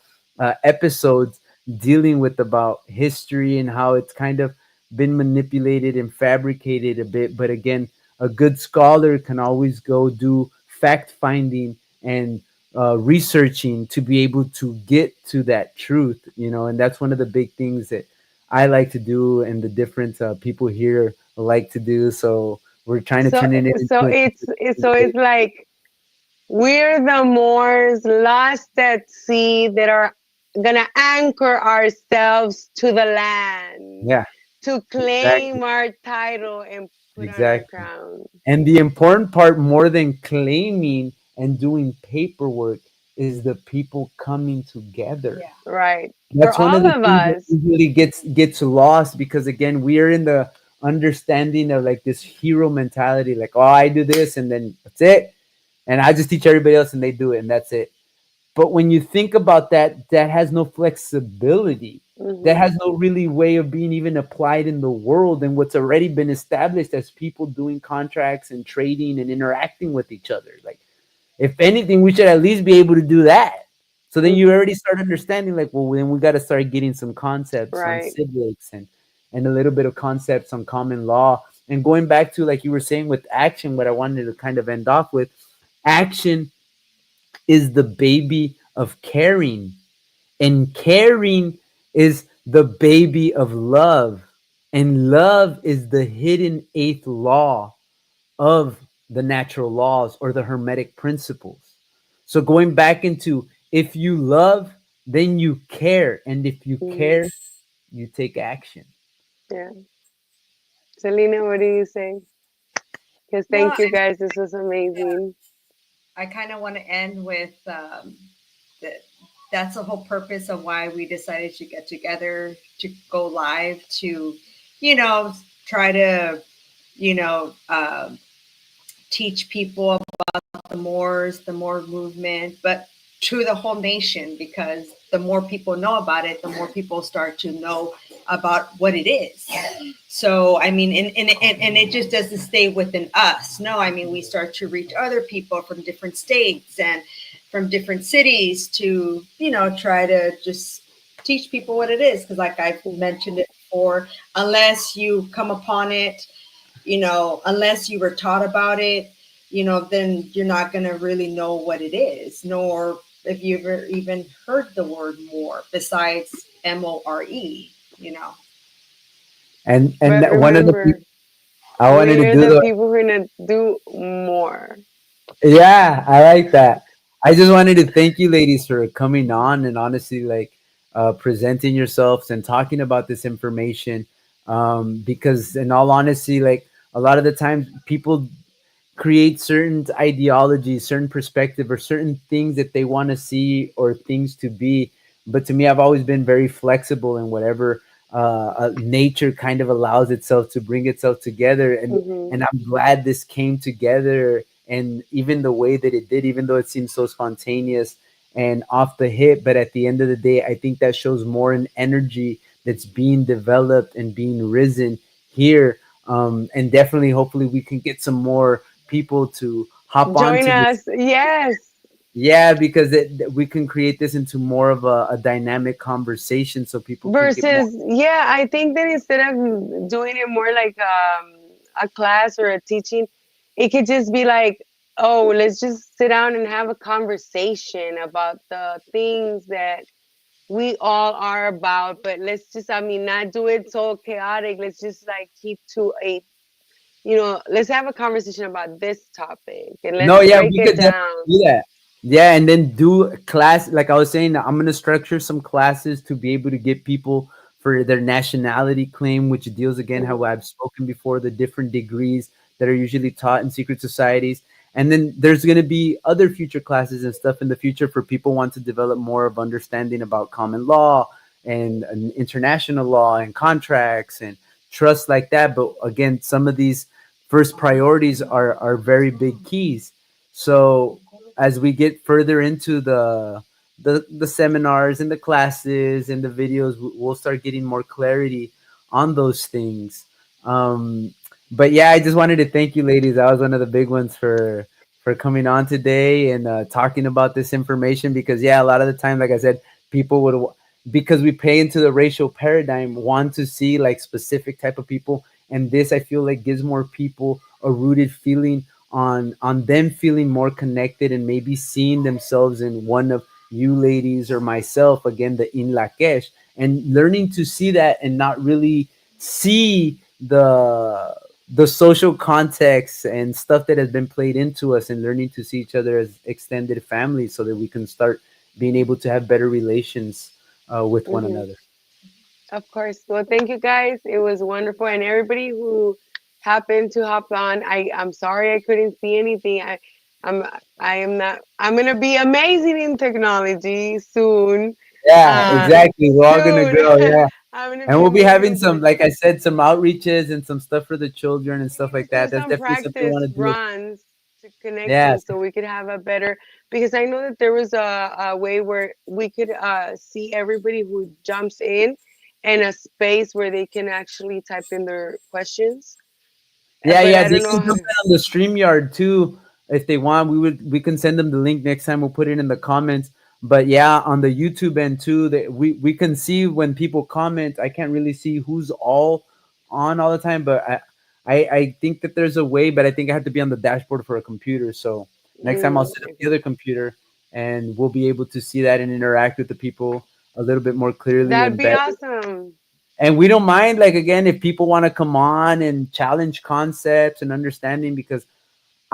Speaker 1: episodes dealing with about history and how it's kind of been manipulated and fabricated a bit. But again, a good scholar can always go do fact finding and researching to be able to get to that truth, and that's one of the big things that I like to do, and the different people here like to do. So we're trying to
Speaker 3: So
Speaker 1: turn it
Speaker 3: so
Speaker 1: into
Speaker 3: it's like we're the Moors lost at sea that are gonna anchor ourselves to the land
Speaker 1: yeah,
Speaker 3: to
Speaker 1: exactly,
Speaker 3: claim our title and put on our
Speaker 1: exactly.
Speaker 3: crown.
Speaker 1: And the important part, more than claiming and doing paperwork, is the people coming together.
Speaker 3: Right. For
Speaker 1: That's one of
Speaker 3: all
Speaker 1: the
Speaker 3: of
Speaker 1: things that
Speaker 3: us.
Speaker 1: usually gets lost, because again, we are in the understanding of like this hero mentality, like, oh, I do this and then that's it, and I just teach everybody else and they do it and that's it. But when you think about that, that has no flexibility, that
Speaker 3: Hmm.
Speaker 1: has no really way of being even applied in the world and what's already been established as people doing contracts and trading and interacting with each other. Like, if anything, we should at least be able to do that. So then you
Speaker 3: Hmm.
Speaker 1: already start understanding, like, well, then we got to start getting some concepts on
Speaker 3: Right.
Speaker 1: civics and a little bit of concepts on common law. And going back to, like you were saying with action, what I wanted to kind of end off with, action is the baby of caring, and caring is the baby of love, and love is the hidden eighth law of the natural laws or the hermetic principles. So going back into, if you love, then you care, and if you
Speaker 3: Mhm.
Speaker 1: care, you take action.
Speaker 3: Yeah. Selena, what do you say? Because
Speaker 2: No,
Speaker 3: thank you guys. This was amazing.
Speaker 2: I kind of want to end with that. That's the whole purpose of why we decided to get together to go live to, you know, try to, you know, teach people about the Moors, the Moor movement, but to the whole nation, because the more people know about it, the more people start to know about what it is. So, I mean, and it just doesn't stay within us. No, I mean, we start to reach other people from different states and from different cities to, you know, try to just teach people what it is. Because, like I've
Speaker 3: Mhm.
Speaker 2: mentioned it before, unless you come upon it, you know, unless you were taught about it, you know, then you're not going to really know what it is, nor if you've ever even heard the word more besides MORE, you know.
Speaker 1: And
Speaker 3: But
Speaker 1: one of the
Speaker 3: remember,
Speaker 1: I wanted
Speaker 3: we
Speaker 1: to
Speaker 3: are
Speaker 1: do
Speaker 3: the
Speaker 1: the
Speaker 3: people who are gonna do more.
Speaker 1: yeah, I like that. I just wanted to thank you ladies for coming on and honestly like presenting yourselves and talking about this information, because in all honesty, like a lot of the times people create certain ideologies, certain perspective, or certain things that they want to see or things to be. But to me, I've always been very flexible in whatever nature kind of allows itself to bring itself together,
Speaker 3: Hmm.
Speaker 1: and I'm glad this came together. And even the way that it did, even though it seems so spontaneous and off the hip, but at the end of the day, I think that shows more an energy that's being developed and being risen here. And definitely, hopefully, we can get some more people to hop
Speaker 3: Join
Speaker 1: onto this.
Speaker 3: us. Yes.
Speaker 1: Yeah, because we can create this into more of a dynamic conversation so people can get more.
Speaker 3: Versus, yeah, I think that instead of doing it more like a class or a teaching, it could just be like, oh, let's just sit down and have a conversation about the things that we all are about. But let's just, I mean, not do it so chaotic. Let's just like keep to a, let's have a conversation about this topic and
Speaker 1: No,
Speaker 3: let's
Speaker 1: yeah,
Speaker 3: break
Speaker 1: we
Speaker 3: it
Speaker 1: could definitely
Speaker 3: down.
Speaker 1: do that. Yeah, and then do a class. Like I was saying, I'm gonna structure some classes to be able to get people for their nationality claim, which deals again how
Speaker 3: Hmm.
Speaker 1: I've spoken before, the different degrees that are usually taught in secret societies. And then there's gonna be other future classes and stuff in the future for people want to develop more of understanding about common law and international law and contracts and trust like that. But again, some of these first priorities are very big keys. So as we get further into the seminars and the classes and the videos, we'll start getting more clarity on those things. Um, but yeah, I just wanted to thank you, ladies. That was one of the big ones for coming on today and talking about this information. Because yeah, a lot of the time, like I said, people would, because we pay into the racial paradigm, want to see like specific type of people, and this I feel like gives more people a rooted feeling on them feeling more connected and maybe seeing themselves in one of you ladies or myself, again the in Lakesh, and learning to see that and not really see the social context and stuff that has been played into us, and learning to see each other as extended family so that we can start being able to have better relations with one
Speaker 3: Hmm.
Speaker 1: another.
Speaker 3: Of course. Well, thank you guys. It was wonderful. And everybody who happened to hop on, I'm sorry I couldn't see anything. I'm I am not I'm gonna be amazing in technology soon.
Speaker 1: Yeah,
Speaker 3: Uh
Speaker 1: exactly. We're all gonna
Speaker 3: soon.
Speaker 1: go. Yeah.
Speaker 3: I'm gonna
Speaker 1: And
Speaker 3: be
Speaker 1: we'll be
Speaker 3: amazing
Speaker 1: having
Speaker 3: in
Speaker 1: some,
Speaker 3: tech.
Speaker 1: like I said, some outreaches and some stuff for the children and
Speaker 3: We
Speaker 1: stuff
Speaker 3: need to
Speaker 1: like
Speaker 3: do
Speaker 1: that. That's
Speaker 3: some
Speaker 1: definitely something we
Speaker 3: practice
Speaker 1: want to do.
Speaker 3: runs to
Speaker 1: Yeah.
Speaker 3: connecting so we could have a better, because I know that there was a way where we could see everybody who jumps in and a space where they can actually type in their questions.
Speaker 1: Yeah,
Speaker 3: But
Speaker 1: yeah.
Speaker 3: I
Speaker 1: They
Speaker 3: don't
Speaker 1: can
Speaker 3: know
Speaker 1: do
Speaker 3: how.
Speaker 1: that on the StreamYard too if they want. We can send them the link next time. We'll put it in the comments. But yeah, on the YouTube end too, that we can see when people comment. I can't really see who's all on all the time, but I think that there's a way, but I think I have to be on the dashboard for a computer. So next time I'll set up the
Speaker 3: Okay.
Speaker 1: other computer and we'll be able to see that and interact with the people a little bit more clearly
Speaker 3: That'd
Speaker 1: and
Speaker 3: be
Speaker 1: better.
Speaker 3: awesome.
Speaker 1: And we don't mind, like again, if people want to come on and challenge concepts and understanding, because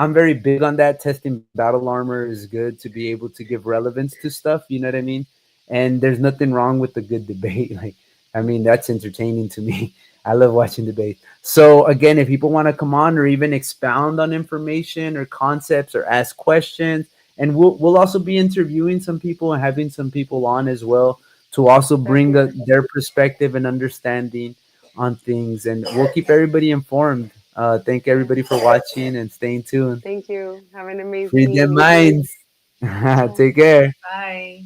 Speaker 1: I'm very big on that. Testing battle armor is good to be able to give relevance to stuff. You know what I mean? And there's nothing wrong with a good debate. Like, I mean, that's entertaining to me. I love watching debate. So again, if people want to come on or even expound on information or concepts or ask questions, and we'll also be interviewing some people and having some people on as well to also bring
Speaker 3: Definitely.
Speaker 1: their perspective and understanding on things, and we'll keep everybody informed. Thank everybody for watching and staying tuned.
Speaker 3: Thank you. Have an
Speaker 1: Free
Speaker 3: amazing
Speaker 1: their
Speaker 3: evening.
Speaker 1: minds.
Speaker 3: Bye.
Speaker 1: Take care.
Speaker 2: Bye.